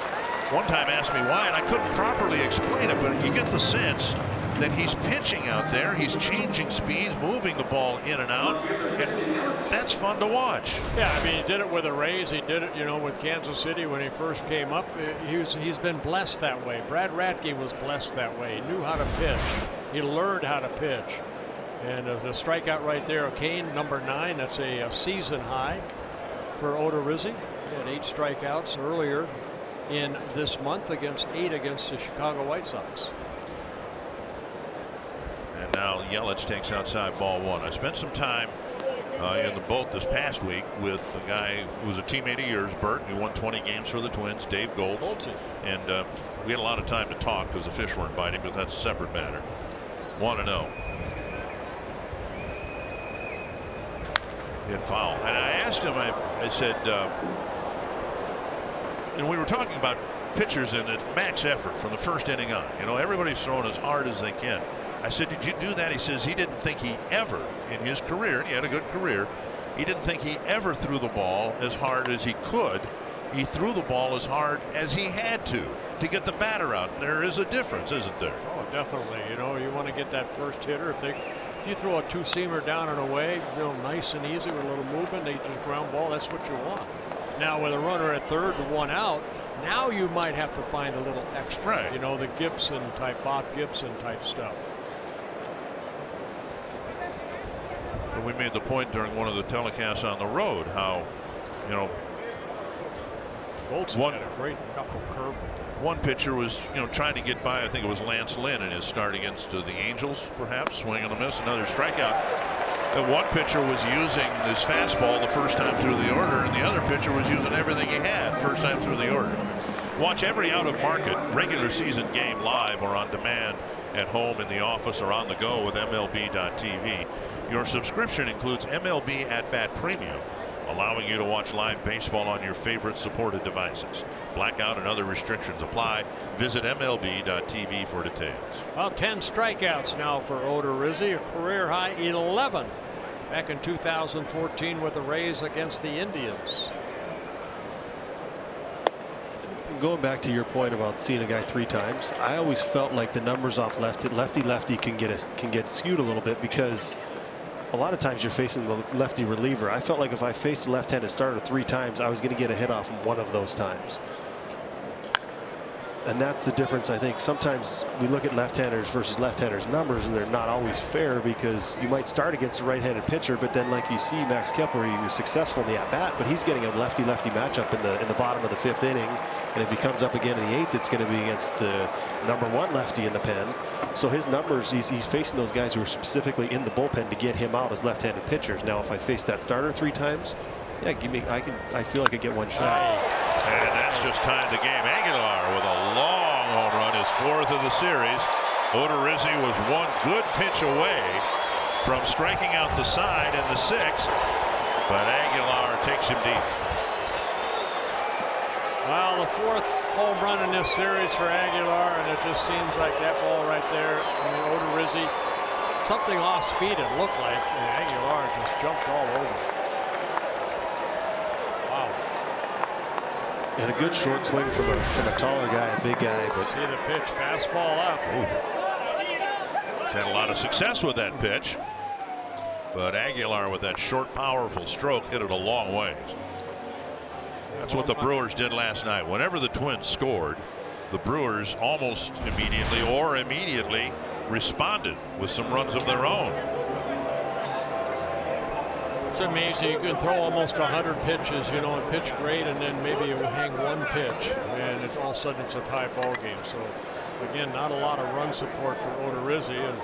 one time asked me why, and I couldn't properly explain it, but you get the sense that he's pitching out there. He's changing speeds, moving the ball in and out, and that's fun to watch. Yeah, I mean, he did it with the Rays. He did it, you know, with Kansas City when he first came up. He's been blessed that way. Brad Radke was blessed that way. He knew how to pitch. He learned how to pitch. And the strikeout right there, Kane, number 9. That's a season high for Odorizzi. He had 8 strikeouts earlier in this month against 8 against the Chicago White Sox. And now Yelich takes outside ball 1. I spent some time in the boat this past week with a guy who was a teammate of yours, Bert, who won 20 games for the Twins, Dave Golds. And we had a lot of time to talk because the fish weren't biting, but that's a separate matter. 1-0. Hit foul. And I asked him, I said, and we were talking about pitchers in at max effort from the first inning on. You know, everybody's throwing as hard as they can. I said, did you do that? He says he didn't think he ever in his career, and he had a good career, he didn't think he ever threw the ball as hard as he could. He threw the ball as hard as he had to get the batter out. And there is a difference, isn't there? Oh, definitely. You know, you want to get that first hitter. If you throw a 2-seamer down and away, you know, nice and easy with a little movement, they just ground ball. That's what you want. Now with a runner at 3rd and 1 out, now you might have to find a little extra. Right. You know, the Gibson type, Bob Gibson type stuff. And we made the point during one of the telecasts on the road how, you know, Goldson had a great knuckle curve. One pitcher was, you know, trying to get by. I think it was Lance Lynn in his start against the Angels, perhaps. Swing and a miss, another strikeout. The one pitcher was using his fastball the first time through the order, and the other pitcher was using everything he had first time through the order. Watch every out-of-market regular season game live or on demand at home, in the office, or on the go with MLB.tv. Your subscription includes MLB At Bat Premium, allowing you to watch live baseball on your favorite supported devices. Blackout and other restrictions apply. Visit MLB.tv for details. Well, 10 strikeouts now for Odorizzi, a career high 11 back in 2014 with the Rays against the Indians. Going back to your point about seeing a guy 3 times, I always felt like the numbers off lefty can get skewed a little bit because a lot of times you're facing the lefty reliever. I felt like if I faced the left-handed starter 3 times, I was going to get a hit off him one of those times. And that's the difference. I think sometimes we look at left-handers versus left-handers numbers, and they're not always fair, because you might start against a right-handed pitcher, but then, like you see Max Kepler, he was successful in the at-bat, but he's getting a lefty-lefty matchup in the bottom of the 5th inning, and if he comes up again in the 8th, it's going to be against the #1 lefty in the pen. So his numbers, he's facing those guys who are specifically in the bullpen to get him out as left-handed pitchers. Now, if I face that starter 3 times, yeah, I feel like I get 1 shot. And that's just tied the game. Aguilar with a long home run, his 4th of the series. Odorizzi was 1 good pitch away from striking out the side in the 6th, but Aguilar takes him deep. Well, the 4th home run in this series for Aguilar, and it just seems like that ball right there. I mean, Odorizzi, something off speed it looked like, and Aguilar just jumped all over. Wow. And a good short swing from a taller guy, a big guy. But see the pitch, fastball up. He's had a lot of success with that pitch, but Aguilar with that short, powerful stroke hit it a long ways. That's what the Brewers did last night. Whenever the Twins scored, the Brewers almost immediately responded with some runs of their own. It's amazing. You can throw almost 100 pitches, you know, and pitch great, and then maybe you hang 1 pitch, and it's all of a sudden it's a tie ball game. So again, not a lot of run support for Odorizzi, and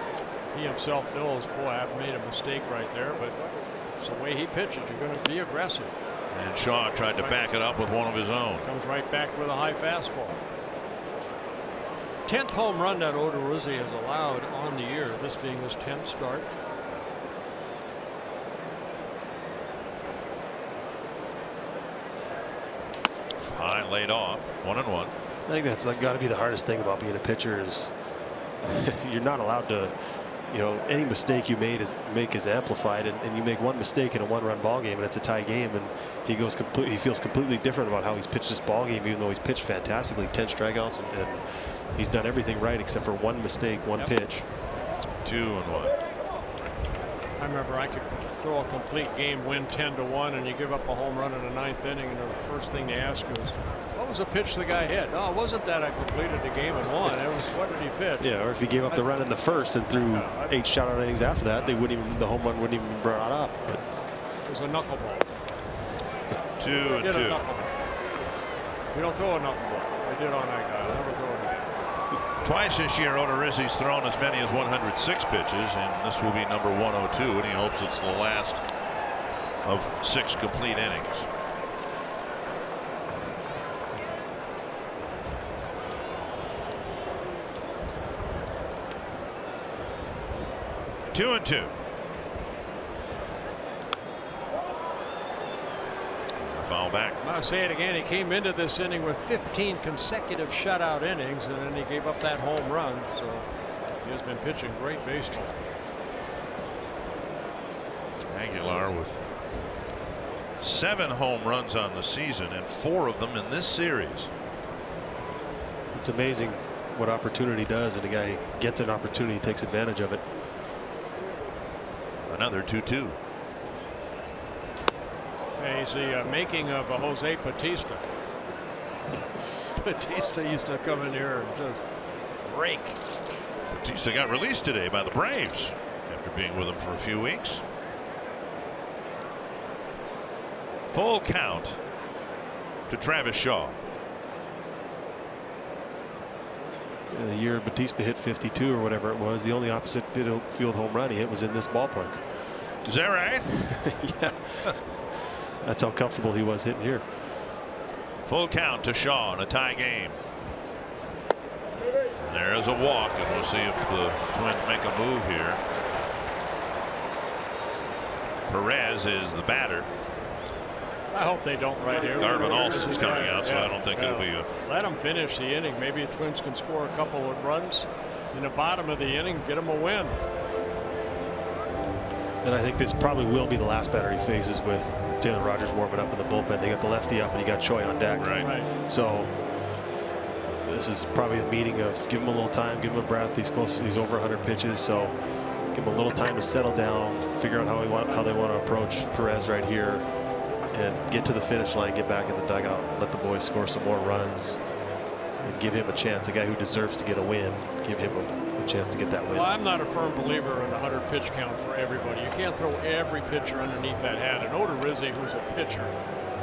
he himself knows, boy, I've made a mistake right there, but it's the way he pitches. You're going to be aggressive. And Shaw tried to back it up with one of his own. Comes right back with a high fastball. 10th home run that Odorizzi has allowed on the year, this being his 10th start. High, laid off, 1-1. I think that's got to be the hardest thing about being a pitcher is you're not allowed to, you know, any mistake you make is amplified, and you make 1 mistake in a 1-run ball game and it's a tie game, and he feels completely different about how he's pitched this ball game, even though he's pitched fantastically, 10 strikeouts, and he's done everything right except for 1 mistake, 1 pitch. 2-1. I remember I could throw a complete game, win 10-1, and you give up a home run in the 9th inning, and the first thing they ask you is, what was the pitch the guy hit? No, it wasn't that I completed the game and won. It was, what did he pitch? Yeah, or if he gave up the run in the 1st and threw 8 shutout innings after that, the home run wouldn't even be brought up. But it was a knuckleball. 2-2. You don't throw a knuckleball. I did on that guy. I'll never throw it again. Twice this year, Odorizzi's thrown as many as 106 pitches, and this will be number 102, and he hopes it's the last of 6 complete innings. Two and two. Foul back. I'll say it again. He came into this inning with 15 consecutive shutout innings, and then he gave up that home run. So he has been pitching great baseball. Aguilar with 7 home runs on the season, and 4 of them in this series. it's amazing what opportunity does, and a guy gets an opportunity, takes advantage of it. Another 2-2. He's the making of a Jose Bautista. Bautista used to come in here and just rake. Bautista got released today by the Braves after being with them for a few weeks. Full count to Travis Shaw. The year Bautista hit 52 or whatever it was, the only opposite field home run he hit was in this ballpark. Is that right? Yeah. That's how comfortable he was hitting here. Full count to Shaw in a tie game. And there is a walk, and we'll see if the Twins make a move here. Perez is the batter. I hope they don't right here. Garvin Olson's coming out, so I don't think it'll be a... Let them finish the inning. Maybe the Twins can score a couple of runs in the bottom of the inning, get them a win. And I think this probably will be the last batter he faces with Taylor Rogers warming up in the bullpen. They got the lefty up and you got Choi on deck. Right. So this is probably a meeting of give him a little time, give him a breath. He's close. He's over 100 pitches, so give him a little time to settle down, figure out how they want to approach Perez right here, and get to the finish line, get back in the dugout, let the boys score some more runs. and give him a chance. A guy who deserves to get a win, give him a chance to get that win. Well, I'm not a firm believer in the 100 pitch count for everybody. You can't throw every pitcher underneath that hat. And Odorizzi, who's a pitcher,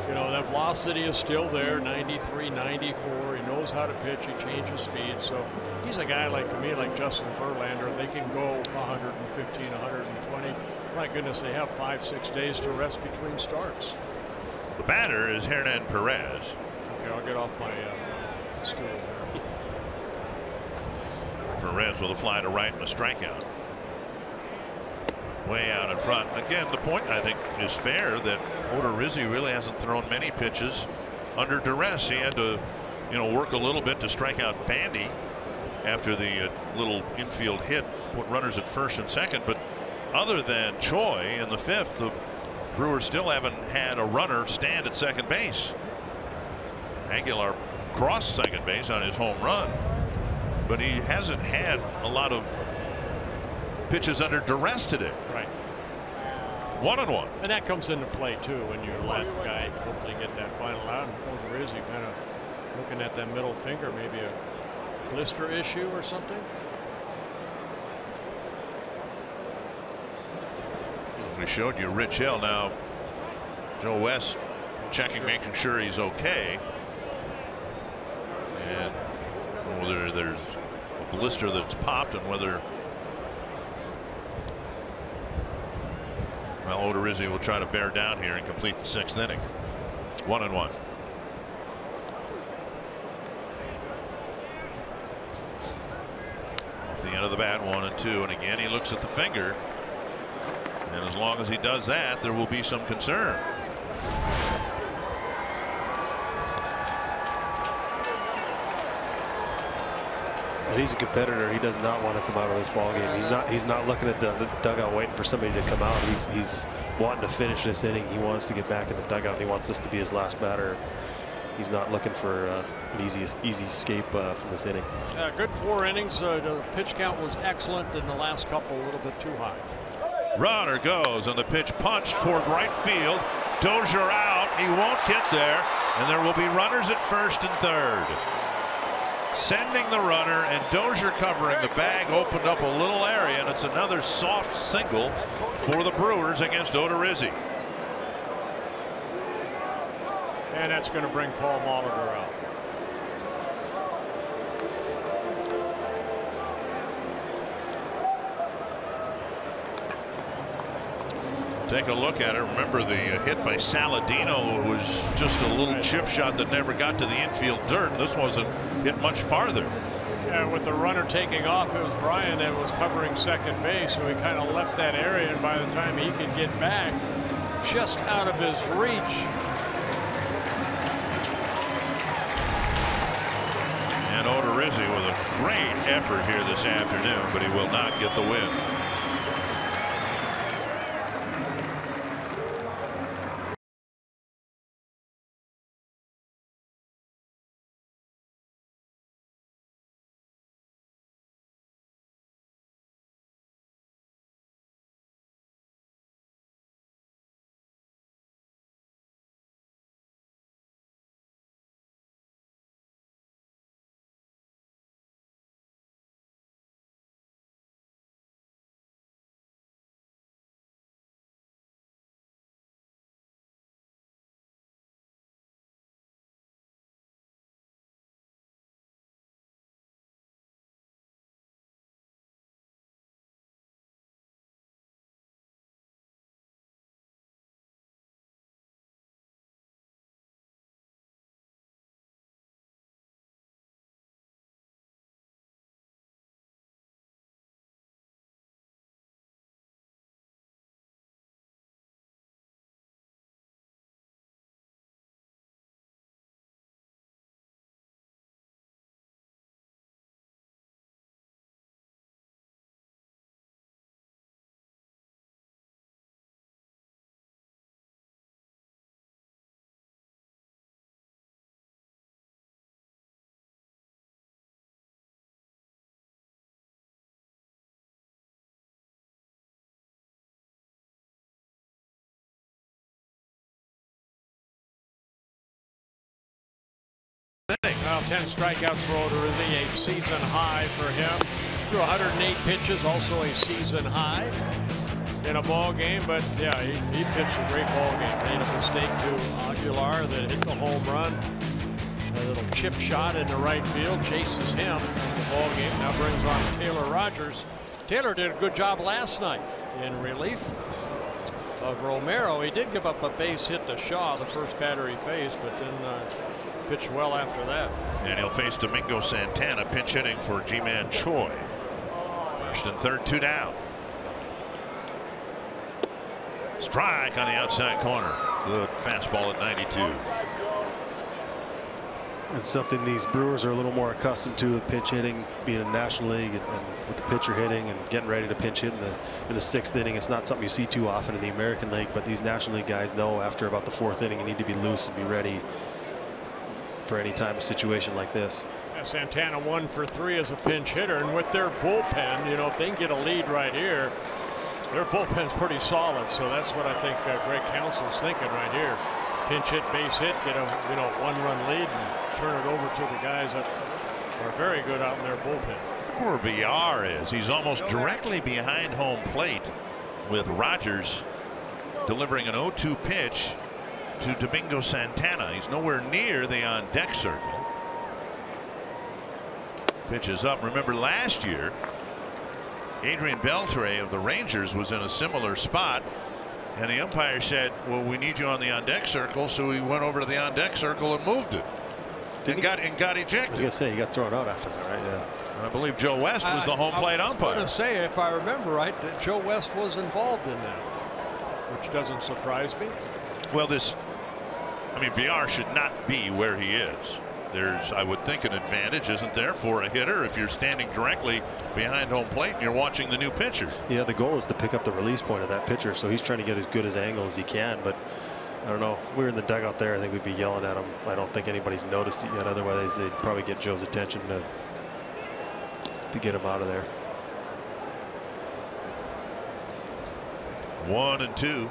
you know, that velocity is still there, 93, 94. He knows how to pitch. He changes speed. So he's a guy like, to me, like Justin Verlander. They can go 115, 120. My goodness, they have 5-6 days to rest between starts. The batter is Hernan Perez. Okay, I'll get off my stool there. Perez with a fly to right and a strikeout. Way out in front. Again, the point I think is fair that Odorizzi really hasn't thrown many pitches under duress. He had to, you know, work a little bit to strike out Bandy after the little infield hit, put runners at first and second. But other than Choi in the fifth, the Brewers still haven't had a runner stand at second base. Aguilar crossed second base on his home run, but he hasn't had a lot of pitches under duress today. Right. 1-1. And that comes into play too when you let the guy hopefully get that final out. And Odorizzi kind of looking at that middle finger, maybe a blister issue or something. We showed you Rich Hill. Now Joe West checking, making sure he's okay, and whether there's a blister that's popped and whether, well, Odorizzi will try to bear down here and complete the sixth inning. 1-1. Off the end of the bat, 1-2, and again he looks at the finger. And as long as he does that, there will be some concern. And he's a competitor. He does not want to come out of this ball game. He's not looking at the dugout waiting for somebody to come out. He's wanting to finish this inning. He wants to get back in the dugout. And he wants this to be his last batter. He's not looking for an easy escape from this inning. Good 4 innings. The pitch count was excellent. In the last couple, a little bit too high. Runner goes on the pitch, punch toward right field. Dozier out. He won't get there, and there will be runners at first and third. Sending the runner, and Dozier covering the bag opened up a little area, and it's another soft single for the Brewers against Odorizzi. And that's going to bring Paul Molitor out. Take a look at it. Remember the hit by Saladino was just a little chip shot that never got to the infield dirt. This wasn't hit much farther. Yeah, with the runner taking off, it was Brian that was covering second base, so he kind of left that area, and by the time he could get back, just out of his reach. And Odorizzi with a great effort here this afternoon, but he will not get the win. inning. Well, 10 strikeouts for Odorizzi, a season high for him. Threw 108 pitches, also a season high in a ball game. But yeah, he pitched a great ball game. Made a mistake to Aguilar that hit the home run. A little chip shot into right field, chases him in the ball game. Now brings on Taylor Rogers. Taylor did a good job last night in relief of Romero. He did give up a base hit to Shaw, the first batter he faced, but then pitched well after that. And he'll face Domingo Santana, pinch hitting for Ji-Man Choi. First and third, 2 down. Strike on the outside corner. Good fastball at 92. And something these Brewers are a little more accustomed to, with pinch hitting, being in the National League, and with the pitcher hitting and getting ready to pinch hit in the 6th inning. It's not something you see too often in the American League, but these National League guys know after about the 4th inning you need to be loose and be ready for any type of situation like this. Yeah, Santana 1 for 3 as a pinch hitter, and with their bullpen, you know, if they can get a lead right here, their bullpen's pretty solid. So that's what I think Greg Counsell's thinking right here. Pinch hit, base hit, get a 1-run lead and turn it over to the guys that are very good out in their bullpen. Look where Villar is. He's almost directly behind home plate, with Rogers delivering an 0-2 pitch to Domingo Santana. He's nowhere near the on-deck circle. Pitch is up. Remember last year, Adrian Beltre of the Rangers was in a similar spot, and the umpire said, well, we need you on the on-deck circle, so he went over to the on-deck circle and moved it. And got ejected. I was going to say, he got thrown out after that, right? Yeah. And I believe Joe West was the home plate umpire. I was going to say, if I remember right, that Joe West was involved in that, which doesn't surprise me. Well, Villar should not be where he is. There's, I would think, an advantage, isn't there, for a hitter if you're standing directly behind home plate and you're watching the new pitcher. Yeah, the goal is to pick up the release point of that pitcher, so he's trying to get as good as angle as he can. But I don't know, if we were in the dugout there, I think we'd be yelling at him. I don't think anybody's noticed it yet. Otherwise, they'd probably get Joe's attention to get him out of there. 1-2.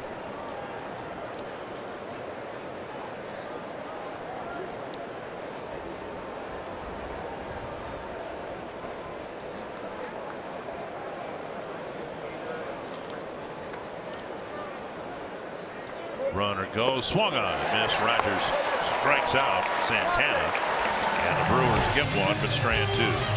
Runner goes, swung on, miss. Rogers strikes out Santana, and the Brewers get one, but strand 2.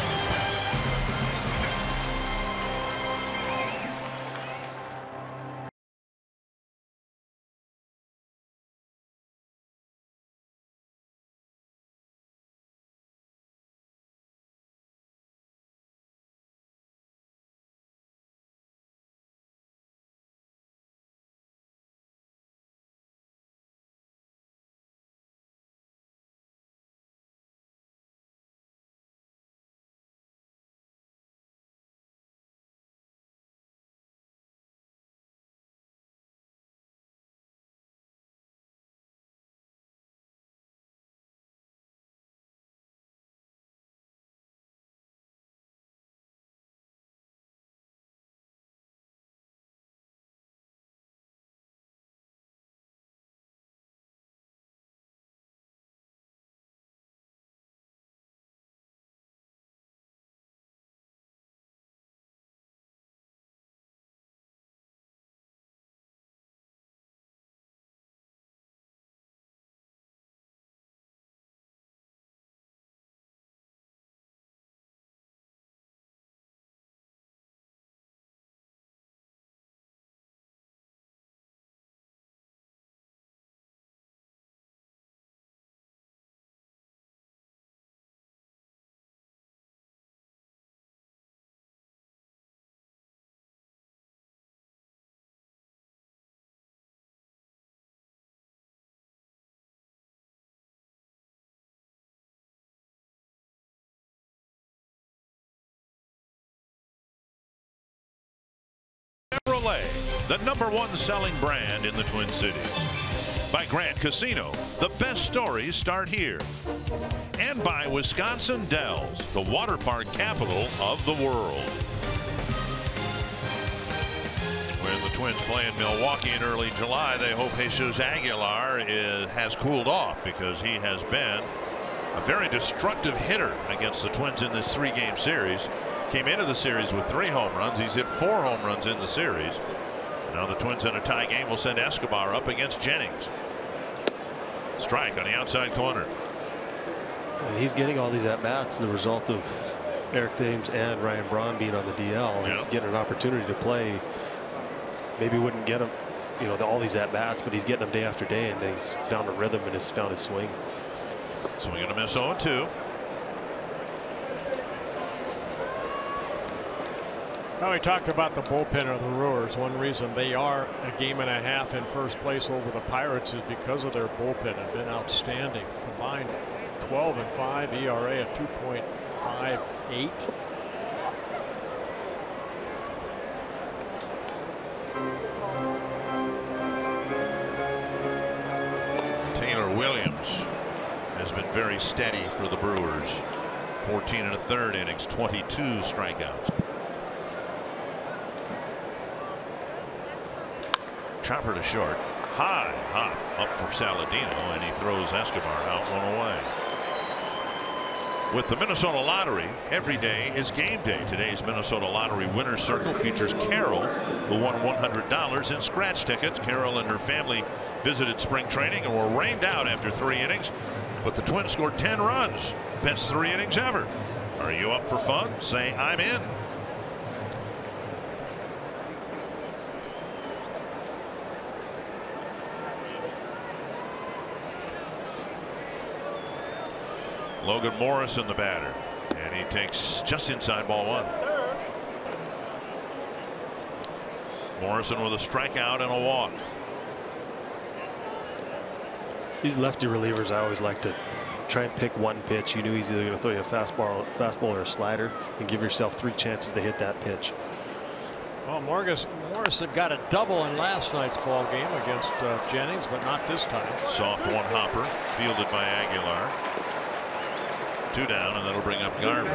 Chevrolet, the #1 selling brand in the Twin Cities. By Grant Casino, the best stories start here. And by Wisconsin Dells, the water park capital of the world. When the Twins play in Milwaukee in early July, they hope Jesus Aguilar has cooled off, because he has been a very destructive hitter against the Twins in this 3-game series. Came into the series with 3 home runs. He's hit 4 home runs in the series. Now the Twins in a tie game will send Escobar up against Jennings. Strike on the outside corner. And he's getting all these at-bats, the result of Eric Thames and Ryan Braun being on the DL. He's getting an opportunity to play. Maybe wouldn't get him, you know, all these at-bats, but he's getting them day after day, and he's found a rhythm and has found his swing. Swing and a miss 0-2. Well, we talked about the bullpen of the Brewers. One reason they are a game and a half in first place over the Pirates is because of their bullpen. Have been outstanding. Combined 12-5, ERA at 2.58. Taylor Williams has been very steady for the Brewers. 14 1/3 innings, 22 strikeouts. Chopper to short. High hop up for Saladino, and he throws Escobar out, 1 away. With the Minnesota Lottery, every day is game day. Today's Minnesota Lottery Winner's Circle features Carol, who won $100 in scratch tickets. Carol and her family visited spring training and were rained out after 3 innings, but the Twins scored 10 runs. Best 3 innings ever. Are you up for fun? Say I'm in. Logan Morrison, the batter, and he takes just inside ball 1. Morrison with a strikeout and a walk. These lefty relievers, I always like to try and pick one pitch. You knew he's either going to throw you a fastball or a slider, and give yourself 3 chances to hit that pitch. Well, Morrison got a double in last night's ball game against Jennings, but not this time. Soft 1 hopper fielded by Aguilar. 2 down, and that'll bring up Garver.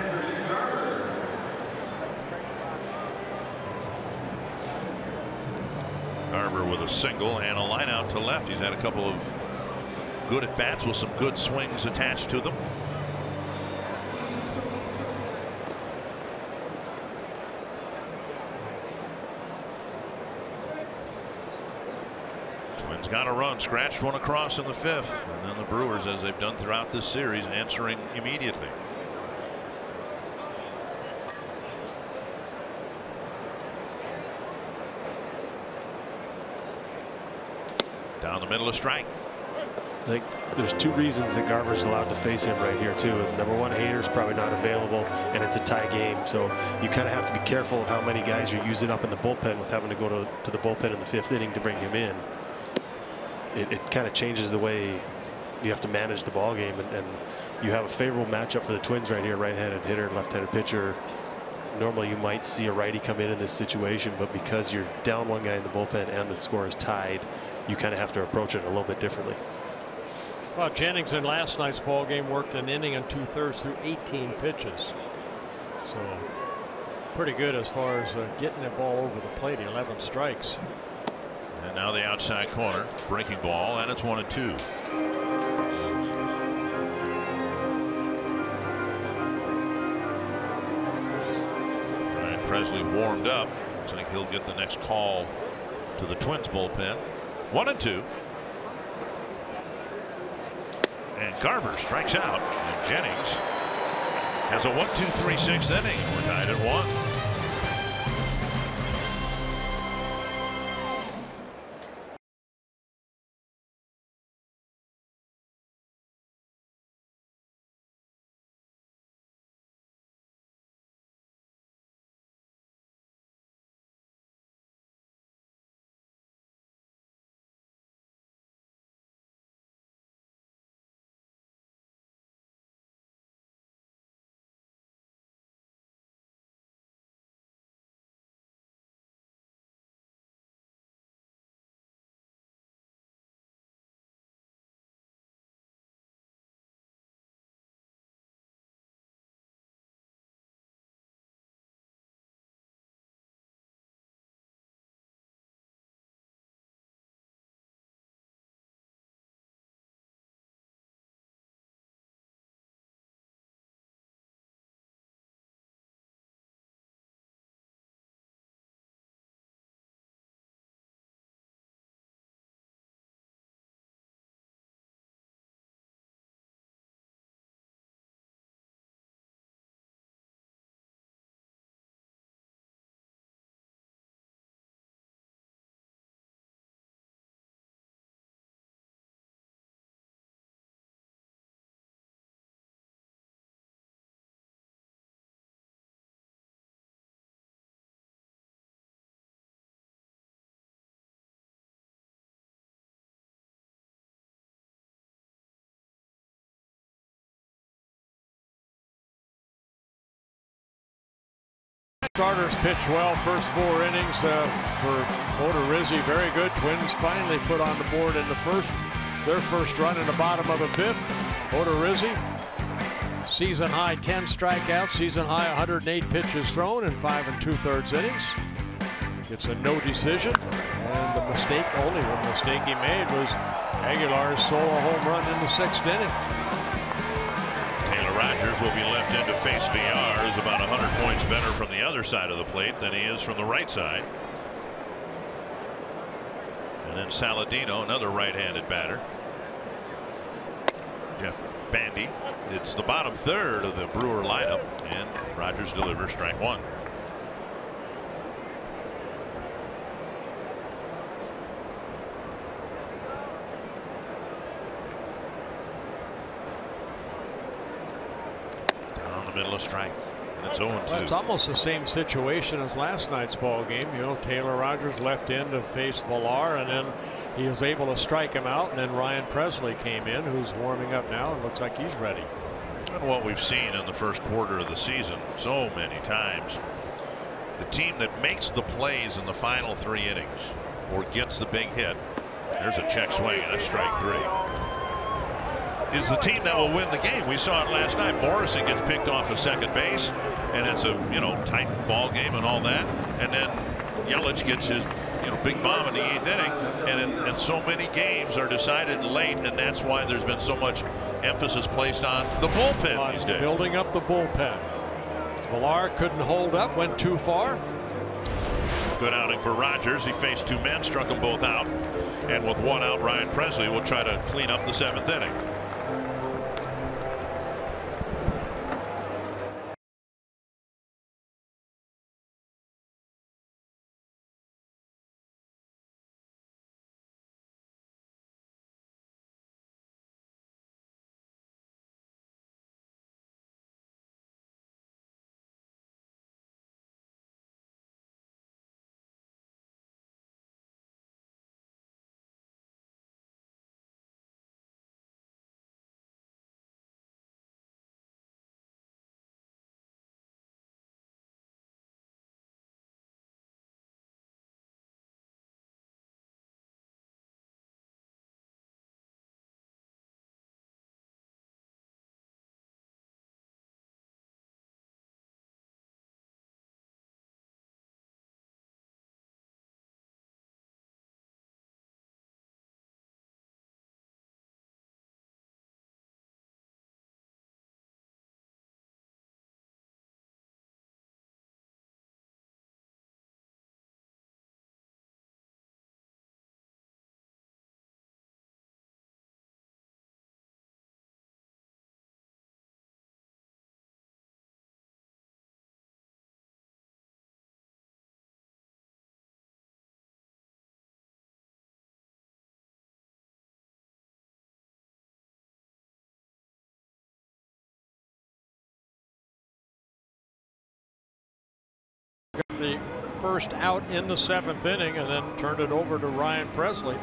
Garver with a single and a line out to left. He's had a couple of good at bats with some good swings attached to them. Twins got a run, scratched 1 across in the 5th, and then the Brewers, as they've done throughout this series, answering immediately. Down the middle, a strike. I think there's 2 reasons that Garver's allowed to face him right here too. Number 1, Hader's probably not available, and it's a tie game, so you kind of have to be careful of how many guys you're using up in the bullpen with having to go to the bullpen in the 5th inning to bring him in. It kind of changes the way you have to manage the ball game, and you have a favorable matchup for the Twins right here. Right-handed hitter, left-handed pitcher. Normally you might see a righty come in this situation, but because you're down 1 guy in the bullpen and the score is tied, you kind of have to approach it a little bit differently. Well, Jennings in last night's ball game worked an inning and 2/3 through 18 pitches, so pretty good as far as getting the ball over the plate. 11 strikes. And now the outside corner, breaking ball, and it's 1-2. All right, Presley warmed up. Looks like he'll get the next call to the Twins bullpen. 1-2. And Garver strikes out, and Jennings has a 1-2-3 6th inning. We're tied at 1. starters pitched well first 4 innings for Odorizzi. Very good. Twins finally put on the board in their first run in the bottom of the 5th. Odorizzi, season high 10 strikeouts, season high 108 pitches thrown in 5 2/3 innings. Gets a no decision, and the only mistake he made was Aguilar's solo home run in the 6th inning. Rogers will be left in to face VR, who's about 100 points better from the other side of the plate than he is from the right side. And then Saladino, another right-handed batter. Jeff Bandy. It's the bottom 1/3 of the Brewer lineup, and Rogers delivers strike 1. Middle of strike, and it's 0-2. Well, it's almost the same situation as last night's ball game. You know, Taylor Rogers left in to face Villar, and then he was able to strike him out, and then Ryan Presley came in, who's warming up now and looks like he's ready. And what we've seen in the first quarter of the season so many times, the team that makes the plays in the final 3 innings or gets the big hit, there's a check swing and a strike 3, is the team that will win the game. We saw it last night. Morrison gets picked off of second base, and it's a tight ball game and all that, and then Yelich gets his big bomb in the 8th inning, and so many games are decided late, and that's why there's been so much emphasis placed on the bullpen these days. Building up the bullpen. Villar couldn't hold up, went too far. Good outing for Rogers. He faced 2 men, struck them both out, and with 1 out, Ryan Presley will try to clean up the 7th inning. Got the first out in the 7th inning and then turned it over to Ryan Presley.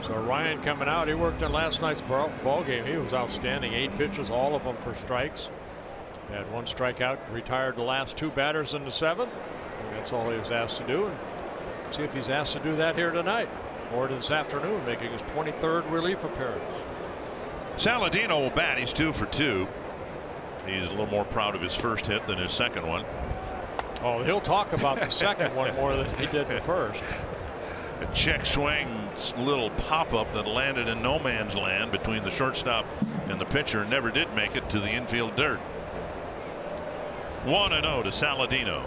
So Ryan coming out, he worked in last night's ball game. He was outstanding. 8 pitches, all of them for strikes. Had 1 strikeout, retired the last 2 batters in the 7th. And that's all he was asked to do. And see if he's asked to do that here tonight or this afternoon, making his 23rd relief appearance. Saladino will bat. He's 2 for 2. He's a little more proud of his first hit than his second one. Oh, he'll talk about the second one more than he did the first. A check swing, little pop-up that landed in no man's land between the shortstop and the pitcher, never did make it to the infield dirt. 1-0 to Saladino.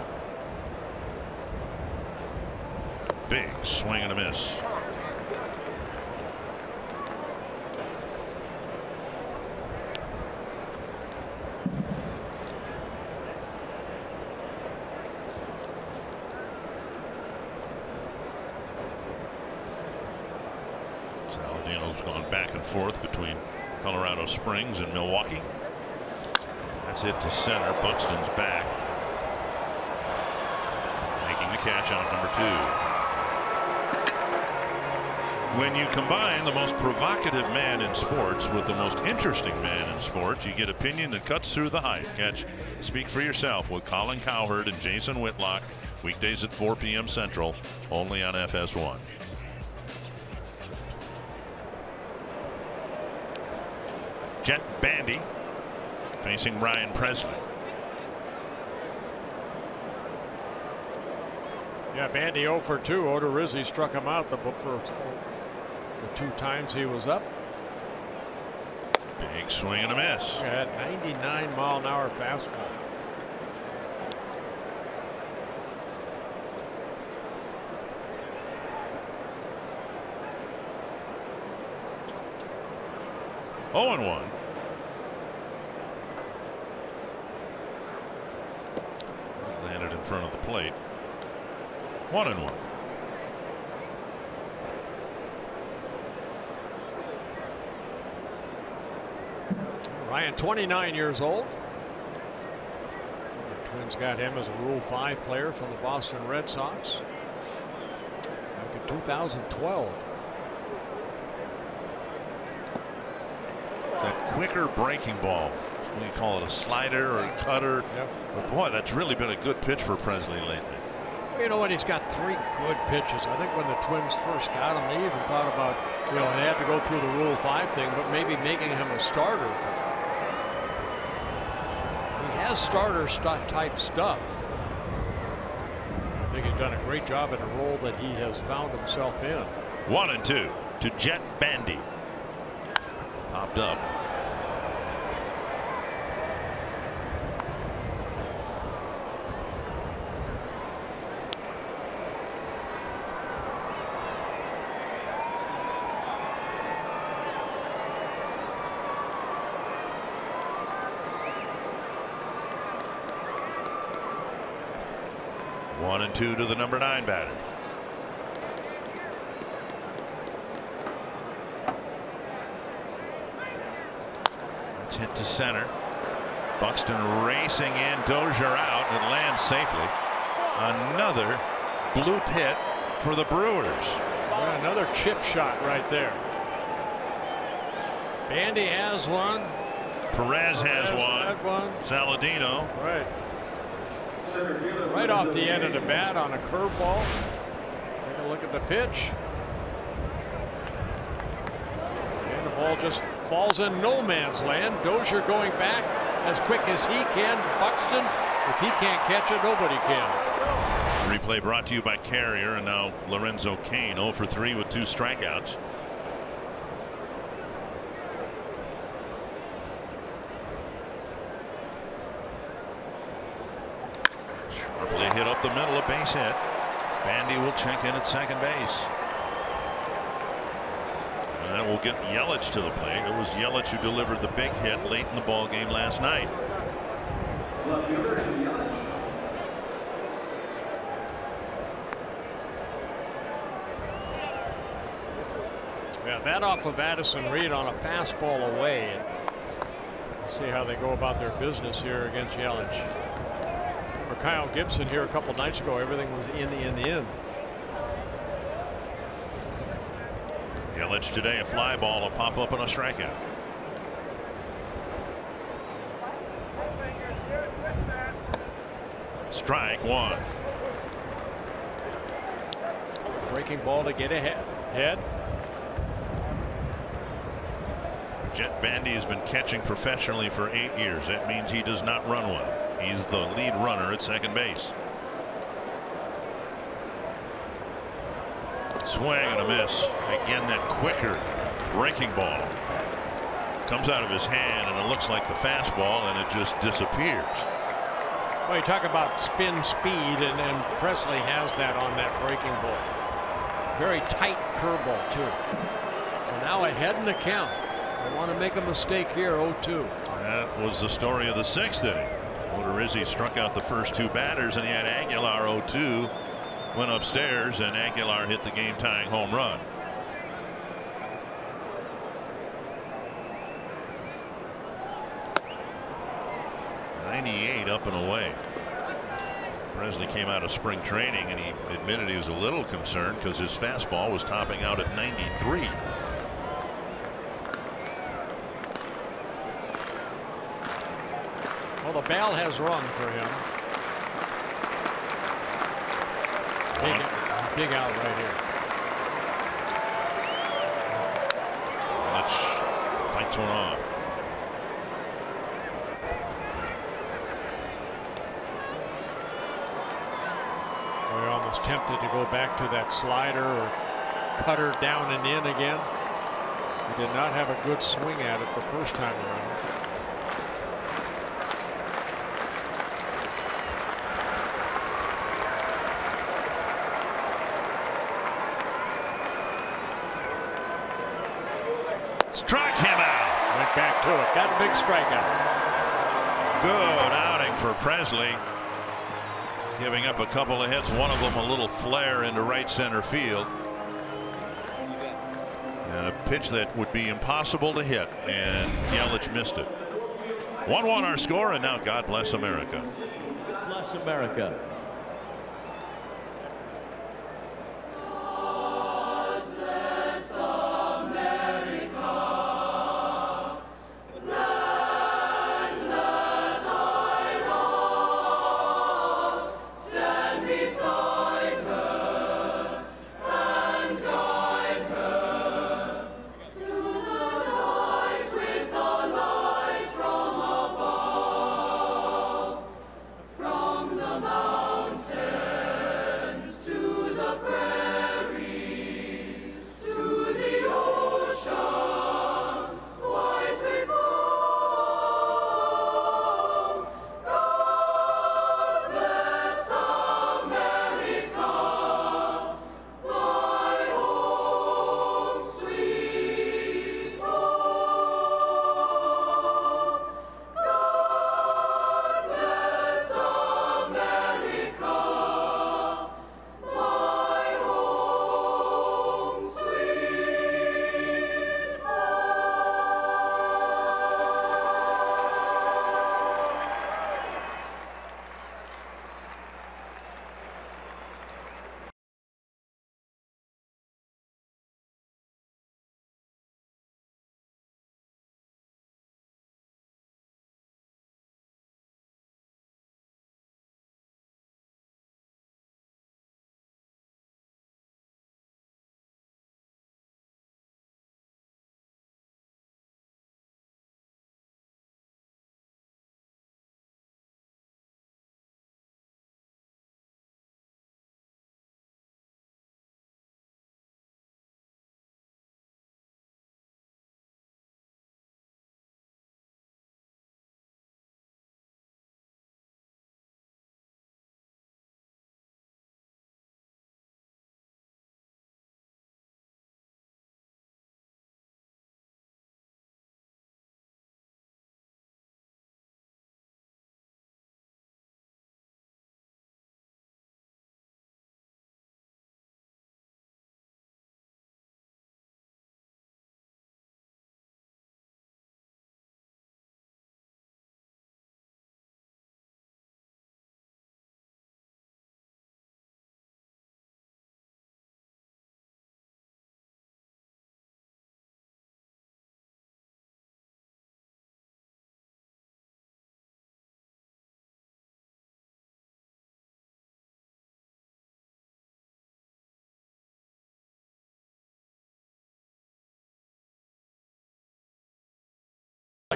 Big swing and a miss. Saladino's gone back and forth between Colorado Springs and Milwaukee. That's hit to center. Buxton's back, making the catch on number 2. When you combine the most provocative man in sports with the most interesting man in sports, you get opinion that cuts through the hype. Catch Speak for Yourself with Colin Cowherd and Jason Whitlock, weekdays at 4 p.m. Central, only on FS1. Jet Bandy facing Ryan Presley. Yeah, Bandy 0 for 2. Odorizzi struck him out the first the 2 times he was up. Big swing and a miss. At 99-mile-an-hour fastball. Oh and 1. Landed in front of the plate. 1 and 1. Ryan, 29 years old. The Twins got him as a Rule 5 player from the Boston Red Sox back in 2012. That quicker breaking ball. What do you call it? A slider or a cutter? Yep. But boy, that's really been a good pitch for Presley lately. You know what? He's got 3 good pitches. I think when the Twins first got him, they even thought about, you know, they had to go through the Rule 5 thing, but maybe making him a starter. He has starter type stuff. I think he's done a great job in the role that he has found himself in. 1 and 2 to Jet Bandy. Popped up. One and 2 to the number 9 batter. That's hit to center. Buxton racing in, Dozier out, and it lands safely. Another bloop hit for the Brewers. Yeah, another chip shot right there. Bandy has one. Perez has one. Saladino. Right. Right off the end of the bat on a curveball. Take a look at the pitch. And the ball just falls in no man's land. Dozier going back as quick as he can. Buxton, if he can't catch it, nobody can. Replay brought to you by Carrier, and now Lorenzo Cain 0 for 3 with 2 strikeouts. Sharply hit up the middle, a base hit. Bandy will check in at second base. And that will get Yelich to the plate. It was Yelich who delivered the big hit late in the ball game last night. Yeah, that off of Addison Reed on a fastball away. We'll see how they go about their business here against Yelich. For Kyle Gibson here a couple nights ago, everything was in. Yelich today, a fly ball, a pop up, and a strikeout. Strike one. Breaking ball to get ahead. Jet Bandy has been catching professionally for 8 years. That means he does not run well. He's the lead runner at second base. Swing and a miss. Again, that quicker breaking ball comes out of his hand, and it looks like the fastball, and it just disappears. Well, you talk about spin speed, and Presley has that on that breaking ball. Very tight curveball too. So now ahead in the count. They want to make a mistake here. 0-2. That was the story of the 6th inning. Odorizzi struck out the first 2 batters, and he had Aguilar 0-2. Went upstairs, and Aguilar hit the game-tying home run. .98 up and away. Presley came out of spring training and he admitted he was a little concerned because his fastball was topping out at 93. Well, the bell has rung for him. Big out right here. Let's fights one off. We're almost tempted to go back to that slider or cutter down and in again. He did not have a good swing at it the first time around. Struck him out. Went back to it. Got a big strikeout. Good outing for Presley. Giving up a couple of hits, one of them a little flare into right center field. And a pitch that would be impossible to hit, and Yelich missed it. 1-1 our score, and now God bless America. Bless America.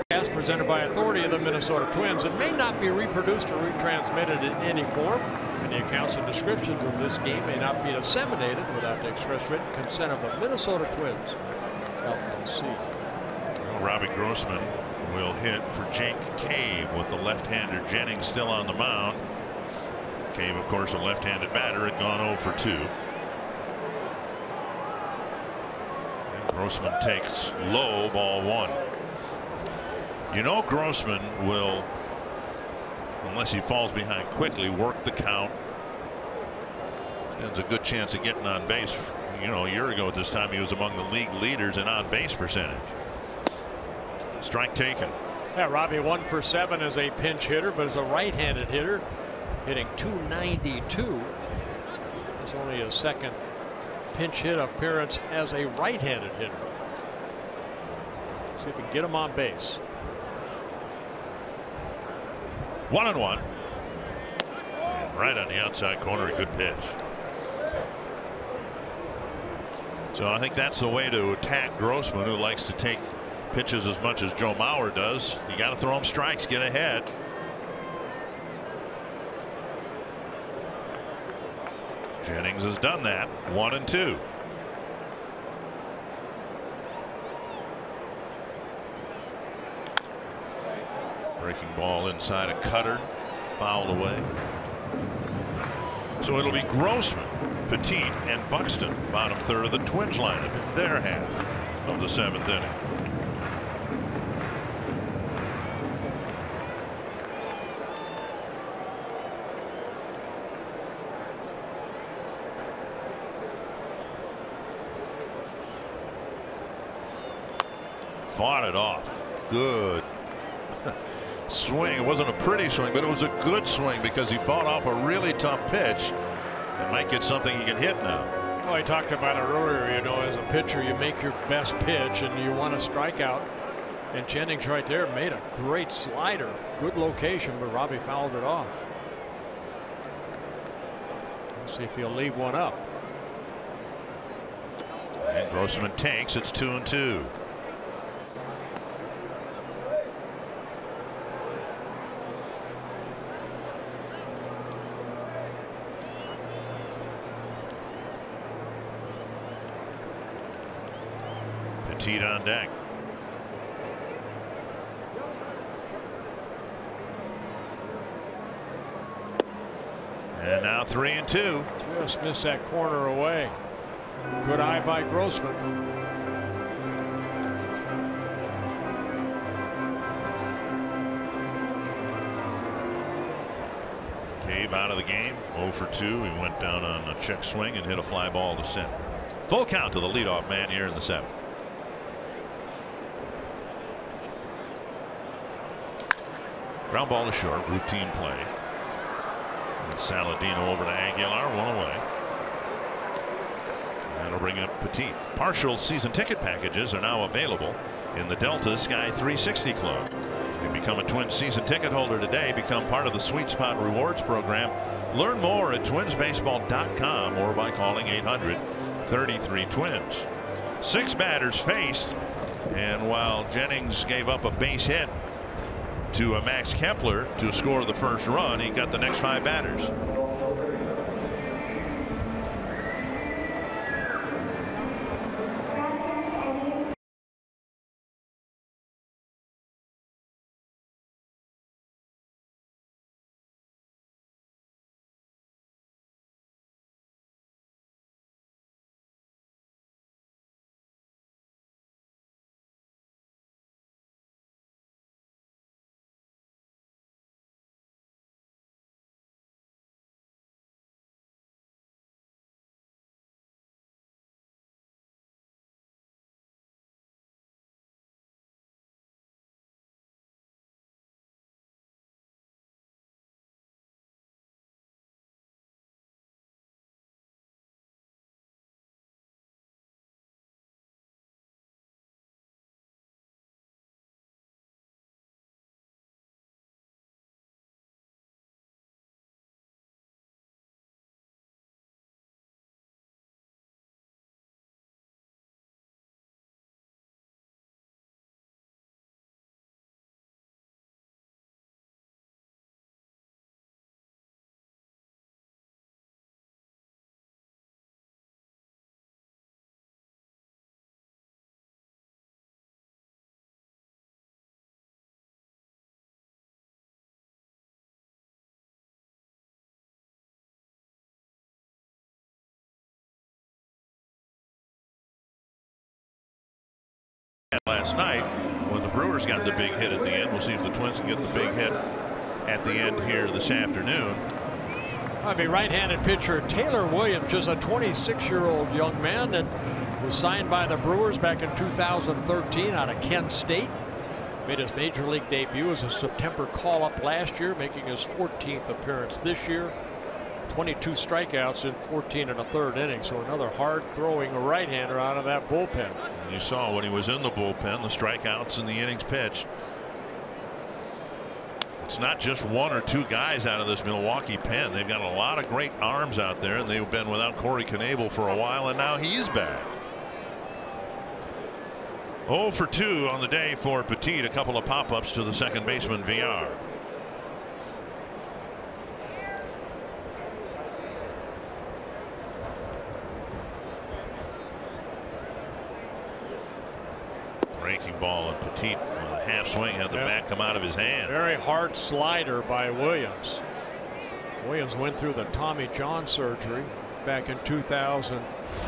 Broadcast presented by authority of the Minnesota Twins. It may not be reproduced or retransmitted in any form, and the accounts and descriptions of this game may not be disseminated without the express written consent of the Minnesota Twins, LLC. Well, Robbie Grossman will hit for Jake Cave with the left-hander Jennings still on the mound. Cave, of course, a left-handed batter, had gone 0 for 2. And Grossman takes low, ball 1. You know, Grossman will, unless he falls behind quickly, work the count. Stands a good chance of getting on base. You know, a year ago at this time he was among the league leaders in on base percentage. Strike taken. Yeah, Robbie 1 for 7 as a pinch hitter, but as a right-handed hitter, hitting .292. It's only his second pinch hit appearance as a right-handed hitter. See if we can get him on base. 1-1. Right on the outside corner, a good pitch. So I think that's the way to attack Grossman, who likes to take pitches as much as Joe Mauer does. You got to throw him strikes, get ahead. Jennings has done that. 1-2. Breaking ball inside a cutter, fouled away. So it'll be Grossman, Petit, and Buxton, bottom third of the Twins lineup in their half of the 7th inning. Fought it off. Good swing. It wasn't a pretty swing, but it was a good swing because he fought off a really tough pitch and might get something he can hit now. Well, I talked about it earlier. You know, as a pitcher, you make your best pitch and you want to strike out. And Jennings right there made a great slider. Good location, but Robbie fouled it off. Let's see if he'll leave one up. And Grossman takes. It's 2-2. Petit on deck. And now 3-2. Just missed that corner away. Good eye by Grossman. Cave out of the game. 0 for 2. He went down on a check swing and hit a fly ball to center. Full count to the leadoff man here in the 7th. Ground ball to short, routine play. And Saladino over to Aguilar, one away. That'll bring up Petit. Partial season ticket packages are now available in the Delta Sky 360 Club. You can become a Twins season ticket holder today. Become part of the Sweet Spot Rewards program. Learn more at twinsbaseball.com or by calling 800-33-TWINS. 6 batters faced, and while Jennings gave up a base hit to Max Kepler to score the first run, he got the next 5 batters. Last night when the Brewers got the big hit at the end. We'll see if the Twins can get the big hit at the end here this afternoon. I'll be right-handed pitcher Taylor Williams, just a 26-year-old young man that was signed by the Brewers back in 2013 out of Kent State. Made his major league debut as a September call-up last year, making his 14th appearance this year. 22 strikeouts in 14 and a third innings, so another hard-throwing right-hander out of that bullpen. And you saw when he was in the bullpen, the strikeouts in the innings pitched. It's not just one or two guys out of this Milwaukee pen. They've got a lot of great arms out there, and they've been without Corey Knebel for a while, and now he's back. 0 for 2 on the day for Petit. A couple of pop-ups to the second baseman VR. Breaking ball, and Petit with a half swing had the bat come out of his hand. Very hard slider by Williams. Williams went through the Tommy John surgery back in 2000,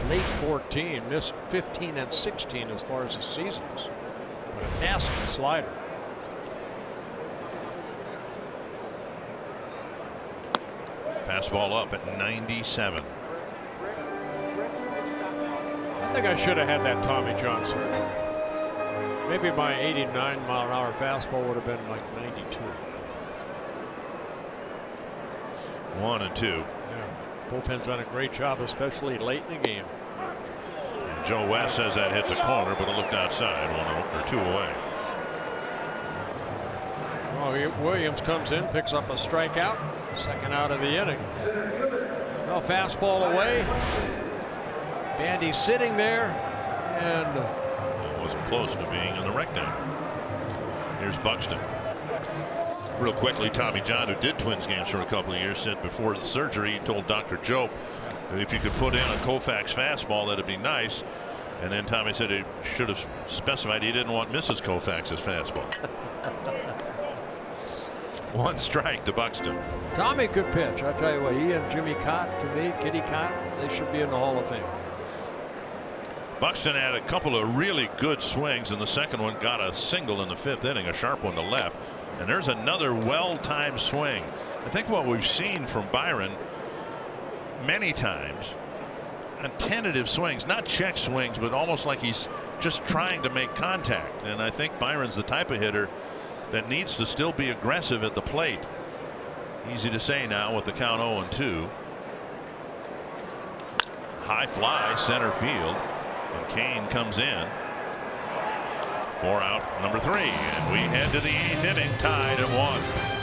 late 14, missed 15 and 16 as far as the seasons. But a nasty slider. Fastball up at 97. I think I should have had that Tommy John surgery. Maybe my 89-mile-an-hour fastball would have been like 92. 1-2. Yeah, bullpen's done a great job, especially late in the game. And Joe West says that hit the corner, but it looked outside, 1 or 2 away. Well, Williams comes in, picks up a strikeout, second out of the inning. Well, fastball away. Bandy's sitting there, and it wasn't close to being in the rectangle. Here's Buxton. Real quickly, Tommy John, who did Twins games for a couple of years, said before the surgery, he told Dr. Jope, if you could put in a Koufax fastball, that'd be nice. And then Tommy said he should have specified he didn't want Mrs. Koufax's fastball. 1 strike to Buxton. Tommy could pitch. I tell you what, he and Jimmy Cott, to me, Kitty Cott, they should be in the Hall of Fame. Buxton had a couple of really good swings, and the second one got a single in the 5th inning, a sharp one to left. And there's another well-timed swing. I think what we've seen from Byron many times, and tentative swings, not check swings, but almost like he's just trying to make contact. And I think Byron's the type of hitter that needs to still be aggressive at the plate. Easy to say now with the count 0-2. High fly center field, and Kane comes in for out number 3, and we head to the 8th inning tied at 1.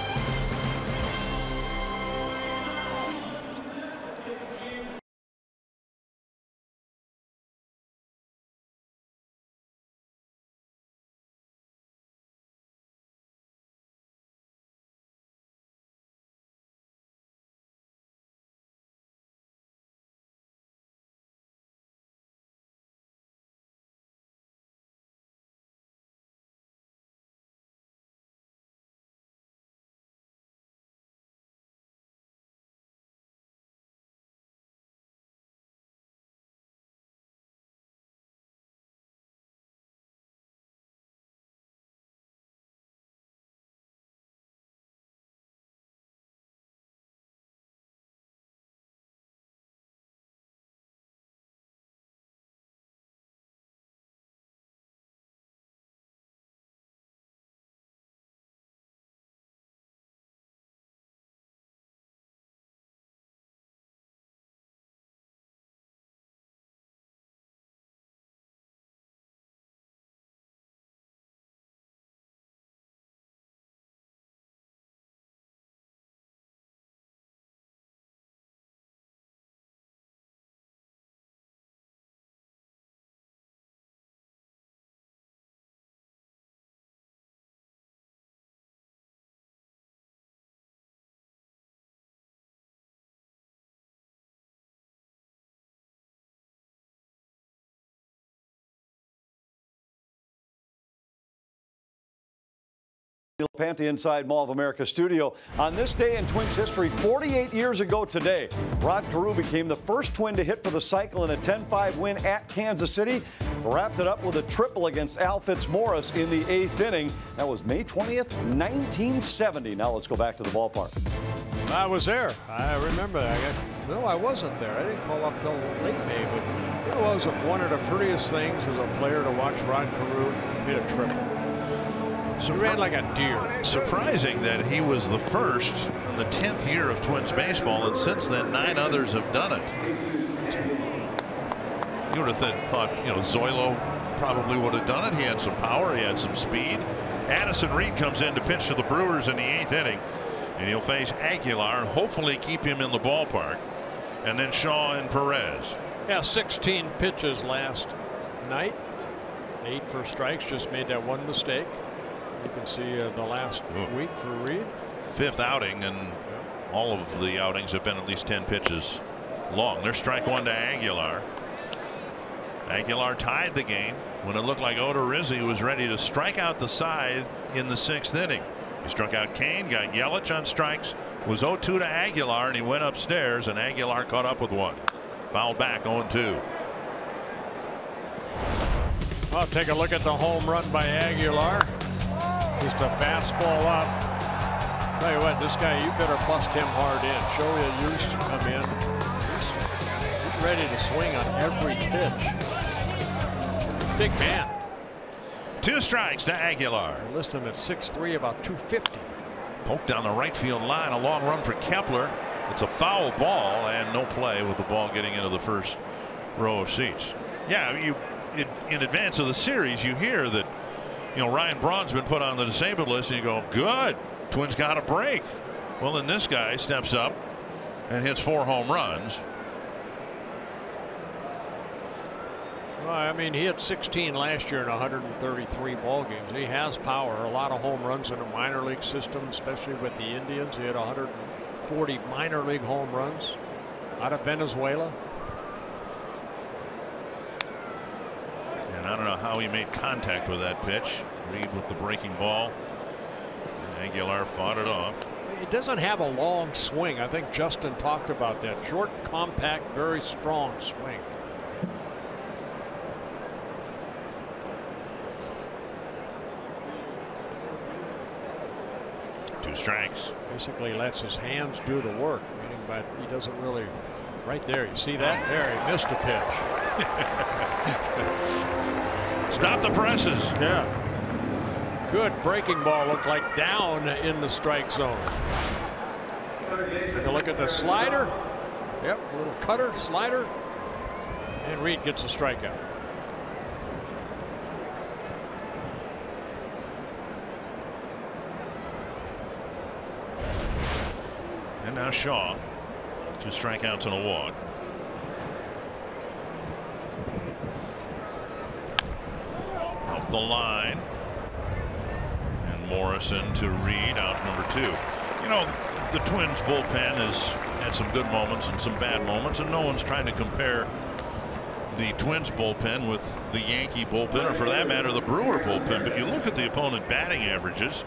Panta inside Mall of America studio. On this day in Twins history, 48 years ago today, Rod Carew became the first Twin to hit for the cycle in a 10-5 win at Kansas City. Wrapped it up with a triple against Al Fitzmaurice in the 8th inning. That was May 20th, 1970. Now let's go back to the ballpark. I was there. I remember that. No, I wasn't there. I didn't call up till late May, but it was one of the prettiest things as a player to watch Rod Carew hit a triple. He ran like a deer. Surprising that he was the first in the 10th year of Twins baseball, and since then 9 others have done it. You would have thought, you know, Zoilo probably would have done it. He had some power, he had some speed. Addison Reed comes in to pitch to the Brewers in the 8th inning, and he'll face Aguilar and hopefully keep him in the ballpark. And then Shaw and Perez. Yeah, 16 pitches last night. 8 for strikes. Just made that one mistake. You can see the last week for Reed. 5th outing, and all of the outings have been at least 10 pitches long. There's strike 1 to Aguilar. Aguilar tied the game when it looked like Odorizzi was ready to strike out the side in the 6th inning. He struck out Kane, got Yelich on strikes, was 0-2 to Aguilar, and he went upstairs, and Aguilar caught up with one. Fouled back 0-2. Well, take a look at the home run by Aguilar. Just a fastball up. Tell you what, this guy, you better bust him hard in. Show you used to come in. He's ready to swing on every pitch. Big man. 2 strikes to Aguilar. I list him at 6'3", about 250. Poked down the right field line, a long run for Kepler. It's a foul ball and no play with the ball getting into the first row of seats. Yeah, in advance of the series, you hear that, you know, Ryan Braun's been put on the disabled list, and you go, good, Twins got a break. Well, then this guy steps up and hits 4 home runs. Well, I mean, he had 16 last year in 133 ball games. He has power. A lot of home runs in a minor league system, especially with the Indians. He had 140 minor league home runs out of Venezuela. And I don't know how he made contact with that pitch. Reed with the breaking ball, and Aguilar fought it off. It doesn't have a long swing. I think Justin talked about that. Short, compact, very strong swing. Two strikes. Basically lets his hands do the work, meaning, but he doesn't really. Right there, you see that? There, he missed a pitch. Stop the presses. Yeah. Good breaking ball, looked like down in the strike zone. Take a look at the slider. Yep, a little cutter, slider. And Reed gets a strikeout. And now Shaw. 2 strikeouts and a walk. Up the line. And Morrison to Reed, out number 2. You know, the Twins bullpen has had some good moments and some bad moments, and no one's trying to compare the Twins bullpen with the Yankee bullpen, or for that matter the Brewer bullpen. But you look at the opponent batting averages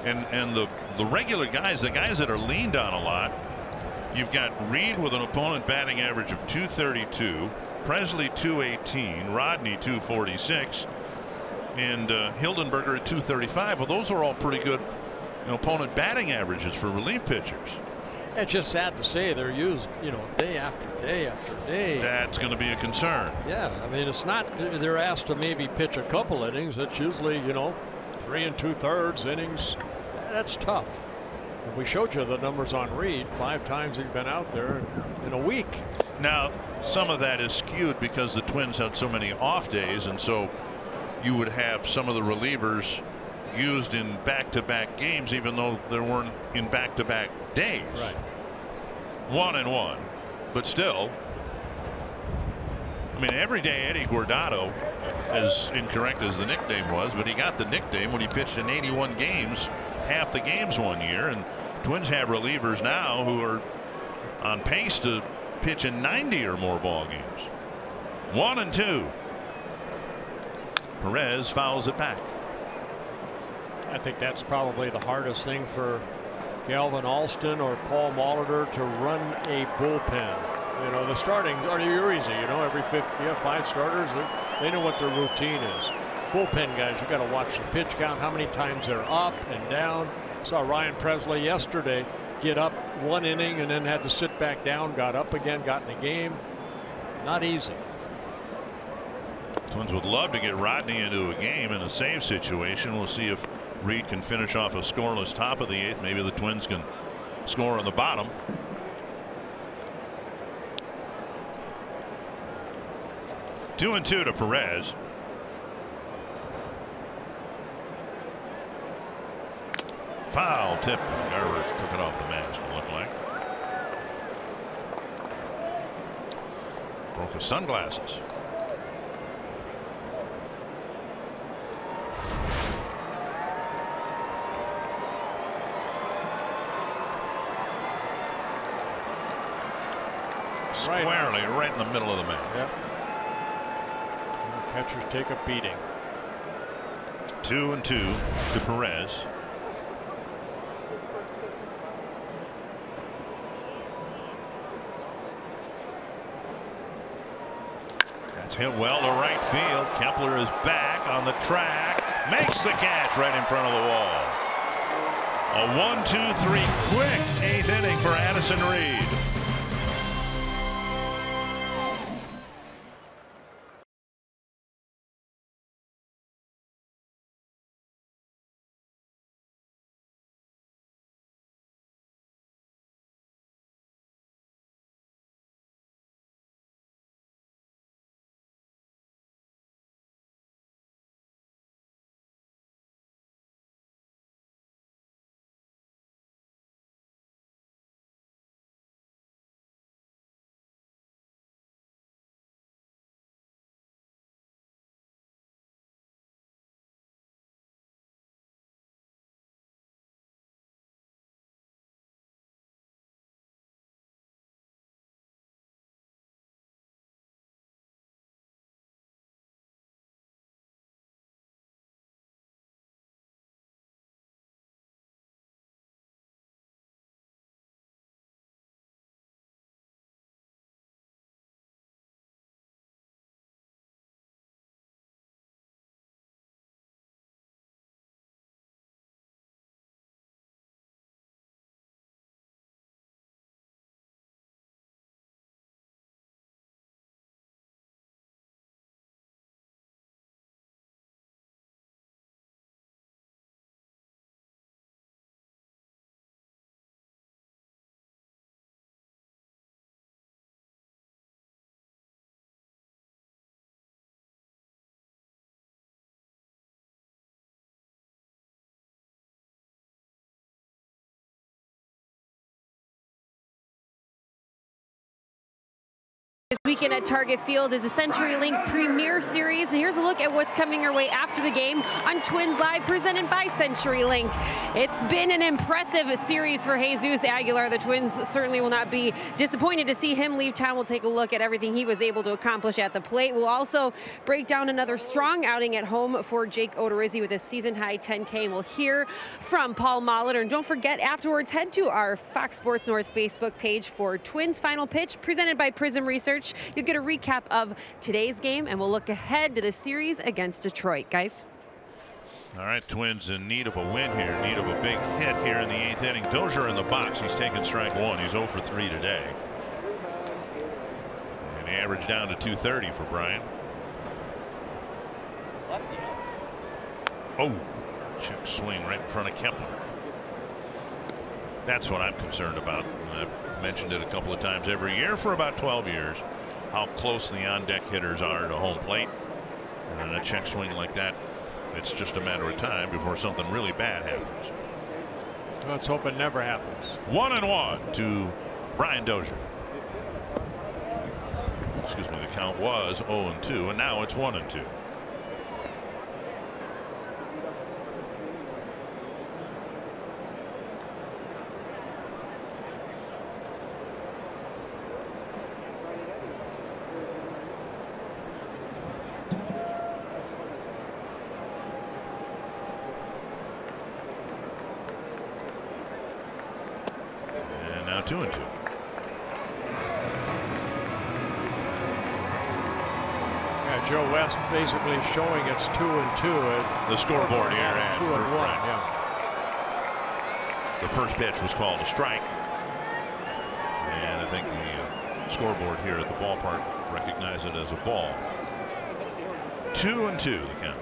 and the regular guys, the guys that are leaned on a lot. You've got Reed with an opponent batting average of 232, Presley 218, Rodney 246, and Hildenberger at 235. Well, those are all pretty good, you know, opponent batting averages for relief pitchers. It's just sad to say they're used, you know, day after day after day. That's going to be a concern. Yeah, I mean, it's not they're asked to maybe pitch a couple innings. It's usually, you know, 3 2/3 innings. That's tough. And we showed you the numbers on Reed. 5 times he's been out there in a week. Now, some of that is skewed because the Twins had so many off days, and so you would have some of the relievers used in back-to-back games, even though they weren't in back-to-back days. Right. 1-1, but still, I mean, everyday Eddie Guardado, as incorrect as the nickname was, but he got the nickname when he pitched in 81 games, half the games one year. And Twins have relievers now who are on pace to pitch in 90 or more ball games. 1-2. Perez fouls it back. I think that's probably the hardest thing for Galvin Alston or Paul Molitor to run a bullpen. You know, the starting are easy. You know, every 5 starters, they know what their routine is. Bullpen guys, you got to watch the pitch count, how many times they're up and down. Saw Ryan Presley yesterday get up 1 inning and then had to sit back down, got up again, got in the game. Not easy. Twins would love to get Rodney into a game in a save situation. We'll see if Reed can finish off a scoreless top of the 8th. Maybe the Twins can score on the bottom. 2-2 to Perez. Foul tip. Garver took it off the mask, it looked like. Broke his sunglasses. Squarely right in the middle of the mask. Yep. Catchers take a beating. 2-2 to Perez. That's hit well to right field. Kepler is back on the track. Makes the catch right in front of the wall. A 1-2-3 quick 8th inning for Addison Reed. This weekend at Target Field is the CenturyLink Premier Series, and here's a look at what's coming our way after the game on Twins Live, presented by CenturyLink. It's been an impressive series for Jesus Aguilar. The Twins certainly will not be disappointed to see him leave town. We'll take a look at everything he was able to accomplish at the plate. We'll also break down another strong outing at home for Jake Odorizzi with a season-high 10K. And we'll hear from Paul Molitor. And don't forget, afterwards, head to our Fox Sports North Facebook page for Twins Final Pitch, presented by Prism Research. You'll get a recap of today's game, and we'll look ahead to the series against Detroit, guys. All right, Twins in need of a win here, need of a big hit here in the 8th inning. Dozier in the box. He's taken strike 1. He's 0 for 3 today. And he averaged down to 230 for Brian. Oh, check swing right in front of Kepler. That's what I'm concerned about. I've mentioned it a couple of times every year for about 12 years, how close the on-deck hitters are to home plate. And in a check swing like that, it's just a matter of time before something really bad happens. Let's hope it never happens. 1-1 to Brian Dozier. Excuse me, the count was 0-2, and now it's 1-2. And now 2-2. Joe West basically showing it's 2-2. The scoreboard here at 2-1. Yeah. The first pitch was called a strike, and I think the scoreboard here at the ballpark recognized it as a ball. 2-2 the count.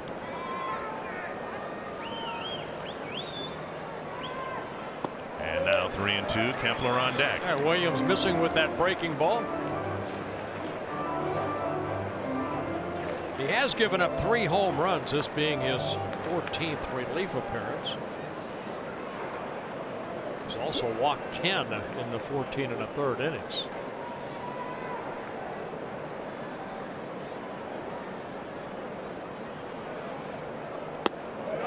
now 3-2. Kepler on deck. Yeah, Williams missing with that breaking ball. He has given up 3 home runs, this being his 14th relief appearance. He's also walked 10 in the 14 1/3 innings.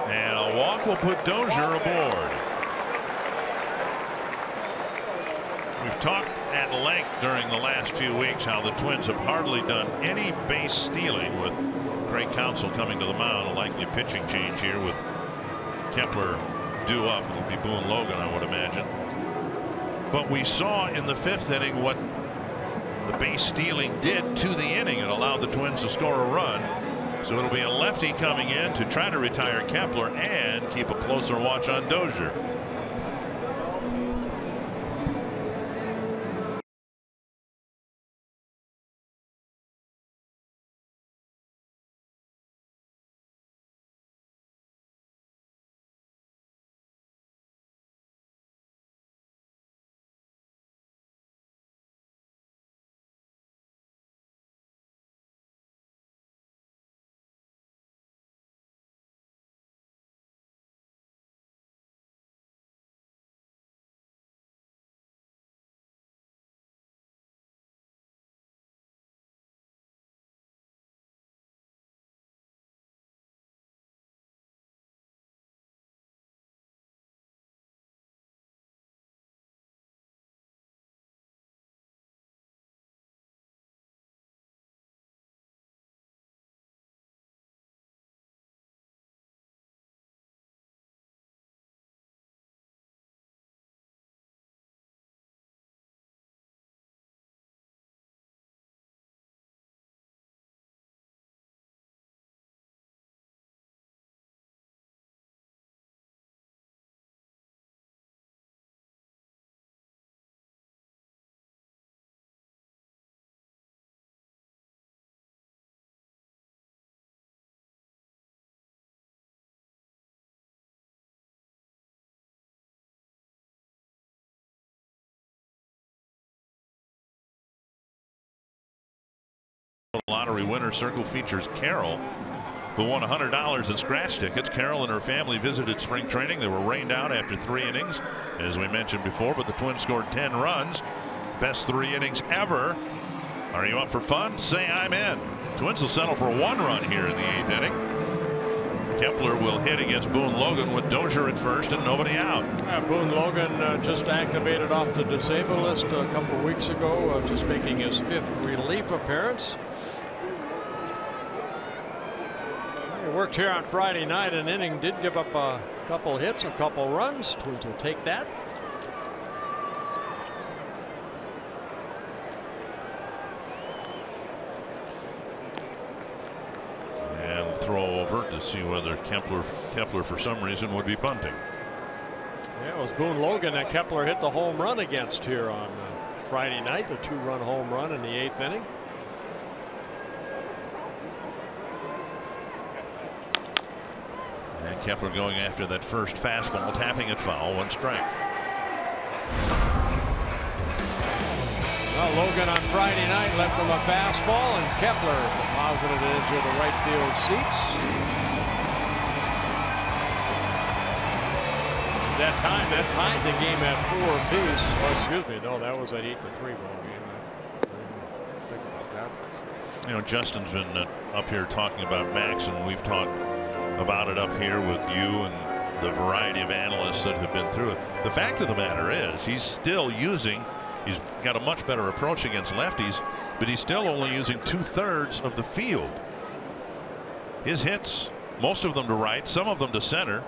And a walk will put Dozier aboard. We've talked at length during the last few weeks how the Twins have hardly done any base stealing, with Craig Counsell coming to the mound. A likely pitching change here with Kepler due up. It'll be Boone Logan, I would imagine. But we saw in the 5th inning what the base stealing did to the inning. It allowed the Twins to score a run. So it'll be a lefty coming in to try to retire Kepler and keep a closer watch on Dozier. Lottery winner circle features Carol, who won $100 in scratch tickets. Carol and her family visited spring training. They were rained out after 3 innings, as we mentioned before, but the Twins scored 10 runs. Best 3 innings ever. Are you up for fun? Say I'm in. Twins will settle for 1 run here in the 8th inning. Kepler will hit against Boone Logan with Dozier at first and nobody out. Boone Logan just activated off the disabled list a couple of weeks ago, just making his 5th relief appearance. He worked here on Friday night. An inning, did give up a couple hits, a couple runs. Twins will take that. And throw over to see whether Kepler for some reason would be bunting. Yeah, it was Boone Logan that Kepler hit the home run against here on Friday night, the 2-run home run in the 8th inning. And Kepler going after that first fastball, tapping it foul, 1 strike. Well, Logan on Friday night left him a fastball, and Kepler deposited it into the right field seats. That tied the game at 4 apiece. Oh, excuse me, no, that was an 8-3 ball game. Think about that. You know, Justin's been up here talking about Max, and we've talked about it up here with you and the variety of analysts that have been through it. The fact of the matter is he's still using, he's got a much better approach against lefties, but he's still only using 2/3 of the field. His hits, most of them to right, some of them to center.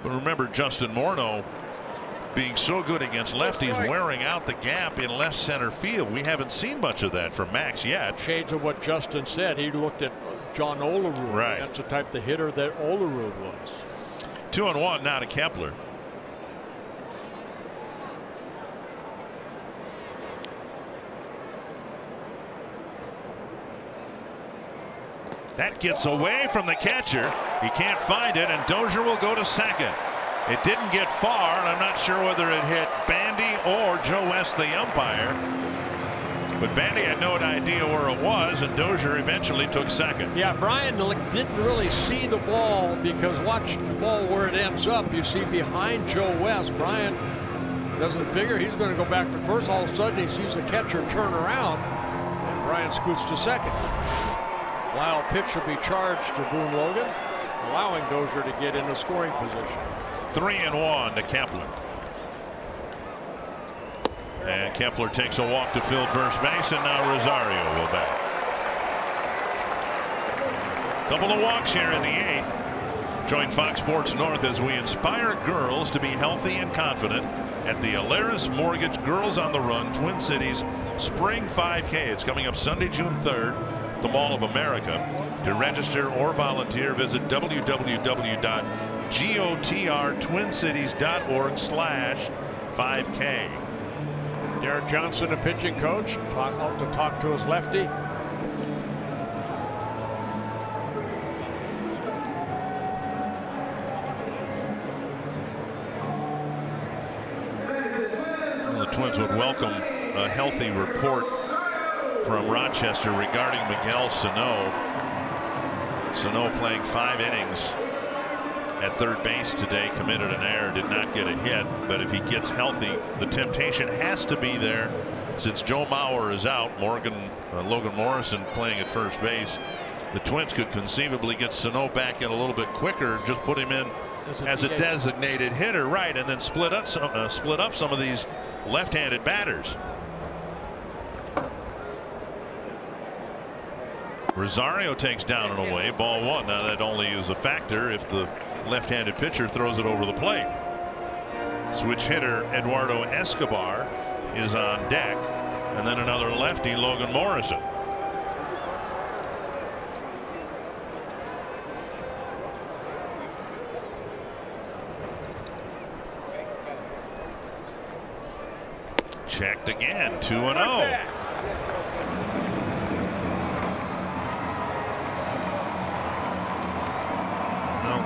But remember, Justin Morneau being so good against lefties, wearing out the gap in left center field. We haven't seen much of that from Max yet. Shades of what Justin said. He looked at John Olerud. Right. That's the type of hitter that Olerud was. 2-1 now to Kepler. That gets away from the catcher. He can't find it, and Dozier will go to second. It didn't get far, and I'm not sure whether it hit Bandy or Joe West, the umpire. But Bandy had no idea where it was, and Dozier eventually took second. Yeah, Brian didn't really see the ball, because watch the ball where it ends up. You see behind Joe West, Brian doesn't figure he's going to go back to first. All of a sudden he sees the catcher turn around, and Brian scoots to second. Wild pitch will be charged to Boone Logan, allowing Dozier to get in the scoring position. 3-1 to Kepler. And Kepler takes a walk to fill first base, and now Rosario will bat. Couple of walks here in the 8th. Join Fox Sports North as we inspire girls to be healthy and confident at the Alaris Mortgage Girls on the Run Twin Cities Spring 5K. It's coming up Sunday, June 3rd at the Mall of America. To register or volunteer, visit www.gotrtwincities.org/5K. Derek Johnson, a pitching coach, out to talk to his lefty. The Twins would welcome a healthy report from Rochester regarding Miguel Sano. Sano playing 5 innings at third base today, committed an error, did not get a hit, but if he gets healthy, the temptation has to be there since Joe Mauer is out. Logan Morrison playing at first base. The Twins could conceivably get Sano back in a little bit quicker, just put him in as a designated hitter, right, and then split up some of these left-handed batters. Rosario takes down and away, ball 1. Now that only is a factor if the left-handed pitcher throws it over the plate. Switch hitter Eduardo Escobar is on deck, and then another lefty, Logan Morrison. Checked again, 2-0.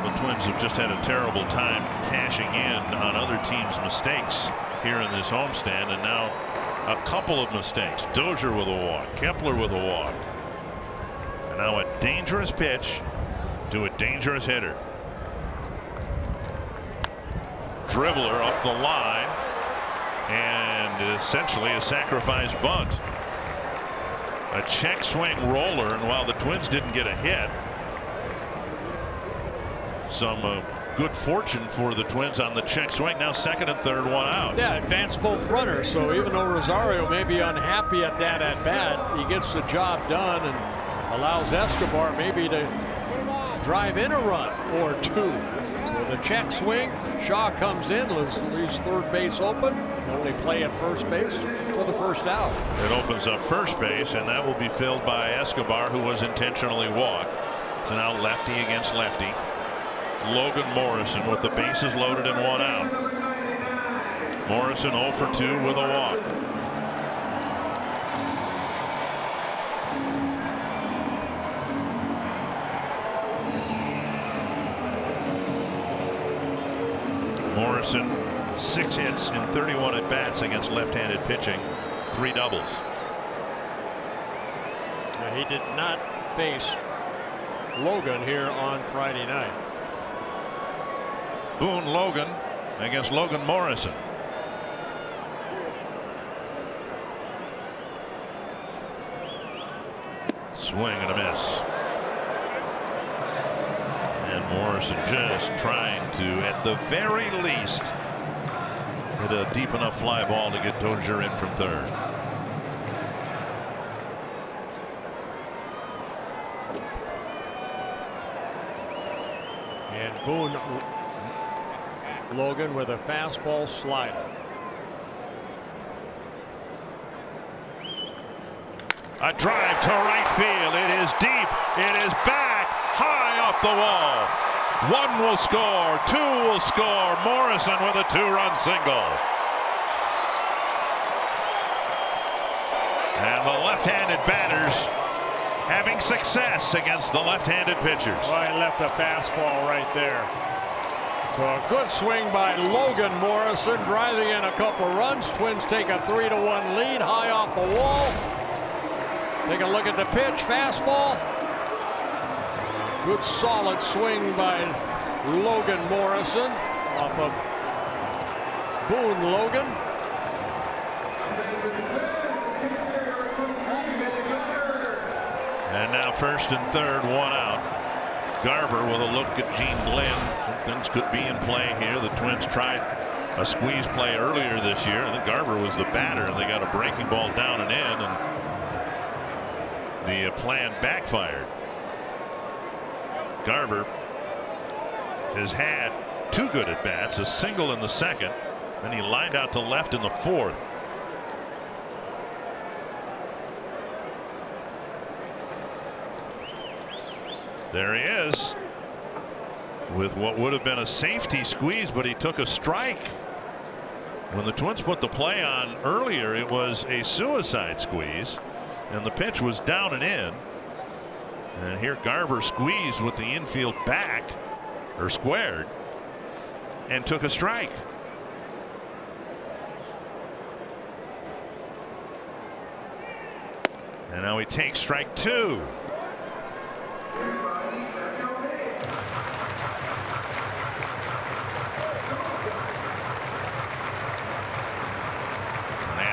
The Twins have just had a terrible time cashing in on other teams' mistakes here in this homestand, and now a couple of mistakes. Dozier with a walk, Kepler with a walk, and now a dangerous pitch to a dangerous hitter. Dribbler up the line, and essentially a sacrifice bunt. A check swing roller, and while the Twins didn't get a hit, some good fortune for the Twins on the check swing. Now second and third, 1 out. Yeah, advanced both runners. So even though Rosario may be unhappy at that at bat, he gets the job done and allows Escobar maybe to drive in a run or two. With a check swing, Shaw comes in, leaves third base open. Only play at first base for the first out. It opens up first base, and that will be filled by Escobar, who was intentionally walked. So now lefty against lefty. Logan Morrison with the bases loaded and 1 out. Morrison 0 for 2 with a walk. Morrison 6 hits in 31 at bats against left-handed pitching, 3 doubles. He did not face Logan here on Friday night. Boone Logan against Logan Morrison. Swing and a miss. And Morrison just trying to, at the very least, hit a deep enough fly ball to get Dozier in from third. And Boone Logan with a fastball slider. A drive to right field. It is deep. It is back high off the wall. 1 will score. 2 will score. Morrison with a 2-run single. And the left-handed batters having success against the left-handed pitchers. Well, he left a fastball right there. So a good swing by Logan Morrison, driving in a couple runs. Twins take a 3-1 lead, high off the wall. Take a look at the pitch, fastball. Good solid swing by Logan Morrison off of Boone Logan. And now first and third, one out. Garver with a look at Gene Glenn. Some things could be in play here. The Twins tried a squeeze play earlier this year. I think Garver was the batter, and they got a breaking ball down and in, and the plan backfired. Garver has had 2 good at bats, a single in the second, and he lined out to left in the fourth. There he is with what would have been a safety squeeze, but he took a strike. When the Twins put the play on earlier, it was a suicide squeeze, and the pitch was down and in. And here Garver squeezed with the infield back, or squared, and took a strike. And now he takes strike 2.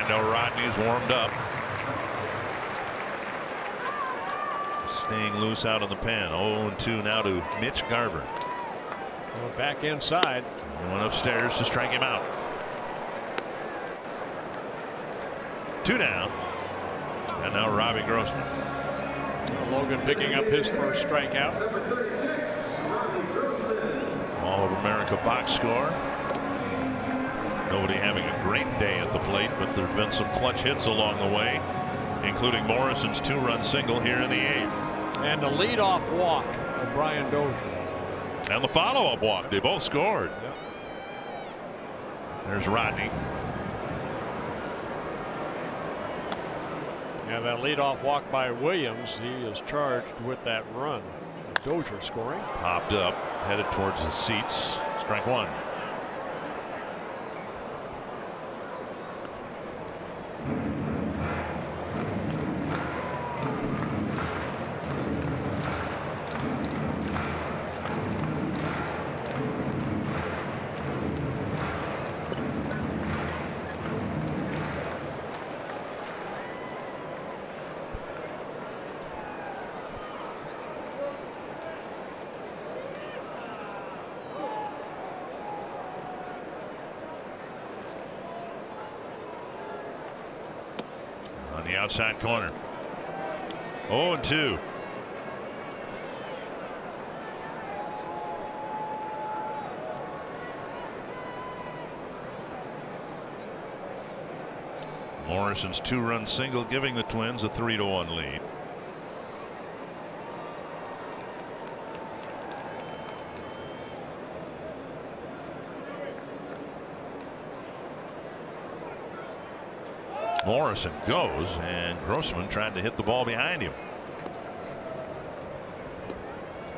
Fernando Rodney's warmed up. Staying loose out in the pen. 0-2 now to Mitch Garver. Well, back inside. He went upstairs to strike him out. 2 down. And now Robbie Grossman. Logan picking up his first strikeout. All of America box score. Nobody having a great day at the plate, but there have been some clutch hits along the way, including Morrison's 2-run single here in the 8th. And the leadoff walk of Brian Dozier. And the follow-up walk. They both scored. Yep. There's Rodney. Yeah, that leadoff walk by Williams. He is charged with that run. Dozier scoring. Popped up, headed towards the seats. Strike 1. On the outside corner. 0-2. Morrison's 2-run single giving the Twins a 3-1 lead. Morrison goes, and Grossman tried to hit the ball behind him.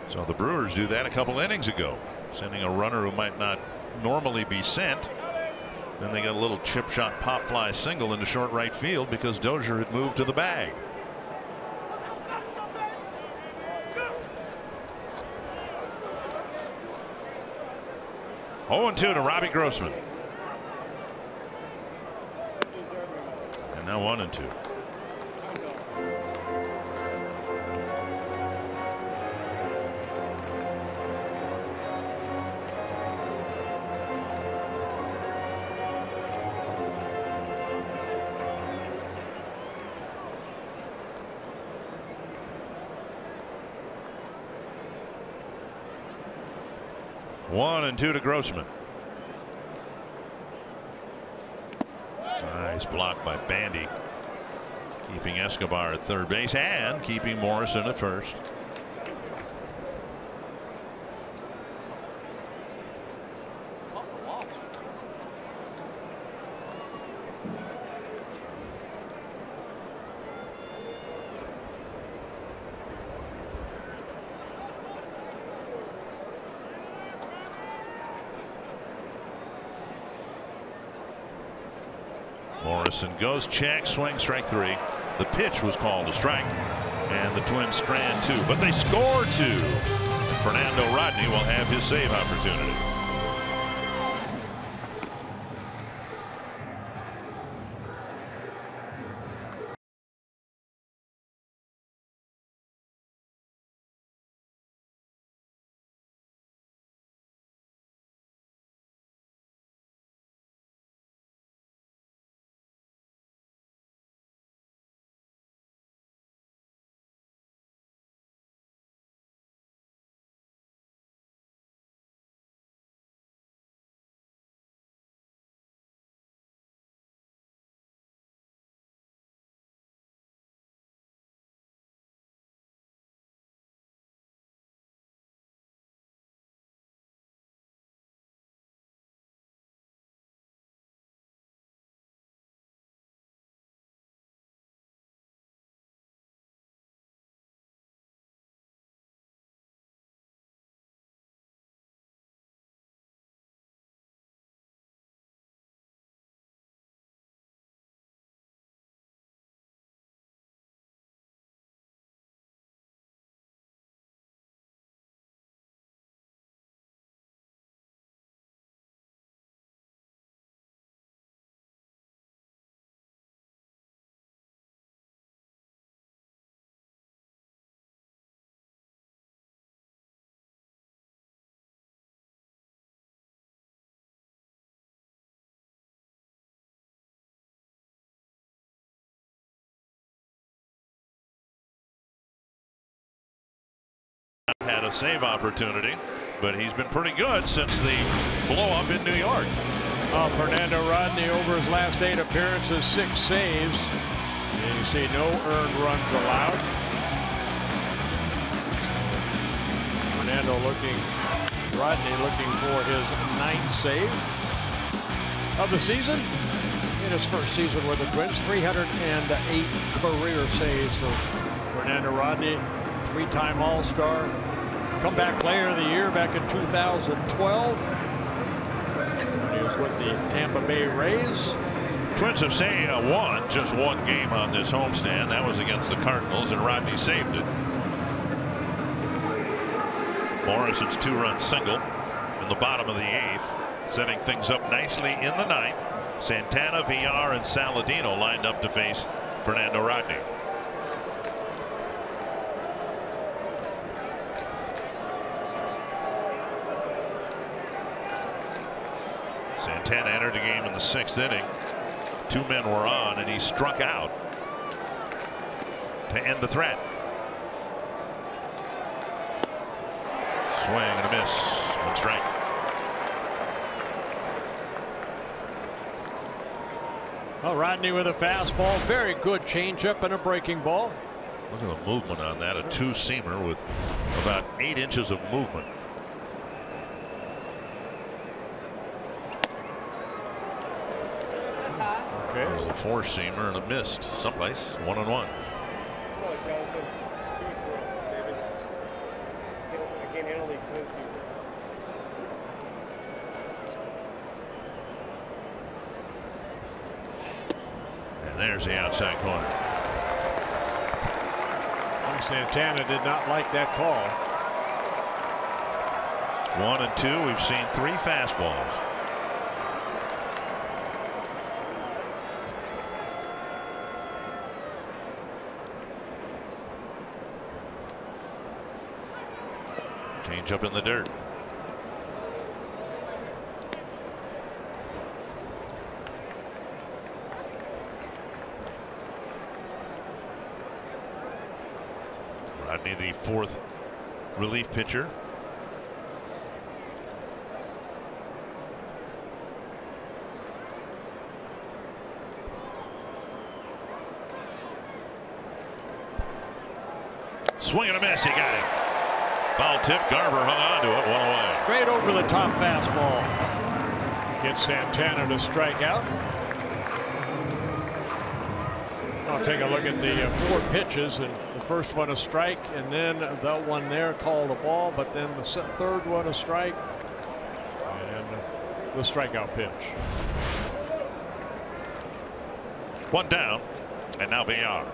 So the Brewers do that a couple innings ago, sending a runner who might not normally be sent. Then they got a little chip shot pop fly single into short right field because Dozier had moved to the bag. Oh, 0-2 to Robbie Grossman. And now 1-2. One and 2 to Grossman. Nice block by Bandy, keeping Escobar at third base and keeping Morrison at first. Morrison goes check, swing, strike 3. The pitch was called a strike, and the Twins strand 2, but they score 2. Fernando Rodney will have his save opportunity. Had a save opportunity, but he's been pretty good since the blow up in New York. Fernando Rodney, over his last 8 appearances, 6 saves. And you see no earned runs allowed. Rodney looking for his 9th save of the season. In his first season with the Twins, 308 career saves for Fernando Rodney. 3-time All-Star, comeback player of the year back in 2012. He was with the Tampa Bay Rays. Twins have won just 1 game on this homestand. That was against the Cardinals, and Rodney saved it. Morrison's 2-run single in the bottom of the 8th, setting things up nicely in the 9th. Santana, Villar, and Saladino lined up to face Fernando Rodney. Santana entered the game in the 6th inning. 2 men were on, and he struck out to end the threat. Swing and a miss. 1 strike. Well, Rodney with a fastball, very good changeup and a breaking ball. Look at the movement on that. A 2-seamer with about 8 inches of movement. Okay. There's a 4-seamer and a missed someplace. 1-1. And there's the outside corner. Santana did not like that call. 1 and 2. We've seen 3 fastballs. Change up in the dirt. Rodney, the 4th relief pitcher. Swing and a miss. He got it. Foul tip. Garver hung on to it. 1 away. Straight over the top fastball. Gets Santana to strike out. I'll take a look at the 4 pitches, and the first one a strike, and then the one there called a ball, but then the 3rd one a strike, and the strikeout pitch. One down, and now VR.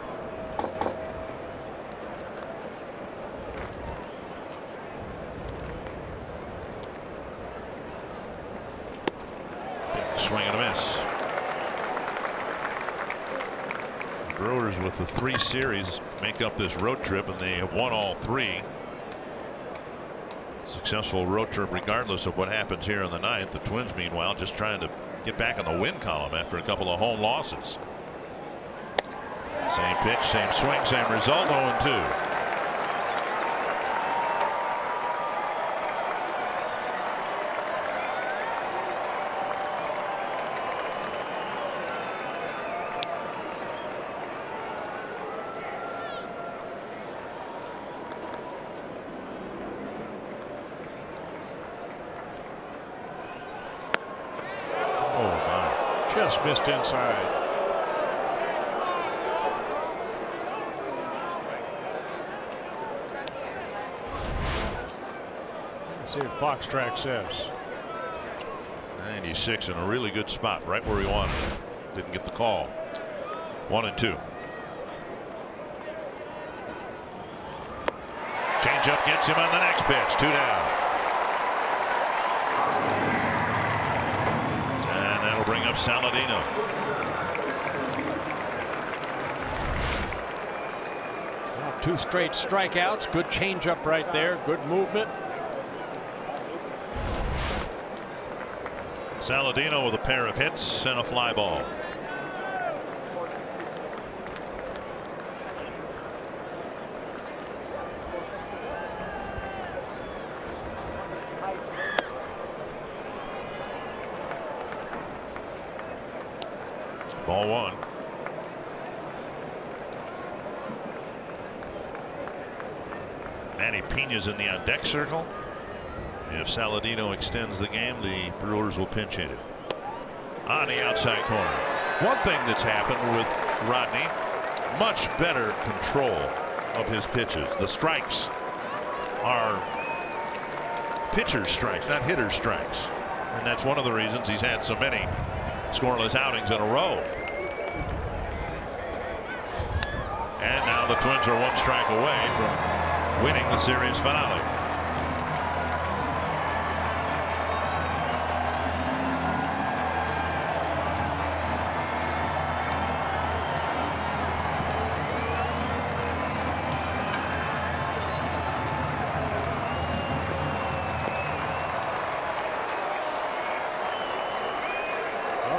Big swing and a miss. The Brewers with the 3 series make up this road trip, and they have won all 3. Successful road trip regardless of what happens here in the 9th. The Twins, meanwhile, just trying to get back in the win column after a couple of home losses. Same pitch, same swing, same result, 0-2. Just missed inside. Let's see what Fox Track says. 96 in a really good spot, right where he wanted it. Didn't get the call. 1-2. Changeup gets him on the next pitch. 2 down. Bring up Saladino. Well, 2 straight strikeouts. Good changeup right there. Good movement. Saladino with a pair of hits and a fly ball. Ball 1. Manny Piña's in the on deck circle. If Saladino extends the game, the Brewers will pinch hit it on the outside corner. One thing that's happened with Rodney, much better control of his pitches. The strikes are pitcher's strikes, not hitter's strikes, and that's one of the reasons he's had so many scoreless outings in a row. And now the Twins are 1 strike away from winning the series finale.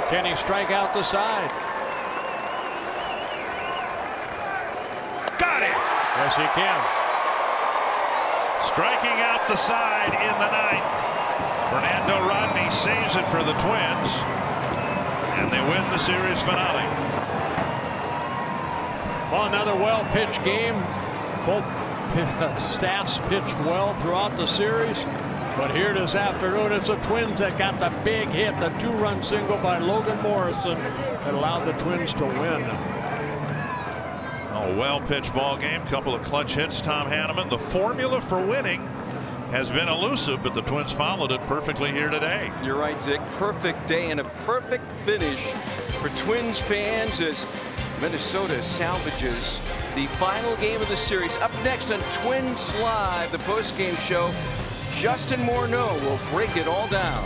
Can he strike out the side? Got it! Yes, he can. Striking out the side in the 9th. Fernando Rodney saves it for the Twins, and they win the series finale. Well, another well-pitched game. Both staffs pitched well throughout the series. But here this afternoon, it's the Twins that got the big hit, the 2-run single by Logan Morrison that allowed the Twins to win. A well-pitched ball game, couple of clutch hits. Tom Hanneman, the formula for winning has been elusive, but the Twins followed it perfectly here today. You're right, Dick. Perfect day and a perfect finish for Twins fans as Minnesota salvages the final game of the series. Up next on Twins Live, the post-game show, Justin Morneau will break it all down.